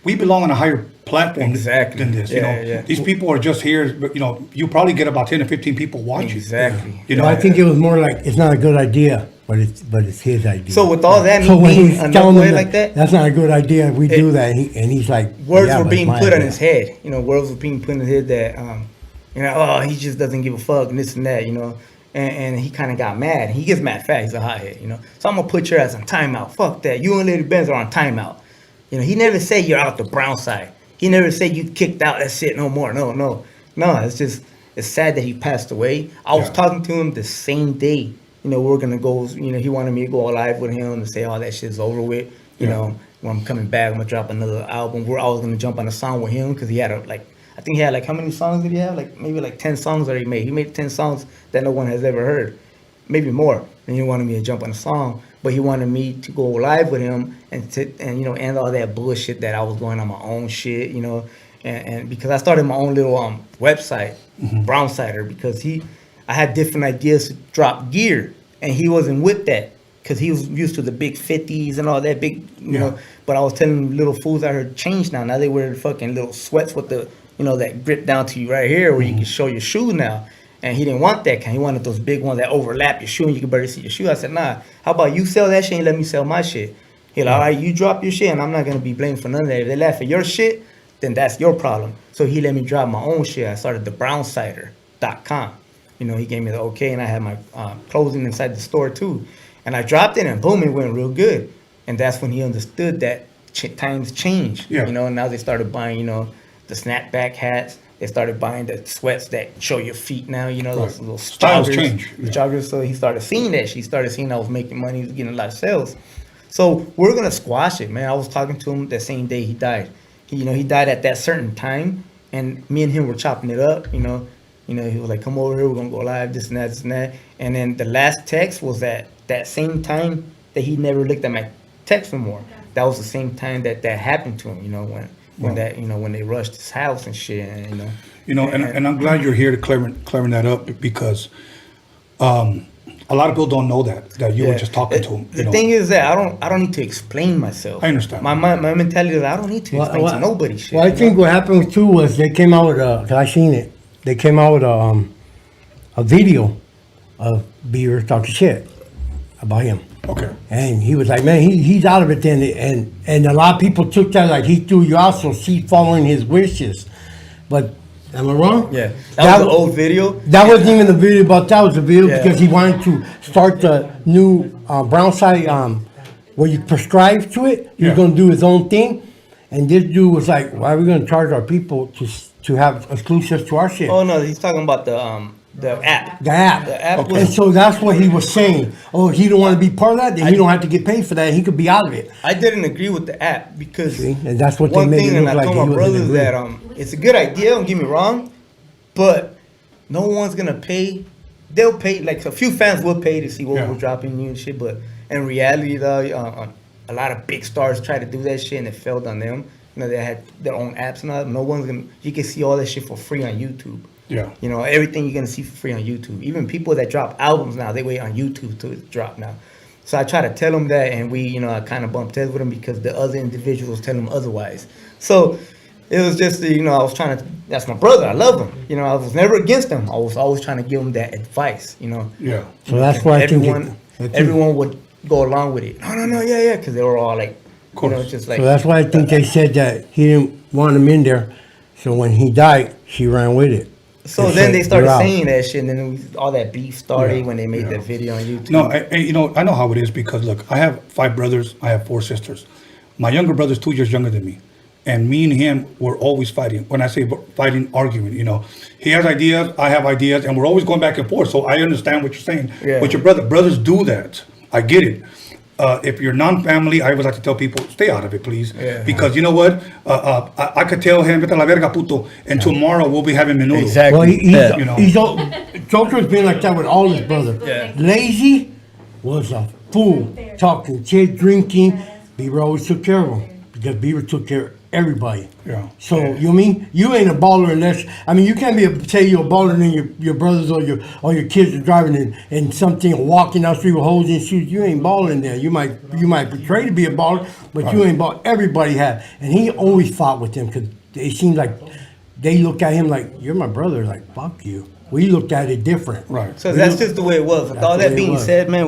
we belong on a higher platform than this. You know, these people are just here, but, you know, you probably get about 10 or 15 people watching. Exactly. You know, I think it was more like, it's not a good idea. But it's his idea. So with all that, so when he's telling way him like that, that's not a good idea. If we do that, and he's like, words were being put on his head. You know, words were being put in his head that, you know, oh, he just doesn't give a fuck and this and that. You know, and he kind of got mad. He gets mad fast. He's a hothead. You know, so I'm gonna put your ass on timeout. Fuck that. You and Lady Benz are on timeout. You know, he never said you're out the Brownside. He never said you kicked out that shit no more. No. It's just it's sad that he passed away. I was talking to him the same day. You know, we're gonna go. You know, he wanted me to go live with him and say, "Oh, that shit's over with." You know, when I'm coming back, I'm gonna drop another album. I was gonna jump on a song with him because he had I think he had like how many songs did he have? Like maybe like 10 songs that he made. He made 10 songs that no one has ever heard, maybe more. And he wanted me to jump on a song, but he wanted me to go live with him and you know, end all that bullshit that I was going on my own shit. You know, and because I started my own little website, Brownsider, because I had different ideas to drop gear, and he wasn't with that. because he was used to the big 50s and all that big, you know. But I was telling little fools out here to change now. Now they wear fucking little sweats with the, you know, that grip down to you right here where you can show your shoe now. And he didn't want that kind. He wanted those big ones that overlap your shoe and you can barely see your shoe. I said, nah, how about you sell that shit and let me sell my shit? He like, all right, you drop your shit and I'm not going to be blamed for none of that. If they laugh at your shit, then that's your problem. So he let me drop my own shit. I started the Brownsider.com. You know, he gave me the okay and I had my clothing inside the store too. And I dropped it and boom, it went real good. And that's when he understood that times change. Yeah. You know, and now they started buying, you know, the snapback hats. They started buying the sweats that show your feet now, you know, those little Styles joggers. change. The joggers. So he started seeing that. He started seeing I was making money, he was getting a lot of sales. So we're gonna squash it, man. I was talking to him the same day he died. He died at that certain time, and me and him were chopping it up. You know, he was like, "Come over here, we're gonna go live, this and that, this and that." And then the last text was at that same time that he never looked at my text anymore. That was the same time that happened to him. You know, when that, you know, when they rushed his house and shit, and you know. You know, and I'm glad you're here to clearing that up because a lot of people don't know that you were just talking to him. The thing is that I don't need to explain myself. I understand. My mentality is I don't need to explain to nobody shit. Well, I think what happened too was they came out with cause I seen it. They came out with a video of Beaver talking shit about him. Okay. And he was like, man, he's out of it then. And a lot of people took that like he threw you out, so see following his wishes. But am I wrong? Yeah. That was an old video. That wasn't even the video about that. Was the video Yeah. because he wanted to start the new Brownside where you prescribe to it. He was going to do his own thing. And this dude was like, why are we going to charge our people to have exclusives to our shit? Oh no, he's talking about the app. The app. The app And so that's what he was saying. Oh, he don't want to be part of that, then he don't have to get paid for that. He could be out of it. I didn't agree with the app because And that's what one they made thing, it and look I like told he my wasn't brothers agreeing. that it's a good idea. Don't get me wrong, but no one's gonna pay. They'll pay, like a few fans will pay to see what we're dropping new and shit. But in reality, though, a lot of big stars tried to do that shit and it failed on them. You know, they had their own apps and all. No one's gonna. You can see all that shit for free on YouTube. Yeah. You know, everything you're gonna see for free on YouTube. Even people that drop albums now, they wait on YouTube to drop now. So I try to tell them that, and I kind of bumped heads with them because the other individuals tell them otherwise. So it was just, I was trying to. That's my brother. I love him. You know, I was never against him. I was always trying to give him that advice. You know. Yeah. So that's why I think everyone would go along with it. No, yeah, because they were all like, just like. So that's why I think they said that he didn't want him in there. So when he died, she ran with it. So then they started saying that shit, and then all that beef started when they made that video on YouTube. No, I know how it is because look, I have 5 brothers, I have 4 sisters. My younger brother's 2 years younger than me, and me and him were always fighting. When I say fighting, arguing, he has ideas, I have ideas, and we're always going back and forth. So I understand what you're saying. Yeah. But your brothers do that. I get it. If you're non-family, I always like to tell people, stay out of it, please. Yeah. Because you know what? I could tell him, vete a la verga, puto, and tomorrow we'll be having menudo. Exactly. Well, Toker's been like that with all his brothers. Yeah. Lazy was a fool, talking shit, drinking. Beaver always took care of him because Beaver took care of everybody. Yeah. So you mean you ain't a baller unless you can't say you're a baller and then your brothers or your kids are driving in something or walking down the street with holes in shoes. You ain't balling there. You might portray to be a baller, but you ain't ball. Everybody had, and he always fought with them because it seemed like they look at him like you're my brother. Like fuck you. We looked at it different. Right. So that's just the way it was. With all that being said, man,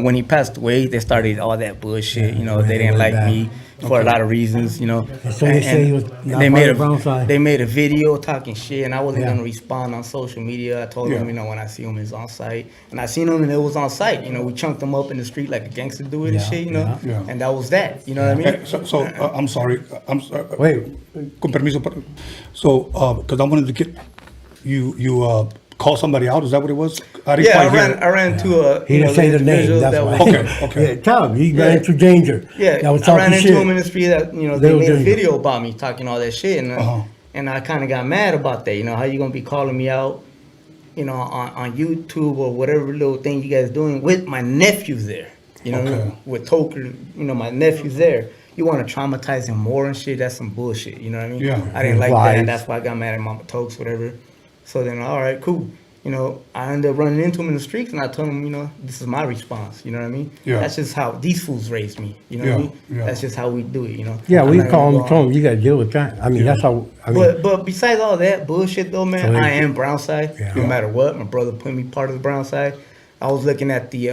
when he passed away, they started all that bullshit. They didn't like me for a lot of reasons, So they say he was not part of Brownside. They made a video talking shit, and I wasn't going to respond on social media. I told them, when I see him, it's on site. And I seen him, and it was on site. We chunked him up in the street like a gangster do it and shit, And that was that. You know what I mean? So I'm sorry. Wait. Con permiso. So, because I wanted to get you call somebody out. Is that what it was? I ran to a. He didn't say the name. That's why. Okay. Yeah, tell him he ran into danger. Yeah, that was I ran into shit. him in the street. That they made a video about me talking all that shit, and I kind of got mad about that. How you gonna be calling me out? On YouTube or whatever little thing you guys doing with my nephews there. With Toker. My nephew's there. You want to traumatize him more and shit? That's some bullshit. You know what I mean? Yeah. I didn't like that. And that's why I got mad at Mama Tokes, whatever. So then, all right, cool. you know, I ended up running into him in the streets, and I told him, you know, this is my response. You know what I mean? Yeah. That's just how these fools raised me. You know what I mean? Yeah. That's just how we do it. You know? Yeah, I'm we not call gonna him, go told on. him, you gotta deal with that. I mean, that's how, I mean, But besides all that bullshit though, man, So I they- am Brownside. Yeah. No matter what, my brother put me part of the Brownside. I was looking at the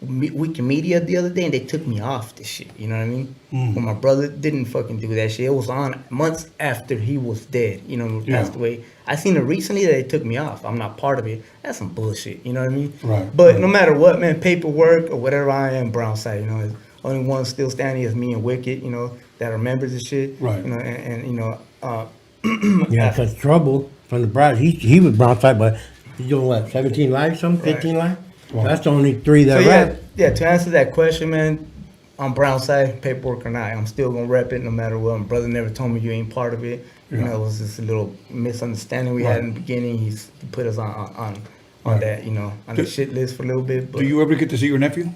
Wikimedia the other day, and they took me off this shit. You know what I mean? When my brother didn't fucking do that shit, it was on months after he was dead. You know, passed away. I seen it recently that they took me off. I'm not part of it. That's some bullshit. You know what I mean? Right. But no matter what, man, paperwork or whatever, I am Brownside. You know, there's only one still standing is me and Wicked. You know, that are members and shit. Right. You know, and you know. yeah, because Trouble from the Browns, he was Brownside, but he's doing what, 17 live, something, 15 live? Right. That's the only 3 that So rap. yeah, to answer that question, man, I'm Brownside, paperwork or not, I'm still gonna rep it no matter what. My brother never told me you ain't part of it. You Yeah. know, it was just a little misunderstanding we had in the beginning. He put us on Right. that, you know, on the shit list for a little bit. But Do you ever get to see your nephew?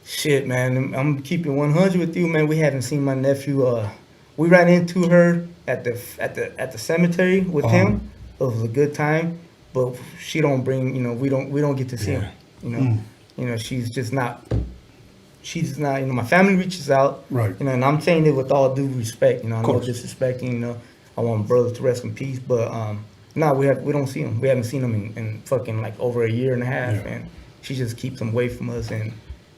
shit, man, I'm keeping 100 with you, man. We haven't seen my nephew. We ran into her at the cemetery with him. It was a good time, but she don't bring. You know, we don't get to see him. You know, you know, she's just not. She's not. You know, my family reaches out. Right. You know, and I'm saying it with all due respect. You know, I'm not course. disrespecting. You know, I want my brother to rest in peace, but no, we don't see him. We haven't seen him in fucking like over a year and a half, and she just keeps him away from us. And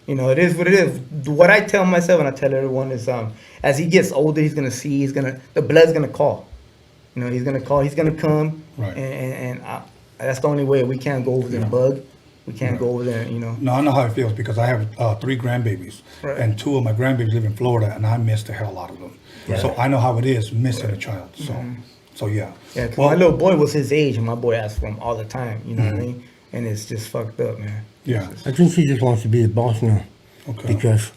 you know, it is what it is. What I tell myself and I tell everyone is, as he gets older, he's gonna see. The blood's gonna call. You know, he's gonna call. He's gonna come. Right. And that's the only way. We can't go over there and bug. We can't go over there. You know. No, I know how it feels because I have 3 grandbabies, Right. and 2 of my grandbabies live in Florida, and I miss the hell out of them. Yeah. So I know how it is missing a child. So, so yeah. Yeah, 'cause Well, my little boy was his age, and my boy asked for him all the time. You know what I Mhm. mean? And it's just fucked up, man. Yeah. I think she just wants to be the boss now. Okay. Because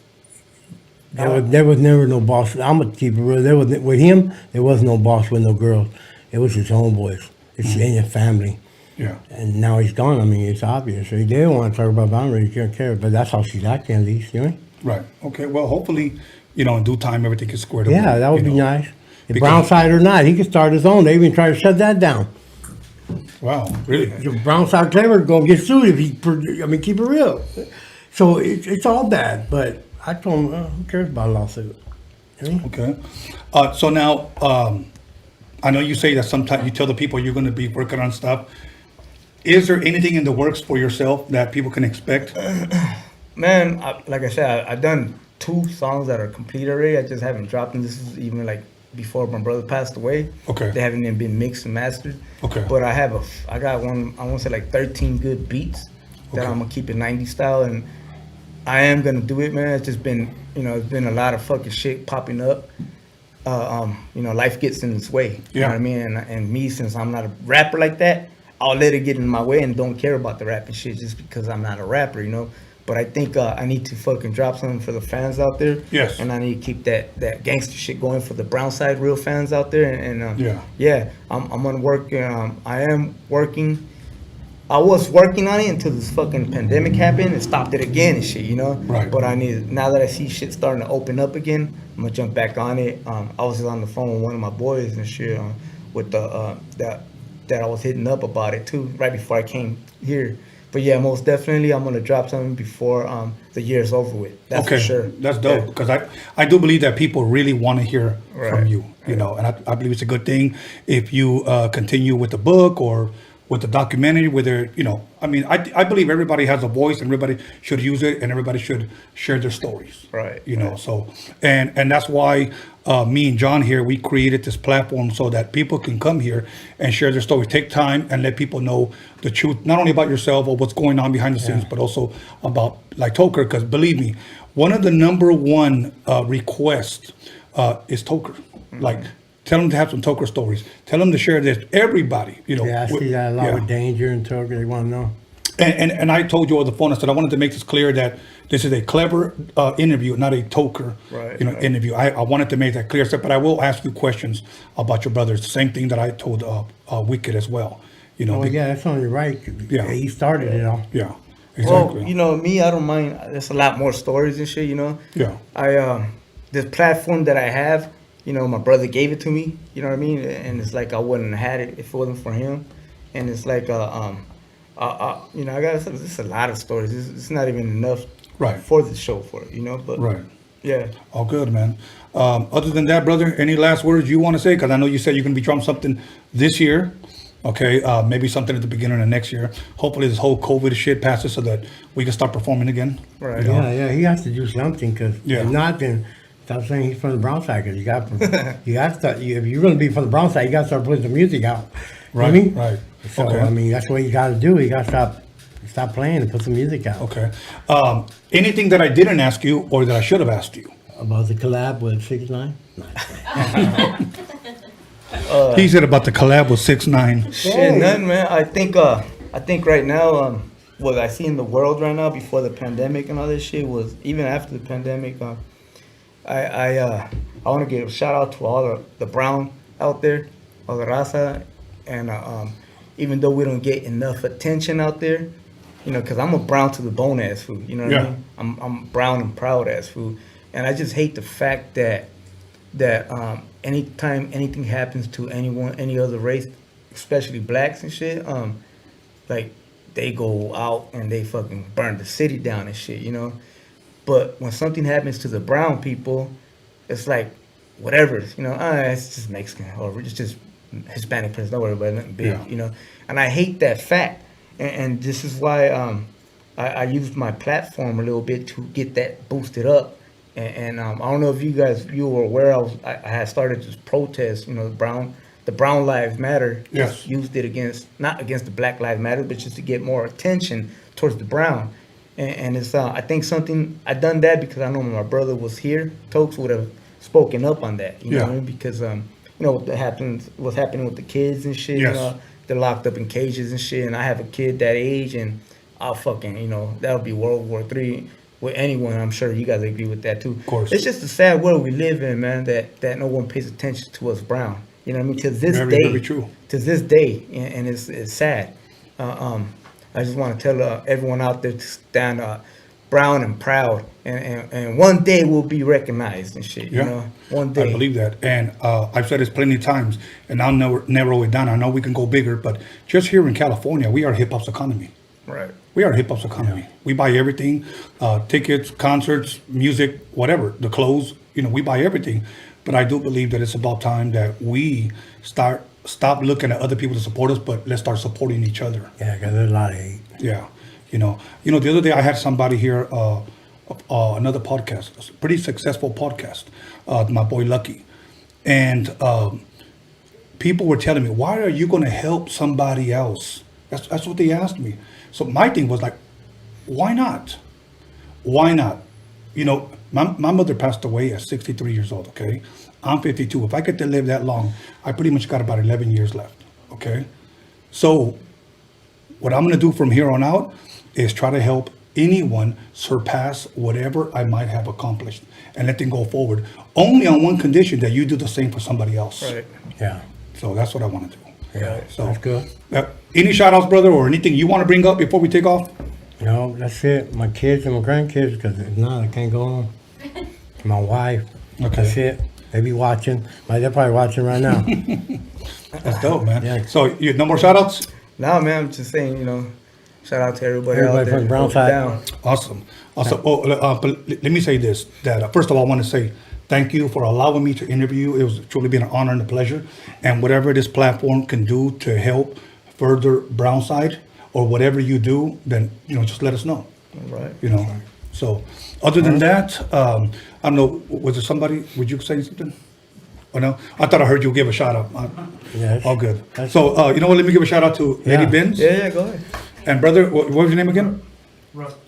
there was never no boss. I'm gonna keep it real. With him, there was no boss with no girls. It was his homeboys. It's in his family. Yeah. And now he's gone. I mean, it's obvious. They don't want to talk about boundaries. You don't care. But that's how she's acting, at least, you know? Right. Okay. Well, hopefully, you know, in due time, everything gets squared away. Yeah, that would you be know. nice. If Because- Brownside or not, he could start his own. They even tried to shut that down. Wow, really? The Brownside Klever gonna get sued if he. I mean, keep it real. So it's all bad. But I told him, who cares about a lawsuit? You know? Okay. So now, I know you say that sometimes you tell the people you're going to be working on stuff. Is there anything in the works for yourself that people can expect? Man, like I said, I've done 2 songs that are complete already. I just haven't dropped them. This is even like before my brother passed away. Okay. They haven't even been mixed and mastered. Okay. But I got one, I want to say like 13 good beats that I'm going to keep it 90 style. And I am going to do it, man. It's just been, you know, it's been a lot of fucking shit popping up. You know, life gets in its way. You know what I mean? And me, since I'm not a rapper like that, I'll let it get in my way and don't care about the rapping shit just because I'm not a rapper, you know? But I think I need to fucking drop something for the fans out there. Yes. And I need to keep that gangster shit going for the Brownside real fans out there. And I'm gonna work. I am working. I was working on it until this fucking pandemic happened and stopped it again and shit, you know? Right. But now that I see shit starting to open up again, I'm gonna jump back on it. I was just on the phone with one of my boys and shit with that I was hitting up about it too, right before I came here. But yeah, most definitely I'm gonna drop something before the year's over with. That's okay. for sure. That's dope because I do believe that people really want to hear from Right. you, you know, and I believe it's a good thing if you continue with the book or with the documentary, whether, you know, I mean, I believe everybody has a voice and everybody should use it and everybody should share their stories. Right. You know, so, and that's why me and John here, we created this platform so that people can come here and share their stories, take time and let people know the truth, not only about yourself or what's going on behind the scenes, but also about like Toker, because believe me, one of the #1 requests is Toker. Like, tell them to have some Toker stories. Tell them to share this. Everybody, you know. Yeah, I see that a lot with Danger and Toker. They want to know. And I told you over the phone, I said, I wanted to make this clear that this is a Klever interview, not a Toker interview. I wanted to make that clear. I said, but I will ask you questions about your brothers. The same thing that I told Wicked as well. You know, yeah, that's only right. Yeah. He started it all. Yeah, exactly. Well, you know, me, I don't mind. There's a lot more stories and shit, you know. Yeah. This platform that I have, you know, my brother gave it to me, you know what I mean? And it's like I wouldn't have had it if it wasn't for him. And it's like, you know, I got this a lot of stories. It's not even enough Right. for the show for it, you know. But Right. yeah. All good, man. Other than that, brother, any last words you want to say? Because I know you said you're going to be dropping something this year. Okay, maybe something at the beginning of next year. Hopefully this whole COVID shit passes so that we can start performing again. Right. You know? Yeah, he has to do something because if not, then stop saying he's from the Brownside because you got to start. If you're going to be from the Brownside, you got to start putting some music out. You know what I mean? Right. So Okay. I mean, that's what you got to do. You got to stop playing and put some music out. Okay. Anything that I didn't ask you or that I should have asked you? About the collab with 6ix9ine? He said about the collab with 6ix9ine. Shit, nothing, man. I think right now, what I see in the world right now before the pandemic and all this shit was even after the pandemic. I want to give a shout out to all the brown out there, all the Raza, and even though we don't get enough attention out there, you know, because I'm a brown to the bone ass food. You know what I mean? I'm brown and proud ass food, and I just hate the fact that anytime anything happens to anyone, any other race, especially blacks and shit, like they go out and they fucking burn the city down and shit, you know. But when something happens to the brown people, it's like whatever, you know, it's just Mexican or it's just Hispanic person, don't worry about nothing big, you know. And I hate that fact, and this is why I used my platform a little bit to get that boosted up. And I don't know if you were aware, I had started this protest, you know, the Brown Lives Matter. Yes. Used it not against the Black Lives Matter, but just to get more attention towards the brown. And it's I think I done that because I know when my brother was here, Tokes would have spoken up on that, you know what I mean? Because you know what's happening with the kids and shit. Yes. You know, they're locked up in cages and shit. And I have a kid that age, and I'll fucking, you know, that'll be World War III. With anyone, I'm sure you guys agree with that too. Of course. It's just a sad world we live in, man, that no one pays attention to us brown. You know what I mean? To this day. Very true. To this day, and it's sad. I just want to tell everyone out there to stand brown and proud, and one day we'll be recognized and shit, you know? One day. I believe that. And I've said this plenty of times, and I'll never narrow it down. I know we can go bigger, but just here in California, we are hip-hop's economy. Right. We are hip-hop's economy. We buy everything, tickets, concerts, music, whatever, the clothes, you know, we buy everything. But I do believe that it's about time that we stop looking at other people to support us, but let's start supporting each other. Yeah, because there's a lot of hate. Yeah. You know, the other day I had somebody here, another podcast, a pretty successful podcast, my boy Lucky. And people were telling me, why are you going to help somebody else? That's what they asked me. So my thing was like, why not? Why not? You know, my mother passed away at 63 years old, okay? I'm 52. If I get to live that long, I pretty much got about 11 years left, okay? So what I'm going to do from here on out is try to help anyone surpass whatever I might have accomplished and let them go forward. Only on one condition, that you do the same for somebody else. Right. Yeah. So that's what I want to do. Yeah, So that's good. Any shout outs, brother, or anything you want to bring up before we take off? No, that's it. My kids and my grandkids, because if not, I can't go on. My wife. Okay. That's it. They be watching. They're probably watching right now. That's dope, man. Yeah. So you no more shout outs? No, man, I'm just saying, you know, shout out to everybody out Everybody there. from Brownside. Down. Awesome. But let me say this, that first of all, I want to say thank you for allowing me to interview you. It was truly been an honor and a pleasure. And whatever this platform can do to help further Brownside or whatever you do, then, you know, just let us know. All right. You know, so other than that, I don't know, was there somebody, would you say something? Or no? I thought I heard you give a shout out. Yes. All good. So, you know what, let me give a shout out to Lady Benz. Yeah, go ahead. And brother, what was your name again? Rup.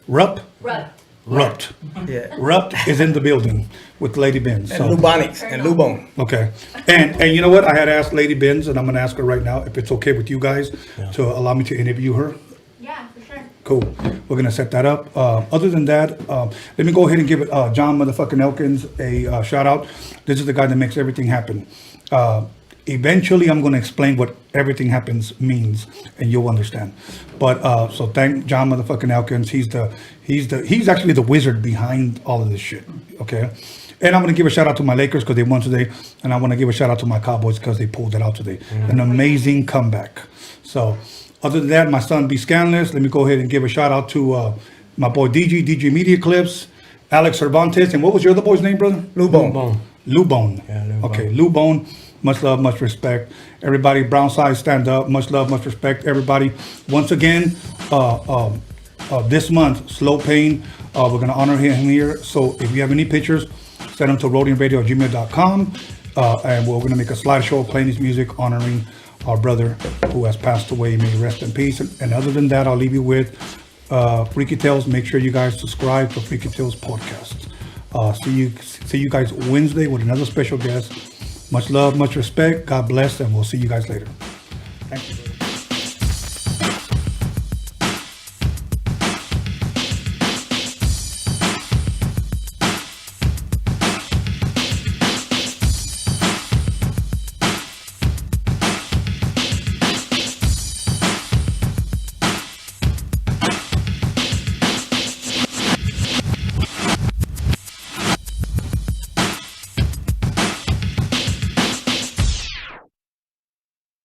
Rupt. Yeah. Rupt is in the building with Lady Benz. And Lubonics and Lubone. Okay. And you know what? I had asked Lady Benz, and I'm going to ask her right now if it's okay with you guys to allow me to interview her. Yeah, for sure. Cool. We're going to set that up. Other than that, let me go ahead and give John motherfucking Elkins a shout out. This is the guy that makes everything happen. Eventually, I'm going to explain what everything happens means, and you'll understand. But so thank John motherfucking Elkins. He's actually the wizard behind all of this shit. Okay, And I'm going to give a shout out to my Lakers because they won today. And I want to give a shout out to my Cowboys because they pulled it out today. An amazing comeback. So, other than that, my son B. Scanless. Let me go ahead and give a shout out to my boy DG Media Clips, Alex Cervantes. And what was your other boy's name, brother? Lou Bone. Lou Bone. Yeah, Lou Bone. Okay, Lou Bone. Much love, much respect. Everybody, Brownside, stand up. Much love, much respect. Everybody, once again, this month, Slow Pain, we're going to honor him here. So if you have any pictures, send them to roadiumradio@gmail.com. And we're going to make a slideshow playing his music, honoring our brother who has passed away. May he rest in peace. And other than that, I'll leave you with Freaky Tales. Make sure you guys subscribe to Freaky Tales podcast. See you guys Wednesday with another special guest. Much love, much respect. God bless, and we'll see you guys later.